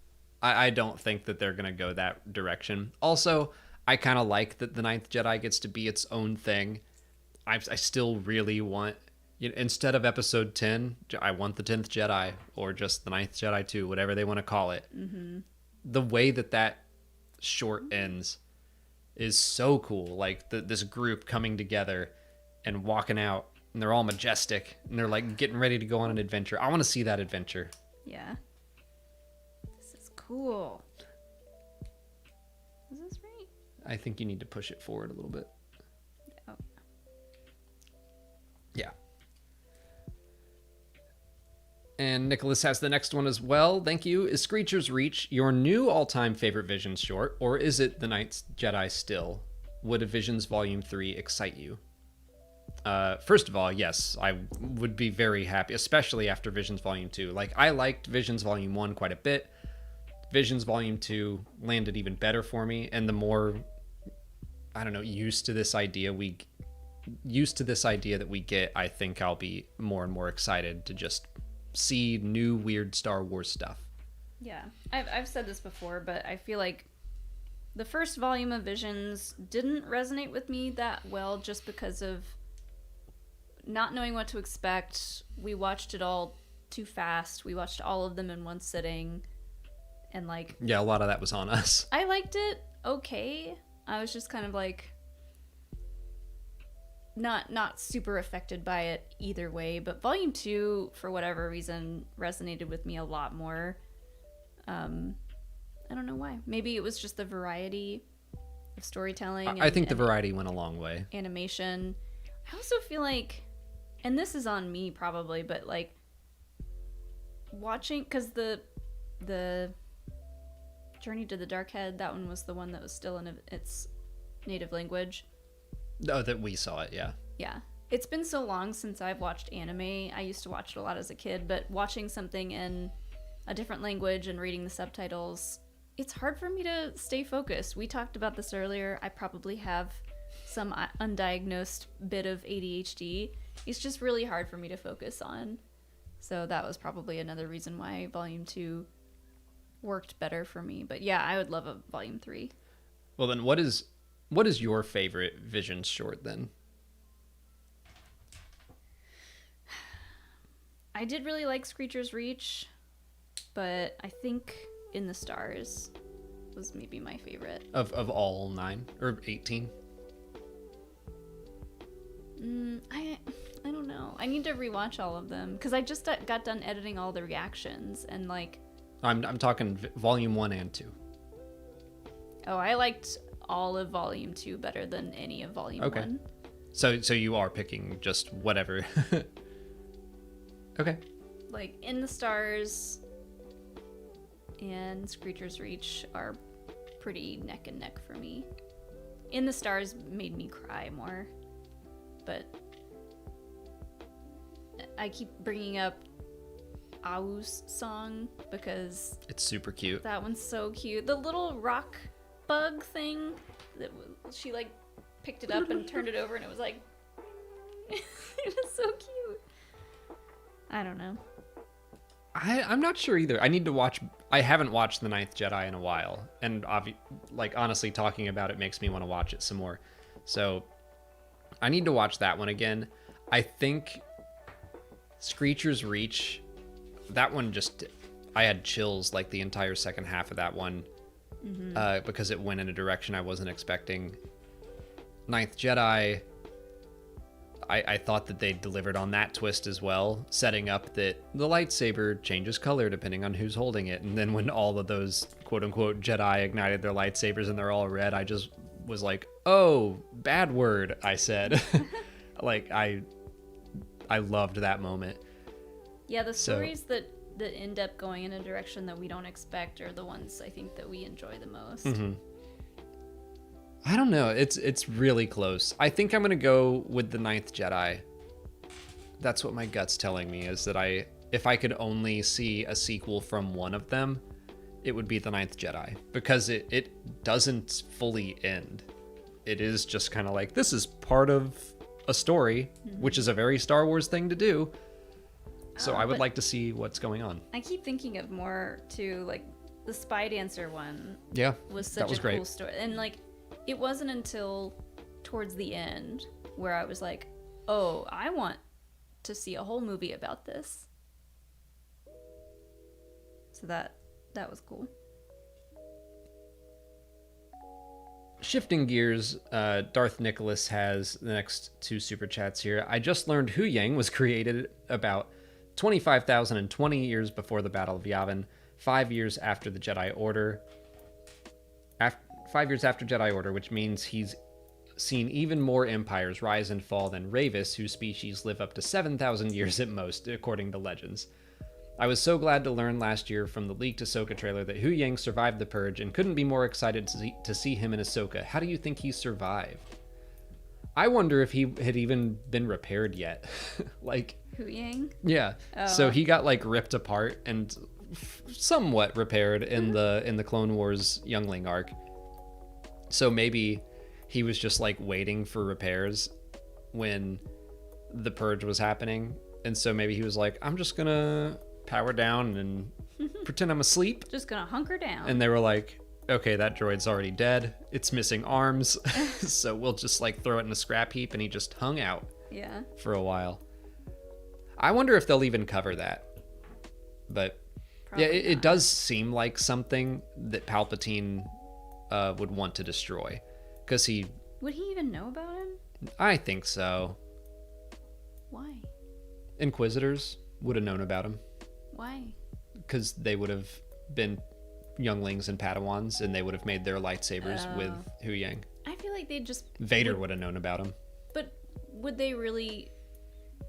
I don't think that they're going to go that direction. Also, I kind of like that the Ninth Jedi gets to be its own thing. I still really want, instead of episode 10, I want the 10th Jedi, or just the Ninth Jedi 2, whatever they want to call it. Mm-hmm. The way that short ends is so cool. Like this group coming together and walking out, and they're all majestic, and they're like getting ready to go on an adventure. I want to see that adventure. Yeah. This is cool. Is this right? I think you need to push it forward a little bit. Oh. Yeah. And Nicholas has the next one as well. Thank you. Is Screecher's Reach your new all-time favorite Visions short, or is it The Ninth Jedi still? Would a Visions Volume 3 excite you? First of all, yes, I would be very happy, especially after Visions Volume 2. Like, I liked Visions Volume 1 quite a bit. Visions Volume 2 landed even better for me, and the more, I don't know, used to this idea that we get, I think I'll be more and more excited to just see new weird Star Wars stuff. Yeah, I've said this before, but I feel like the first volume of Visions didn't resonate with me that well just because of not knowing what to expect. We watched it all too fast. We watched all of them in one sitting. And like... Yeah, a lot of that was on us. I liked it okay. I was just kind of like... Not super affected by it either way. But Volume 2, for whatever reason, resonated with me a lot more. I don't know why. Maybe it was just the variety of storytelling. I think the variety went a long way. Animation. I also feel like, and this is on me probably, but like watching, because the Journey to the Dark Head, that one was the one that was still in its native language. Oh, that we saw it, yeah. Yeah. It's been so long since I've watched anime. I used to watch it a lot as a kid, but watching something in a different language and reading the subtitles, it's hard for me to stay focused. We talked about this earlier. I probably have some undiagnosed bit of ADHD. It's just really hard for me to focus on. So that was probably another reason why Volume 2 worked better for me. But yeah, I would love a Volume 3. Well, then what is your favorite Visions short then? I did really like Screecher's Reach, but I think In the Stars was maybe my favorite. Of all 9 or 18? I don't know. I need to rewatch all of them because I just got done editing all the reactions and like. I'm talking Volume 1 and 2. Oh, I liked all of Volume 2 better than any of Volume 1. So you are picking just whatever. Okay. Like In the Stars and Screecher's Reach are pretty neck and neck for me. In the Stars made me cry more, but I keep bringing up Au's song because it's super cute. That one's so cute. The little rock bug thing that she like picked it up and turned it over and it was like it was so cute. I don't know. I'm not sure either. I need to watch. I haven't watched The Ninth Jedi in a while, and honestly, talking about it makes me want to watch it some more. So I need to watch that one again. I think Screecher's Reach, that one I had chills like the entire second half of that one, because it went in a direction I wasn't expecting. Ninth Jedi, I thought that they delivered on that twist as well, setting up that the lightsaber changes color depending on who's holding it. And then when all of those quote-unquote Jedi ignited their lightsabers and they're all red, I just was like, oh, bad word, I said. Like, I loved that moment. Yeah, the stories that end up going in a direction that we don't expect are the ones I think that we enjoy the most. Mm-hmm. I don't know. It's really close. I think I'm going to go with The Ninth Jedi. That's what my gut's telling me, is that if I could only see a sequel from one of them, it would be The Ninth Jedi. Because it doesn't fully end. It is just kind of like, this is part of a story, which is a very Star Wars thing to do. So I would like to see what's going on. I keep thinking of more, too, like, the Spy Dancer one. Yeah, was such a cool story. And, like, it wasn't until towards the end where I was like, oh, I want to see a whole movie about this. So that was cool. Shifting gears, Darth Nicholas has the next 2 super chats here. I just learned Huyang was created about 25,020 years before the Battle of Yavin, 5 years after the Jedi Order. 5 years after Jedi Order, which means he's seen even more empires rise and fall than Ravis, whose species live up to 7,000 years at most, according to legends. I was so glad to learn last year from the leaked Ahsoka trailer that Huyang survived the Purge and couldn't be more excited to see him in Ahsoka. How do you think he survived? I wonder if he had even been repaired yet. Like... Huyang? Yeah. Oh. So he got, like, ripped apart and somewhat repaired in the Clone Wars Youngling arc. So maybe he was just like waiting for repairs when the Purge was happening. And so maybe he was like, I'm just going to power down and pretend I'm asleep. Just going to hunker down. And they were like, okay, that droid's already dead. It's missing arms. So we'll just like throw it in a scrap heap, and he just hung out Yeah. for a while. I wonder if they'll even cover that. But Probably yeah, it not. does seem like something that Palpatine would want to destroy. Because Would he even know about him? I think so. Why? Inquisitors would have known about him. Why? Because they would have been younglings and Padawans, and they would have made their lightsabers with Huyang. I feel like they just Vader would have known about him. But would they really?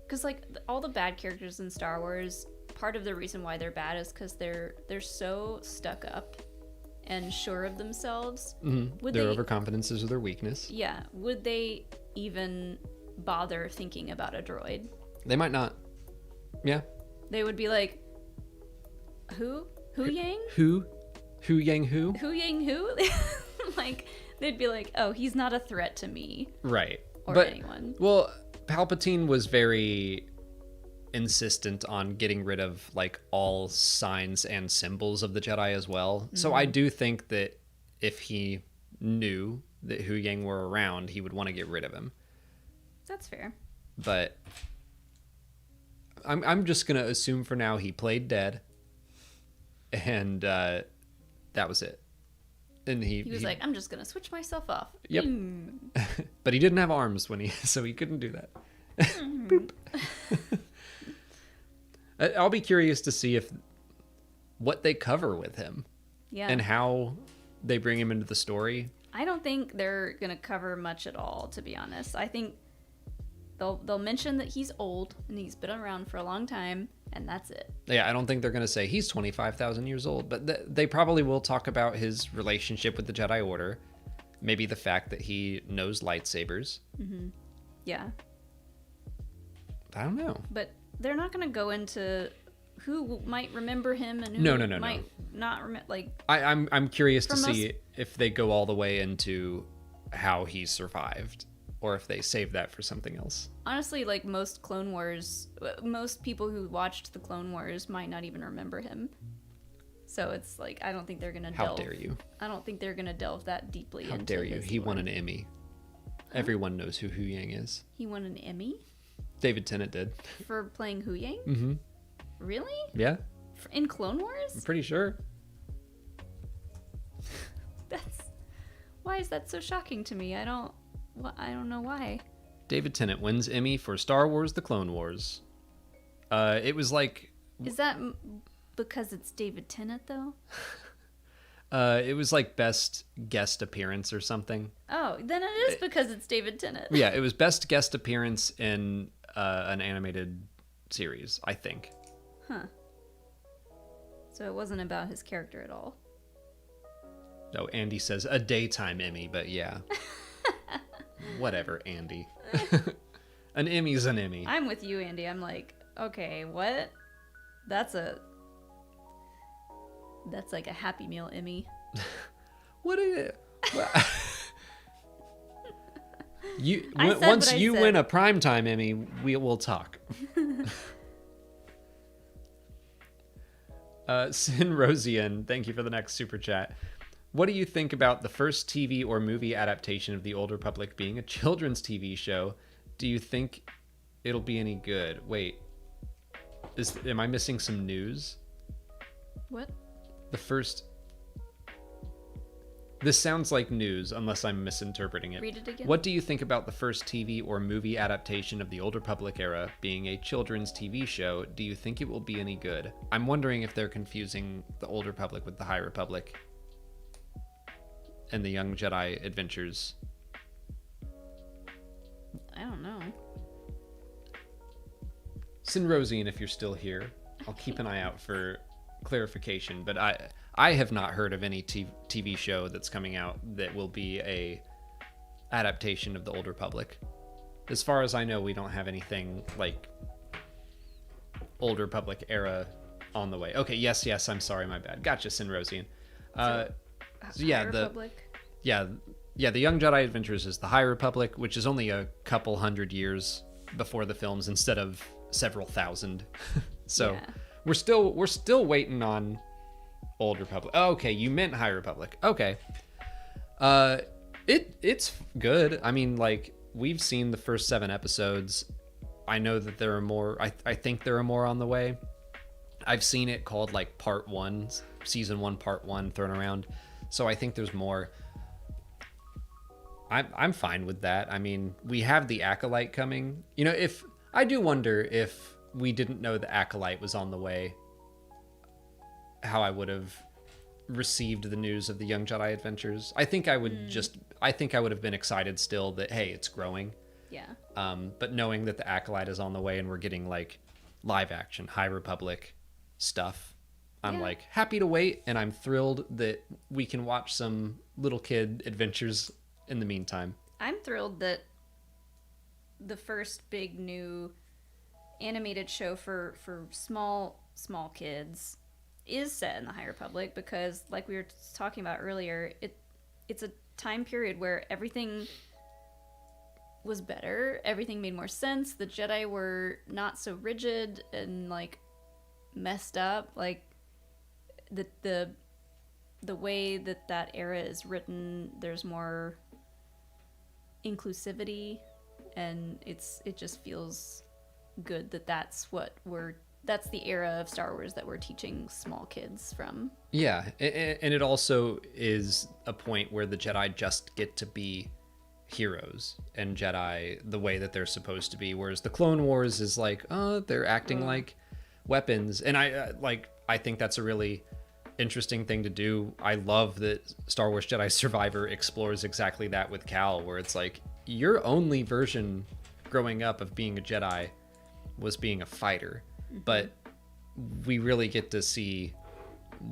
Because like all the bad characters in Star Wars, part of the reason why they're bad is because they're so stuck up and sure of themselves. Would Their they? overconfidence is their weakness. Yeah. Would they even bother thinking about a droid? They might not. Yeah. They would be like, who? Huyang? Huyang who? Huyang who? Like they'd be like, oh, he's not a threat to me Right. or But, anyone. well, Palpatine was very insistent on getting rid of like all signs and symbols of the Jedi as well. So I do think that if he knew that Huyang were around, he would want to get rid of him. That's fair. But I'm just gonna assume for now he played dead, and that was it. And He was like, I'm just gonna switch myself off. Yep. But he didn't have arms when so he couldn't do that. Boop. I'll be curious to see what they cover with him Yeah. and how they bring him into the story. I don't think they're gonna cover much at all, to be honest. I think they'll mention that he's old and he's been around for a long time, and that's it. Yeah, I don't think they're going to say he's 25,000 years old, but they probably will talk about his relationship with the Jedi Order, maybe the fact that he knows lightsabers. Yeah. I don't know. But they're not gonna go into who might remember him and who No. might not remember. Like, I'm curious to For see if they go all the way into how he survived, or if they save that for something else. honestly, like most Clone Wars, most people who watched the Clone Wars might not even remember him. So it's like, I don't think they're gonna How delve. dare you? I don't think they're gonna delve that deeply How into dare you? his He lore. won an Emmy. Everyone knows who Huyang is. He won an Emmy David Tennant did. for playing Huyang? Mm-hmm. Really? Yeah, In Clone I'm Wars? pretty sure. Why is that so shocking to me? I don't know why. David Tennant wins Emmy for Star Wars: The Clone Wars. It was like Is that because it's David Tennant though? it was like best guest appearance or something. Oh, then it is because it's David Tennant. Yeah, it was best guest appearance in an animated series, I think. Huh. So it wasn't about his character at all. Oh, Andy says a daytime Emmy, but yeah. Whatever, Andy. An Emmy's an Emmy. I'm with you, Andy. I'm like, okay, what? That's like a Happy Meal Emmy. What is it? You I said once what I you said. win a primetime Emmy, we will talk. Sin Rosian, thank you for the next super chat. What do you think about the first TV or movie adaptation of The Old Republic being a children's TV show? Do you think it'll be any good? Wait, am I missing some news? What? The first... This sounds like news, unless I'm misinterpreting it. Read it again. What do you think about the first TV or movie adaptation of the Old Republic era being a children's TV show? Do you think it will be any good? I'm wondering if they're confusing the Old Republic with the High Republic and the Young Jedi Adventures. I don't know. Sinrosian, if you're still here, I'll keep an eye out for clarification, but I have not heard of any TV show that's coming out that will be a adaptation of the Old Republic. As far as I know, we don't have anything like Old Republic era on the way. Okay, yes, I'm sorry, my bad. Gotcha, Sinrosian. So yeah, High Republic? the Young Jedi Adventures is the High Republic, which is only a couple hundred years before the films instead of several thousand. So Yeah. we're still waiting on Old Republic. Oh, okay, you meant High Republic. Okay. It's good. I mean, like, we've seen the first 7 episodes. I know that there are more. I think there are more on the way. I've seen it called like Part 1, Season 1, Part 1 thrown around. So I think there's more. I'm fine with that. I mean, we have the Acolyte coming. You know, if I do wonder if we didn't know the Acolyte was on the way, how I would have received the news of the Young Jedi Adventures. I think I would have been excited still that, hey, it's growing. Yeah. But knowing that the Acolyte is on the way and we're getting like live action High Republic stuff, I'm like happy to wait, and I'm thrilled that we can watch some little kid adventures in the meantime. I'm thrilled that the first big new animated show for small kids is set in the High Republic, because like we were talking about earlier, it's a time period where everything was better, everything made more sense, the Jedi were not so rigid and like messed up, like the way that era is written, there's more inclusivity, and it just feels good that that's the era of Star Wars that we're teaching small kids from. Yeah, and it also is a point where the Jedi just get to be heroes and Jedi the way that they're supposed to be, whereas the Clone Wars is like, oh, they're acting like weapons. And I think that's a really interesting thing to do. I love that Star Wars Jedi Survivor explores exactly that with Cal, where it's like your only version growing up of being a Jedi was being a fighter. But we really get to see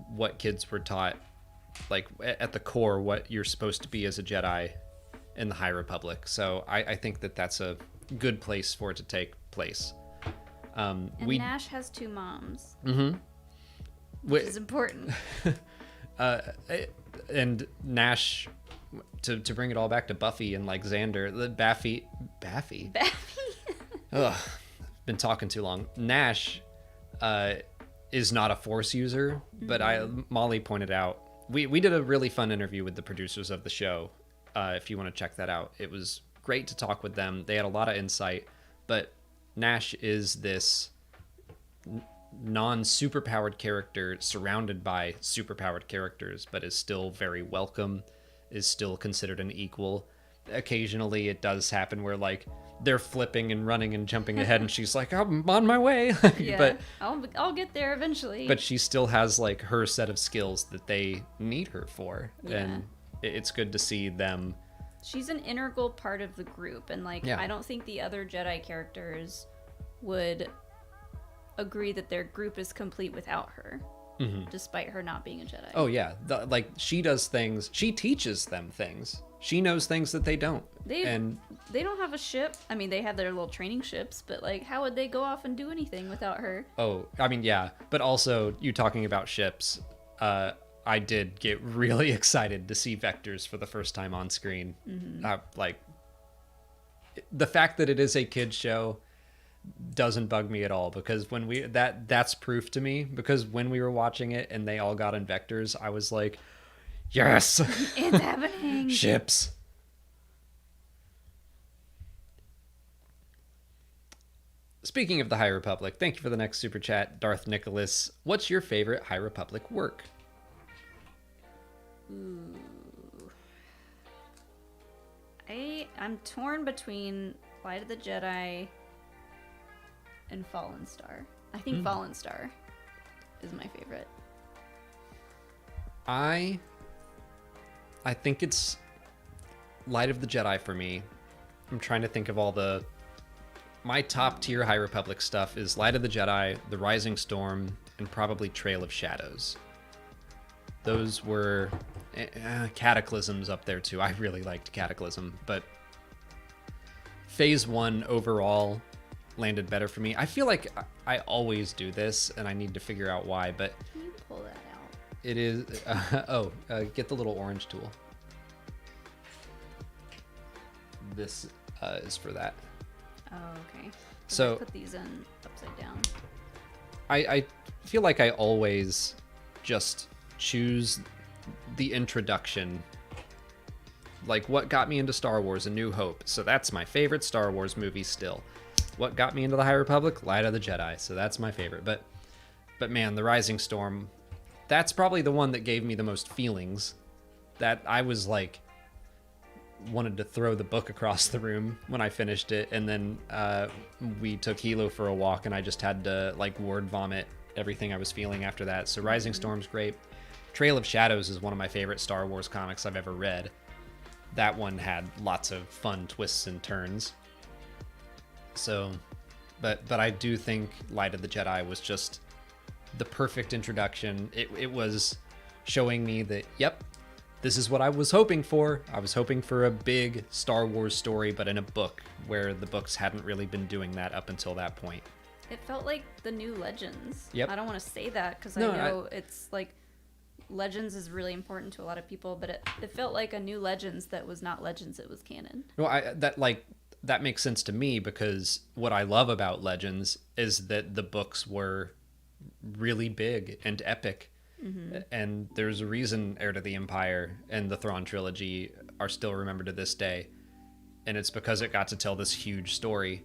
what kids were taught, like at the core, what you're supposed to be as a Jedi in the High Republic. So I think that that's a good place for it to take place. And Nash has 2 moms, which is important. And Nash, to bring it all back to Buffy and like Xander, the Baffy. Ugh. Been talking too long. Nash is not a Force user, but Molly pointed out, we did a really fun interview with the producers of the show. If you want to check that out, it was great to talk with them. They had a lot of insight, but Nash is this non-superpowered character surrounded by superpowered characters, but is still very welcome, is still considered an equal. Occasionally it does happen where like they're flipping and running and jumping ahead and she's like, I'm on my way. Yeah, but I'll get there eventually. But she still has like her set of skills that they need her for. Yeah. And it's good to see them. She's an integral part of the group, and like I don't think the other Jedi characters would agree that their group is complete without her, despite her not being a Jedi. Oh yeah, like she does things, she teaches them things. She knows things that they don't. They don't have a ship. I mean, they have their little training ships, but like, how would they go off and do anything without her? Oh, I mean, yeah. But also, you talking about ships, I did get really excited to see Vectors for the first time on screen. Like, the fact that it is a kid's show doesn't bug me at all, because when that's proof to me, because when we were watching it and they all got in Vectors, I was like, yes, it's happening. Ships. Speaking of the High Republic, thank you for the next super chat, Darth Nicholas. What's your favorite High Republic work? Ooh. I'm torn between Light of the Jedi and Fallen Star. I think Fallen Star is my favorite. I think it's Light of the Jedi for me. I'm trying to think of my top tier High Republic stuff is Light of the Jedi, The Rising Storm, and probably Trail of Shadows. Those were Cataclysm's up there too. I really liked Cataclysm, but Phase 1 overall landed better for me. I feel like I always do this, and I need to figure out why, but can you pull that out? It is get the little orange tool. This is for that. Oh, okay. So I put these in upside down. I feel like I always just choose the introduction, like what got me into Star Wars: A New Hope. So that's my favorite Star Wars movie still. What got me into the High Republic? Light of the Jedi. So that's my favorite. But man, the Rising Storm, that's probably the one that gave me the most feelings. That I was like, wanted to throw the book across the room when I finished it, and then we took Hilo for a walk, and I just had to like word vomit everything I was feeling after that. So Rising Storm's great. Trail of Shadows is one of my favorite Star Wars comics I've ever read. That one had lots of fun twists and turns. So, but I do think Light of the Jedi was just the perfect introduction. It was showing me that, yep, this is what I was hoping for. I was hoping for a big Star Wars story, but in a book, where the books hadn't really been doing that up until that point. It felt like the new Legends. Yep. I don't want to say that because I know it's like Legends is really important to a lot of people, but it felt like a new Legends that was not Legends, it was canon. Well, that makes sense to me, because what I love about Legends is that the books were really big and epic. Mm-hmm. And there's a reason Heir to the Empire and the Thrawn trilogy are still remembered to this day. And it's because it got to tell this huge story.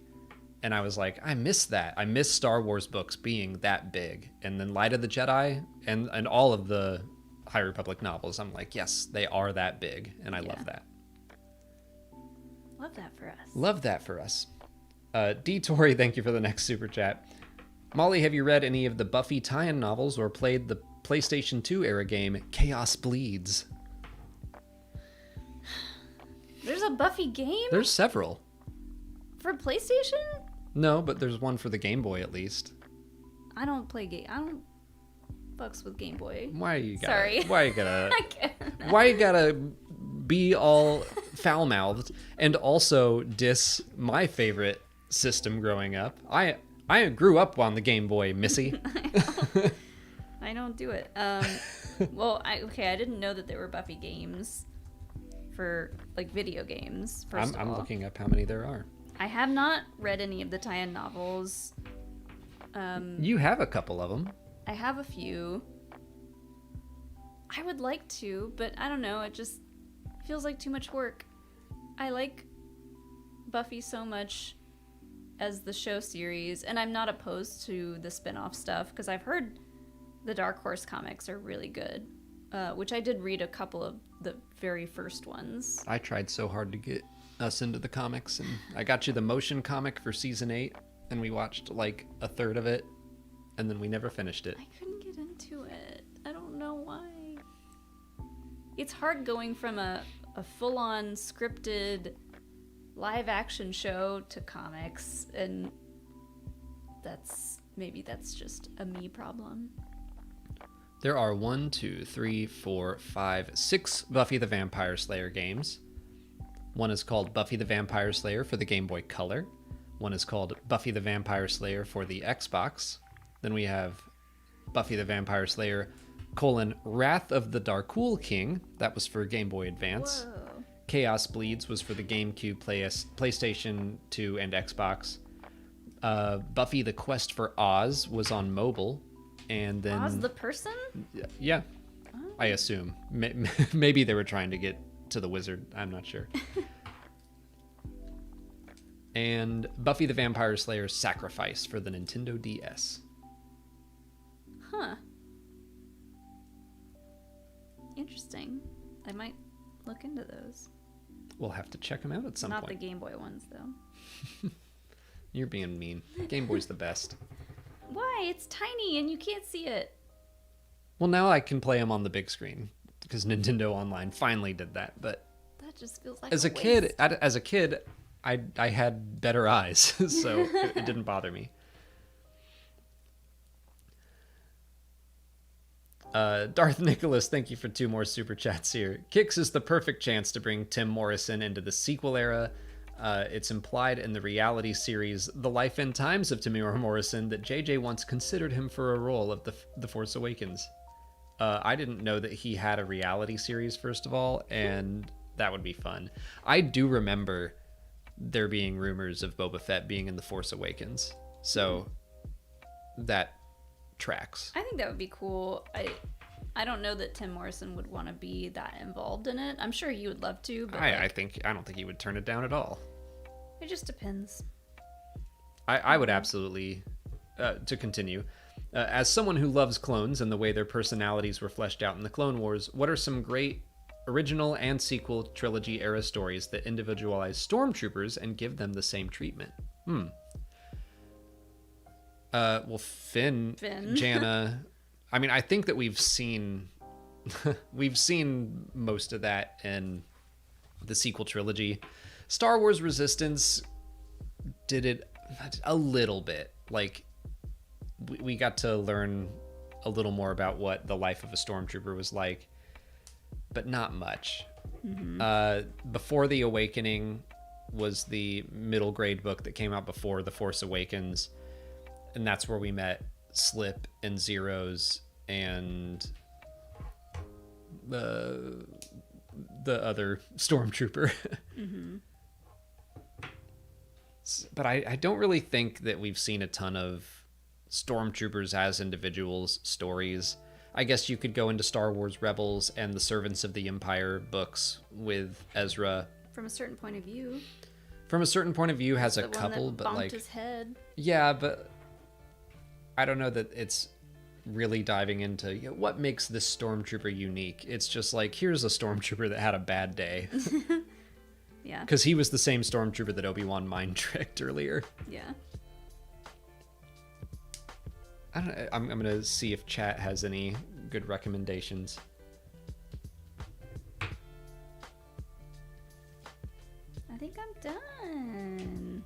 And I was like, I miss that. I miss Star Wars books being that big. And then Light of the Jedi and all of the High Republic novels, I'm like, yes, they are that big. And I love that. Love that for us. Love that for us. D. Tori, thank you for the next super chat. Molly, have you read any of the Buffy tie-in novels or played the PlayStation 2 era game Chaos Bleeds? There's a Buffy game? There's several. For PlayStation? No, but there's one for the Game Boy at least. I don't play game. I don't fucks with Game Boy. Why you gotta? Sorry. Why you gotta? Why you gotta be all foul-mouthed and also diss my favorite system growing up? I grew up on the Game Boy, Missy. I don't do it. Well, I didn't know that there were Buffy games for like video games. I'm looking up how many there are. I have not read any of the tie-in novels. You have a couple of them. I have a few. I would like to, but I don't know. It just feels like too much work. I like Buffy so much as the show series, and I'm not opposed to the spin-off stuff because I've heard the Dark Horse comics are really good, which I did read a couple of the very first ones. I tried so hard to get us into the comics, and I got you the motion comic for season 8, and we watched like a third of it, and then we never finished it. I couldn't get into it. I don't know why. It's hard going from a full-on scripted live action show to comics, and maybe that's just a me problem. There are 6 Buffy the Vampire Slayer games. One is called Buffy the Vampire Slayer for the Game Boy Color. One is called Buffy the Vampire Slayer for the Xbox. Then we have Buffy the Vampire Slayer : Wrath of the Darkul King. That was for Game Boy Advance. Whoa. Chaos Bleeds was for the GameCube, PlayStation 2, and Xbox. Buffy the Quest for Oz was on mobile. And then Oz the person? Yeah, oh. I assume. Maybe they were trying to get to the wizard. I'm not sure. And Buffy the Vampire Slayer: Sacrifice for the Nintendo DS. Huh. Interesting. I might look into those. We'll have to check them out at some point. Not the Game Boy ones, though. You're being mean. Game Boy's the best. Why? It's tiny and you can't see it. Well, now I can play them on the big screen because Nintendo Online finally did that. But that just feels like as a kid, I had better eyes, so it didn't bother me. Darth Nicholas, thank you for 2 more super chats here. Kix is the perfect chance to bring Tim Morrison into the sequel era. It's implied in the reality series The Life and Times of Tamira Morrison that JJ once considered him for a role of The Force Awakens. I didn't know that he had a reality series, first of all, and that would be fun. I do remember there being rumors of Boba Fett being in The Force Awakens, so that tracks. I think that would be cool. I don't know that Tim Morrison would want to be that involved in it. I'm sure he would love to, but I don't think he would turn it down at all. it just depends. I would absolutely, to continue, as someone who loves clones and the way their personalities were fleshed out in the Clone Wars, what are some great original and sequel trilogy era stories that individualize stormtroopers and give them the same treatment? Well, Finn. Janna. I mean, I think that we've seen most of that in the sequel trilogy. Star Wars Resistance did it a little bit. Like, we got to learn a little more about what the life of a stormtrooper was like, but not much. Before the Awakening was the middle grade book that came out before The Force Awakens, and that's where we met Slip and Zeros and the other stormtrooper. But I don't really think that we've seen a ton of stormtroopers as individuals stories. I guess you could go into Star Wars Rebels and the Servants of the Empire books with Ezra. From a certain point of view. From a certain point of view has a The one couple, that but bonked like his head. yeah, but I don't know that it's really diving into what makes this stormtrooper unique. It's just like, here's a stormtrooper that had a bad day. Yeah. Because he was the same stormtrooper that Obi-Wan mind tricked earlier. Yeah. I don't know. I'm gonna see if chat has any good recommendations. I think I'm done.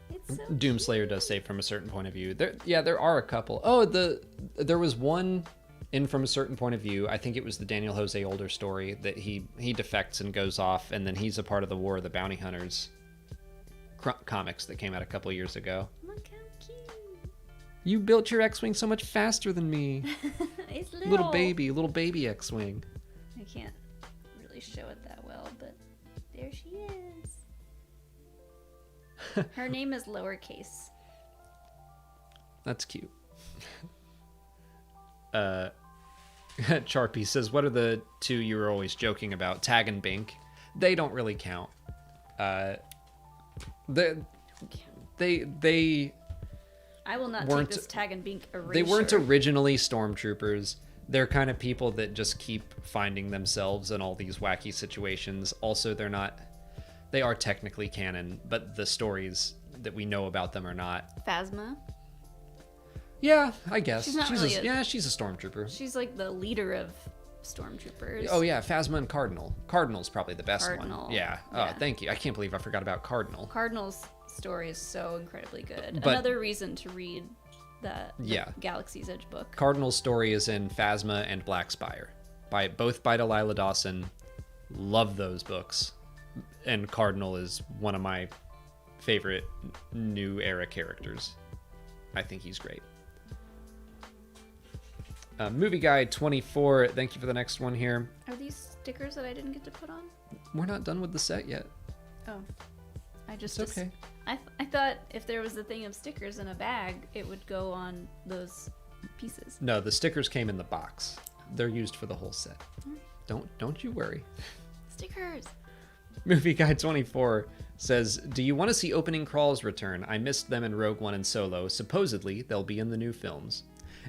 It's so Doomslayer does say from a certain point of view. There are a couple. Oh, there was one in From a Certain Point of View. I think it was the Daniel Jose Older story that he defects and goes off, and then he's a part of the War of the Bounty Hunters comics that came out a couple years ago. Look how cute. You built your X-Wing so much faster than me. It's Little baby X-Wing. I can't really show it that well, but there she is. Her name is lowercase. That's cute. Charpy says, what are the two you were always joking about? Tag and Bink. They don't really count. They I will not weren't- take this Tag and Bink erasure. they weren't originally stormtroopers. They're kind of people that just keep finding themselves in all these wacky situations. Also, they are technically canon, but the stories that we know about them are not. Phasma. Yeah, I guess. She's not she's really she's a stormtrooper. She's like the leader of stormtroopers. Oh yeah, Phasma and Cardinal. Cardinal's probably the best Cardinal. one. Yeah. Yeah. Oh, thank you. I can't believe I forgot about Cardinal. Cardinal's story is so incredibly good. But- Another reason to read the Yeah. Galaxy's Edge book. Cardinal's story is in Phasma and Black Spire, both by Delilah Dawson. Love those books, and Cardinal is one of my favorite new era characters. I think he's great. Movie Guide 24. Thank you for the next one here. Are these stickers that I didn't get to put on? We're not done with the set yet. Oh. I just It's okay. I thought if there was a thing of stickers in a bag, it would go on those pieces. No, the stickers came in the box. They're used for the whole set. Don't you worry. Stickers. Movie Guide 24 says, do you want to see opening crawls return? I missed them in Rogue One and Solo. Supposedly, they'll be in the new films.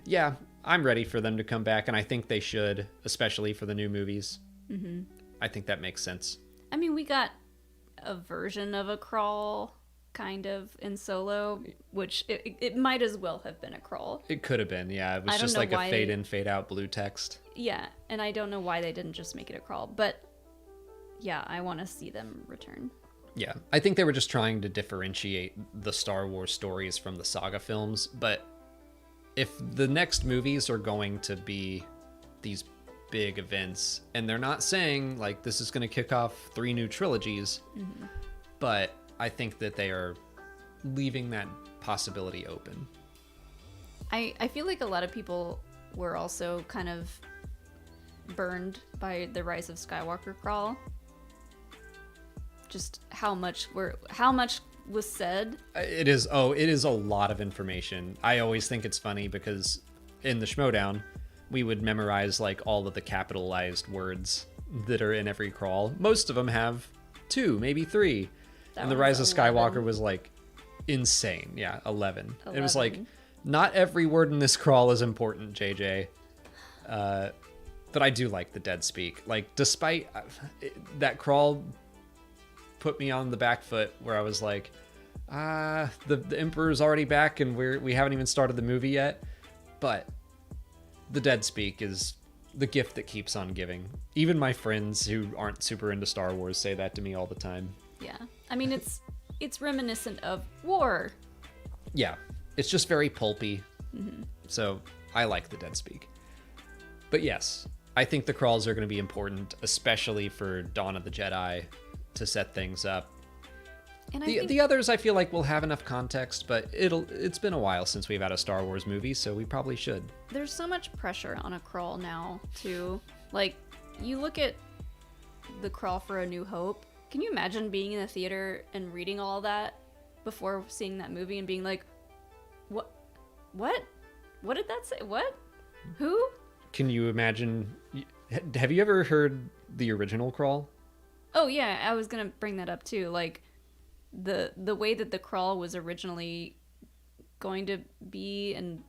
Yeah, I'm ready for them to come back, and I think they should, especially for the new movies. Mm-hmm. I think that makes sense. I mean, we got a version of a crawl, kind of, in Solo, which it might as well have been a crawl. It could have been, yeah. It was I don't just know like a why fade in, fade out blue text. Yeah, and I don't know why they didn't just make it a crawl, but yeah, I want to see them return. Yeah, I think they were just trying to differentiate the Star Wars stories from the saga films, but if the next movies are going to be these big events, and they're not saying, like, this is going to kick off 3 new trilogies, but I think that they are leaving that possibility open. I feel like a lot of people were also kind of burned by the Rise of Skywalker crawl. Just how much was said. It is a lot of information. I always think it's funny because in the Showdown, we would memorize like all of the capitalized words that are in every crawl. Most of them have 2, maybe 3. That And the one's Rise of 11. Skywalker was like insane. Yeah, 11. It was like 11. not every word in this crawl is important, JJ. But I do like the dead speak. Like, despite that crawl put me on the back foot where I was like, the Emperor's already back and we haven't even started the movie yet. But the dead speak is the gift that keeps on giving. Even my friends who aren't super into Star Wars say that to me all the time. Yeah. I mean, it's reminiscent of war. Yeah, it's just very pulpy. So I like the dead speak. But yes, I think the crawls are going to be important, especially for Dawn of the Jedi, to set things up. And The others I feel like will have enough context, but it's been a while since we've had a Star Wars movie, so we probably should. there's so much pressure on a crawl now, too. Like, you look at the crawl for A New Hope. Can you imagine being in the theater and reading all that before seeing that movie and being like, what? What did that say? What? Who? Can you imagine? Have you ever heard the original crawl? Oh yeah, I was gonna bring that up too. Like the way that the crawl was originally going to be, and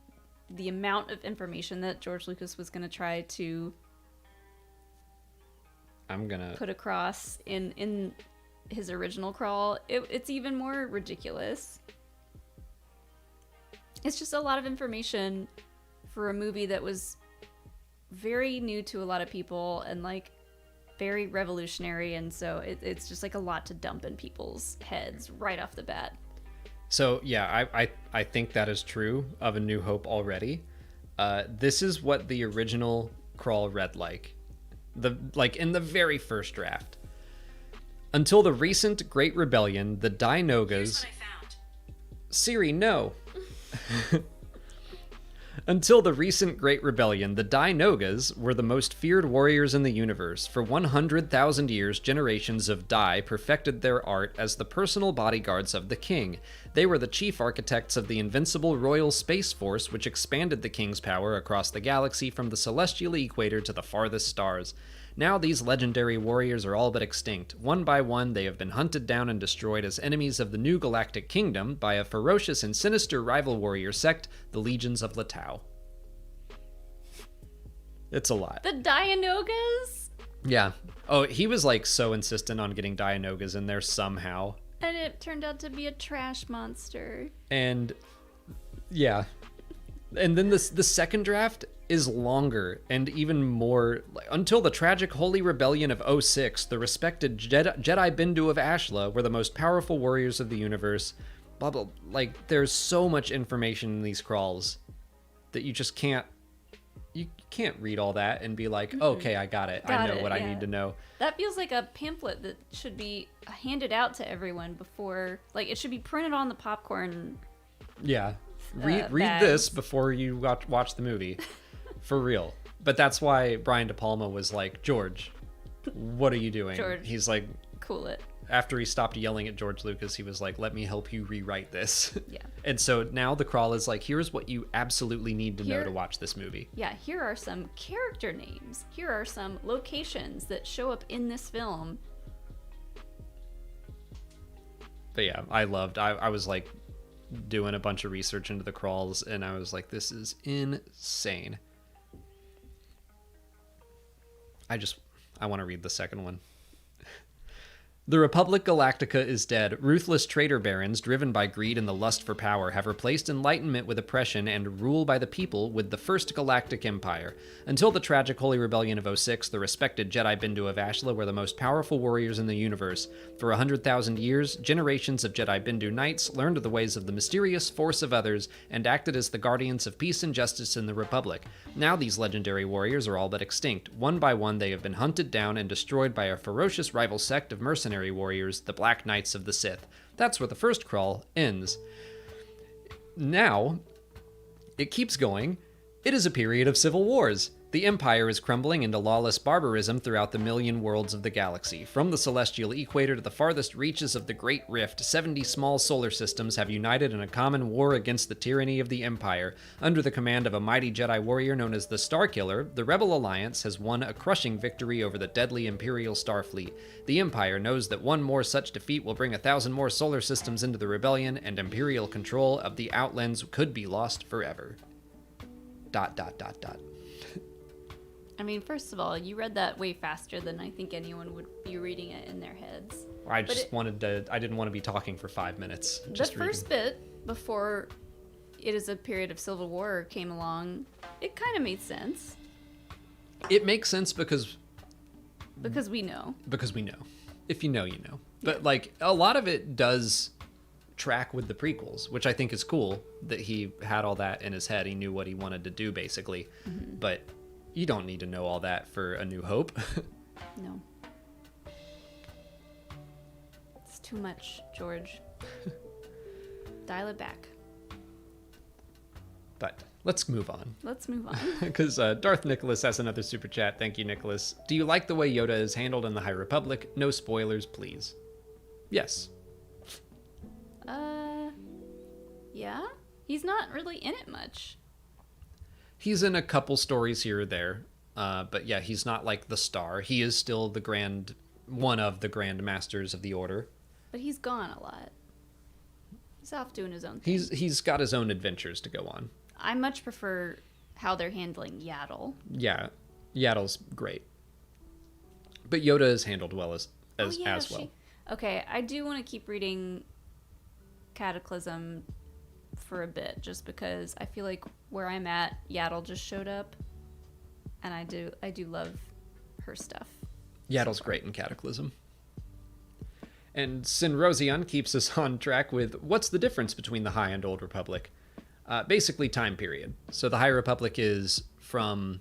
the amount of information that George Lucas was gonna try to put across in his original crawl, it's even more ridiculous. It's just a lot of information for a movie that was very new to a lot of people and like very revolutionary, and so it's just like a lot to dump in people's heads right off the bat. So yeah, I think that is true of A New Hope already. This is what the original crawl read like. In the very first draft. Until the recent Great Rebellion, the Dianogas... Here's what I found. Siri, no. Until the recent Great Rebellion, the Dianogas were the most feared warriors in the universe. For 100,000 years, generations of Dai perfected their art as the personal bodyguards of the king. They were the chief architects of the invincible Royal Space Force, which expanded the king's power across the galaxy from the celestial equator to the farthest stars. Now these legendary warriors are all but extinct. One by one, they have been hunted down and destroyed as enemies of the new galactic kingdom by a ferocious and sinister rival warrior sect, the Legions of Latau. It's a lot. The Dianogas? Yeah. Oh, he was like so insistent on getting Dianogas in there somehow. And it turned out to be a trash monster. And yeah. And then the second draft is longer and even more, until the tragic Holy Rebellion of 06, the respected Jedi Bindu of Ashla were the most powerful warriors of the universe. Blah blah. Like, there's so much information in these crawls that you just can't read all that and be like, okay, I got it. I know what I need to know. That feels like a pamphlet that should be handed out to everyone before, like, it should be printed on the popcorn. Yeah. Read bags. this before you watch the movie. For real. But that's why Brian De Palma was like, George, what are you doing? George. He's like, Cool it. after he stopped yelling at George Lucas, he was like, let me help you rewrite this. Yeah. And so now the crawl is like, here's what you absolutely need to know Here- to watch this movie. Yeah, here are some character names. Here are some locations that show up in this film. But yeah, I was like doing a bunch of research into the crawls, and I was like, this is insane. I want to read the second one. The Republic Galactica is dead. Ruthless traitor barons, driven by greed and the lust for power, have replaced enlightenment with oppression and rule by the people with the First Galactic Empire. Until the tragic Holy Rebellion of 06, the respected Jedi Bindu of Ashla were the most powerful warriors in the universe. For 100,000 years, generations of Jedi Bindu knights learned the ways of the mysterious force of others and acted as the guardians of peace and justice in the Republic. Now these legendary warriors are all but extinct. One by one, they have been hunted down and destroyed by a ferocious rival sect of mercenaries warriors, the Black Knights of the Sith. That's where the first crawl ends. Now, it keeps going. It is a period of civil wars. The Empire is crumbling into lawless barbarism throughout the million worlds of the galaxy. From the celestial equator to the farthest reaches of the Great Rift, 70 small solar systems have united in a common war against the tyranny of the Empire. Under the command of a mighty Jedi warrior known as the Starkiller, the Rebel Alliance has won a crushing victory over the deadly Imperial Starfleet. The Empire knows that one more such defeat will bring 1,000 more solar systems into the rebellion, and Imperial control of the Outlands could be lost forever. ... I mean, first of all, you read that way faster than I think anyone would be reading it in their heads. I didn't want to be talking for 5 minutes. The first bit, before it is a period of civil war came along, it kind of made sense. It makes sense because we know. Because we know. If you know, you know. But, like, a lot of it does track with the prequels, which I think is cool that he had all that in his head. He knew what he wanted to do, basically. Mm-hmm. But you don't need to know all that for A New Hope. No. It's too much, George. Dial it back. But let's move on. Let's move on. Because Darth Nicholas has another super chat. Thank you, Nicholas. Do you like the way Yoda is handled in the High Republic? No spoilers, please. Yes. Yeah? He's not really in it much. He's in a couple stories here or there. But yeah, he's not like the star. He is still one of the Grand Masters of the Order. But he's gone a lot. He's off doing his own thing. He's got his own adventures to go on. I much prefer how they're handling Yaddle. Yeah, Yaddle's great. But Yoda is handled well as well. Okay, I do want to keep reading Cataclysm for a bit, just because I feel like where I'm at, Yaddle just showed up, and I do love her stuff. Yaddle's great in Cataclysm. And Sinrosian keeps us on track with what's the difference between the High and Old Republic? Basically time period. So the High Republic is from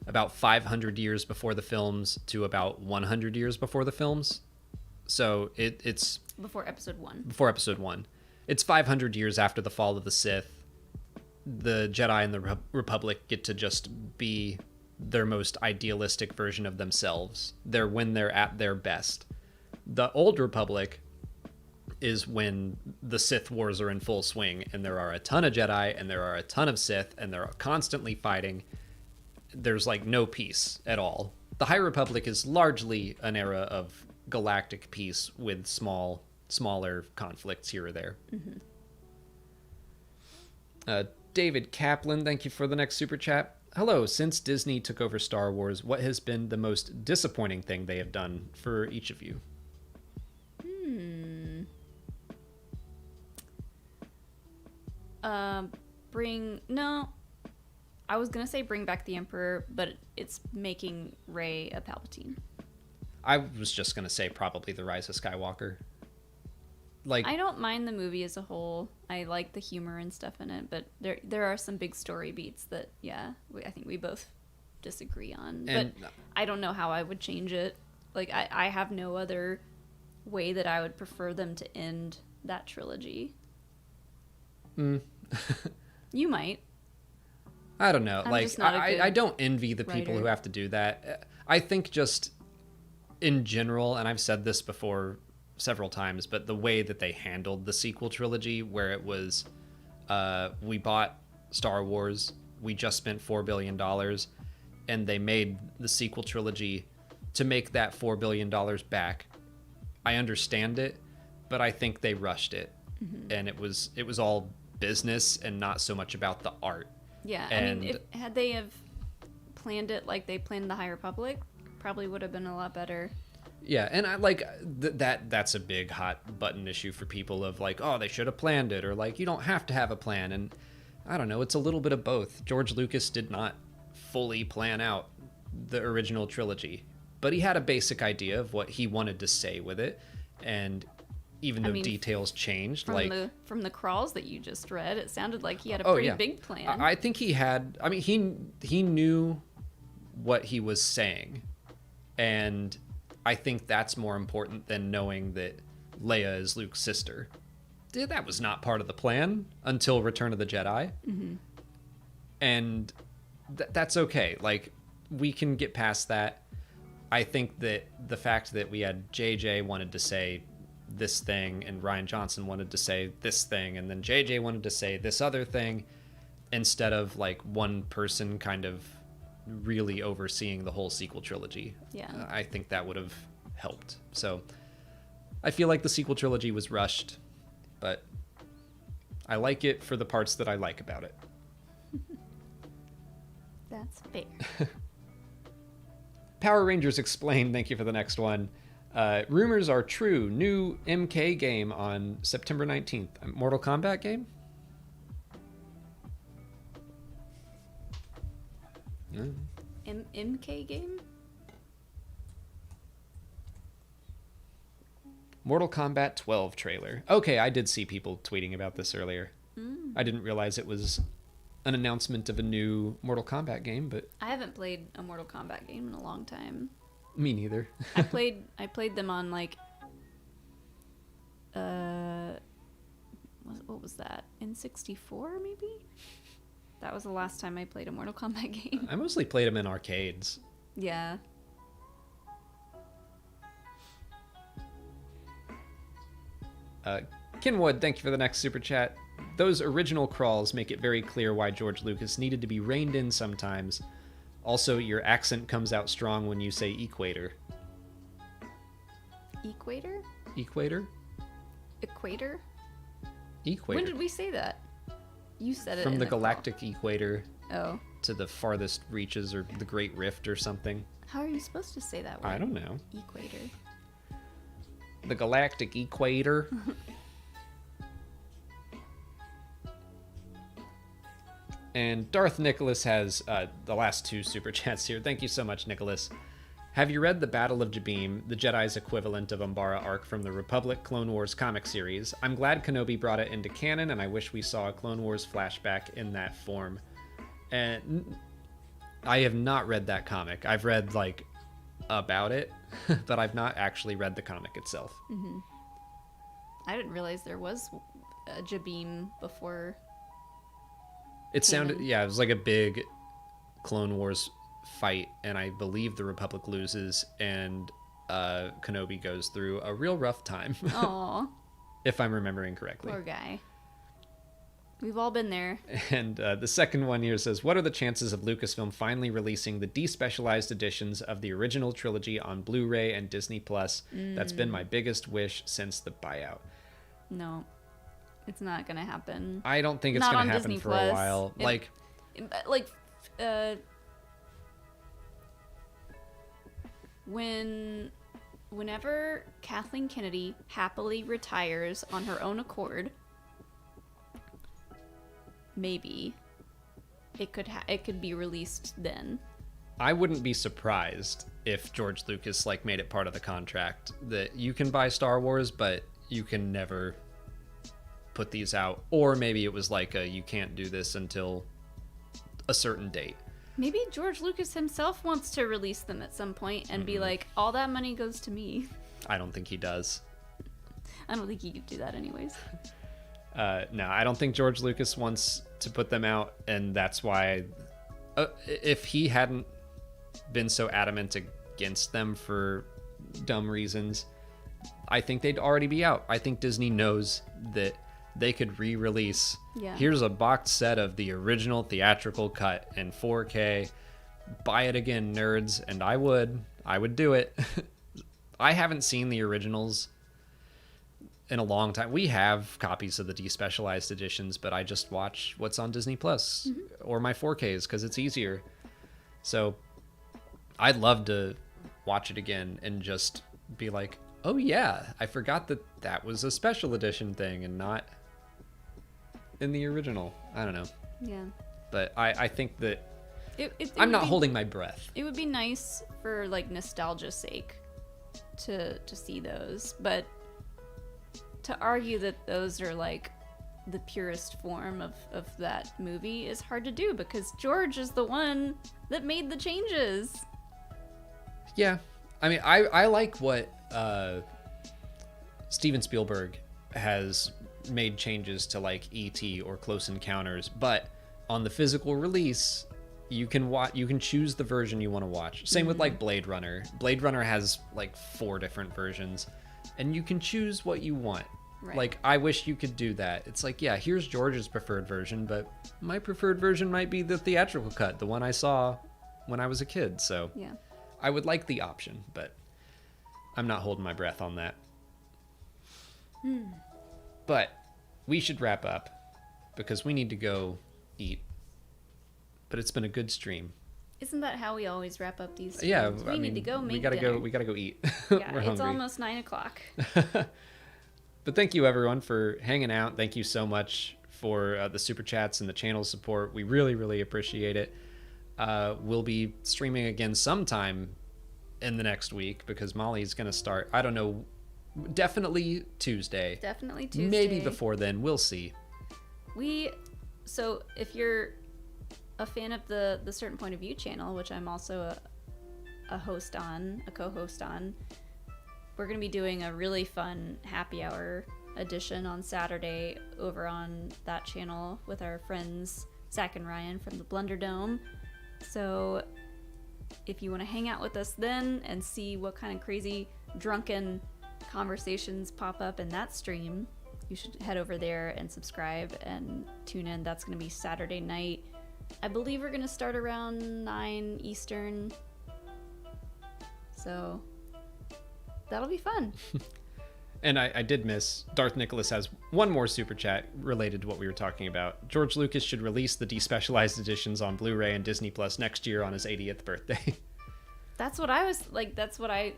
about 500 years before the films to about 100 years before the films. So it's before episode 1. Before episode 1. It's 500 years after the fall of the Sith. The Jedi and the Republic get to just be their most idealistic version of themselves. They're when they're at their best. The Old Republic is when the Sith Wars are in full swing, and there are a ton of Jedi, and there are a ton of Sith, and they're constantly fighting. There's, like, no peace at all. The High Republic is largely an era of galactic peace with smaller conflicts here or there. Mm-hmm. David Kaplan, thank you for the next super chat. Hello, since Disney took over Star Wars, what has been the most disappointing thing they have done for each of you? I was gonna say bring back the Emperor, but it's making Rey a Palpatine. I was just gonna say probably The Rise of Skywalker. Like, I don't mind the movie as a whole. I like the humor and stuff in it, but there are some big story beats that I think we both disagree on. But I don't know how I would change it. Like, I have no other way that I would prefer them to end that trilogy. You might. I don't know. I don't envy the writer. people who have to do that. I think just in general, and I've said this before several times, but the way that they handled the sequel trilogy, where it was, we bought Star Wars, we just spent $4 billion, and they made the sequel trilogy to make that $4 billion back. I understand it, but I think they rushed it. Mm-hmm. And it was all business and not so much about the art. Yeah, and I mean, had they have planned it like they planned the High Republic, probably would have been a lot better. Yeah, and I like that's a big hot button issue for people of like, oh, they should have planned it, or like, you don't have to have a plan. And I don't know, it's a little bit of both. George Lucas did not fully plan out the original trilogy, but he had a basic idea of what he wanted to say with it. And even though details changed, from the crawls that you just read, it sounded like he had a pretty big plan. I think he had. I mean, he knew what he was saying, and I think that's more important than knowing that Leia is Luke's sister. That was not part of the plan until Return of the Jedi, mm-hmm. and that's okay. Like, we can get past that. I think that the fact that we had JJ wanted to say this thing and Rian Johnson wanted to say this thing and then JJ wanted to say this other thing instead of like one person kind of really overseeing the whole sequel trilogy. Yeah. I think that would have helped. So I feel like the sequel trilogy was rushed, but I like it for the parts that I like about it. That's fair. Power Rangers Explained, thank you for the next one. Rumors are true. New MK game on September 19th. A Mortal Kombat game? MK game? Mortal Kombat 12 trailer. Okay, I did see people tweeting about this earlier. I didn't realize it was an announcement of a new Mortal Kombat game, but I haven't played a Mortal Kombat game in a long time. me neither. I played them on like what was that? N64 maybe? That was the last time I played a Mortal Kombat game. I mostly played them in arcades. Yeah. Kinwood, thank you for the next super chat. Those original crawls make it very clear why George Lucas needed to be reined in sometimes. Also, your accent comes out strong when you say equator. Equator? Equator? Equator? Equator. When did we say that? You said it From in the call. galactic equator Oh. to the farthest reaches or the Great Rift or something. How are you supposed to say that word? I don't know. Equator. The galactic equator. And Darth Nicholas has the last two super chats here. Thank you so much, Nicholas. Have you read The Battle of Jabim, the Jedi's equivalent of Umbara arc from the Republic Clone Wars comic series? I'm glad Kenobi brought it into canon, and I wish we saw a Clone Wars flashback in that form. And I have not read that comic. I've read, like, about it, but I've not actually read the comic itself. Mm-hmm. I didn't realize there was a Jabim before. It sounded, canon. yeah, it was like a big Clone Wars fight, and I believe the Republic loses, and Kenobi goes through a real rough time. Aw. If I'm remembering correctly. Poor guy. We've all been there. And the second one here says, what are the chances of Lucasfilm finally releasing the despecialized editions of the original trilogy on Blu-ray and Disney Plus? That's been my biggest wish since the buyout. No. It's not gonna happen. I don't think it's Not going to on happen Disney for Plus. a while. Whenever Kathleen Kennedy happily retires on her own accord, maybe it could be released then. I wouldn't be surprised if George Lucas like made it part of the contract that you can buy Star Wars, but you can never put these out. Or maybe it was like you can't do this until a certain date. Maybe George Lucas himself wants to release them at some point and be like, all that money goes to me. I don't think he does. I don't think he could do that anyways. No, I don't think George Lucas wants to put them out, and that's why if he hadn't been so adamant against them for dumb reasons, I think they'd already be out. I think Disney knows that they could re-release. Yeah. Here's a box set of the original theatrical cut in 4K. Buy it again, nerds. And I would do it. I haven't seen the originals in a long time. We have copies of the despecialized editions, but I just watch what's on Disney Plus or my 4Ks because it's easier. So I'd love to watch it again and just be like, oh yeah, I forgot that was a special edition thing and not in the original. I don't know. Yeah. But I think that It I'm would not be- holding my breath. It would be nice for like nostalgia's sake to see those, but to argue that those are like the purest form of that movie is hard to do because George is the one that made the changes. Yeah. I mean, I like what Steven Spielberg has made changes to like E.T. or Close Encounters, but on the physical release, You can choose the version you want to watch. Same with like Blade Runner. Blade Runner has like 4 different versions, and you can choose what you want. Right. Like, I wish you could do that. It's like, yeah, here's George's preferred version, but my preferred version might be the theatrical cut, the one I saw when I was a kid. So Yeah. I would like the option, but I'm not holding my breath on that. But we should wrap up because we need to go eat. But it's been a good stream. Isn't that how we always wrap up these streams? Yeah, We need to go make we gotta dinner. go. We gotta go eat. Yeah, We're it's hungry. almost 9 o'clock. But thank you everyone for hanging out. Thank you so much for the super chats and the channel support. We really, really appreciate it. We'll be streaming again sometime in the next week because Molly's gonna start. I don't know. Definitely Tuesday. Definitely Tuesday. Maybe before then. We'll see. So if you're a fan of the Certain Point of View channel, which I'm also a co-host on, we're going to be doing a really fun happy hour edition on Saturday over on that channel with our friends Zach and Ryan from the Blunder Dome. So if you want to hang out with us then and see what kind of crazy drunken conversations pop up in that stream, you should head over there and subscribe and tune in. That's going to be Saturday night. I believe we're going to start around 9 Eastern. So that'll be fun. And I did miss, Darth Nicholas has one more super chat related to what we were talking about. George Lucas should release the despecialized editions on Blu-ray and Disney Plus next year on his 80th birthday. That's what I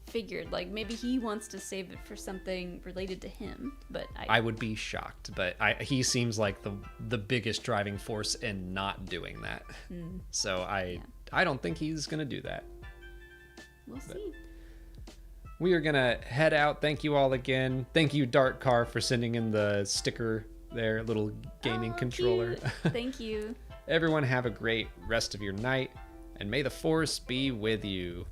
figured. Like, maybe he wants to save it for something related to him, but I would be shocked, but he seems like the biggest driving force in not doing that. So I don't think he's going to do that. We'll see. We are going to head out. Thank you all again. Thank you, Dart Car, for sending in the sticker there, little gaming controller. Cute. Thank you. Everyone have a great rest of your night, and may the Force be with you.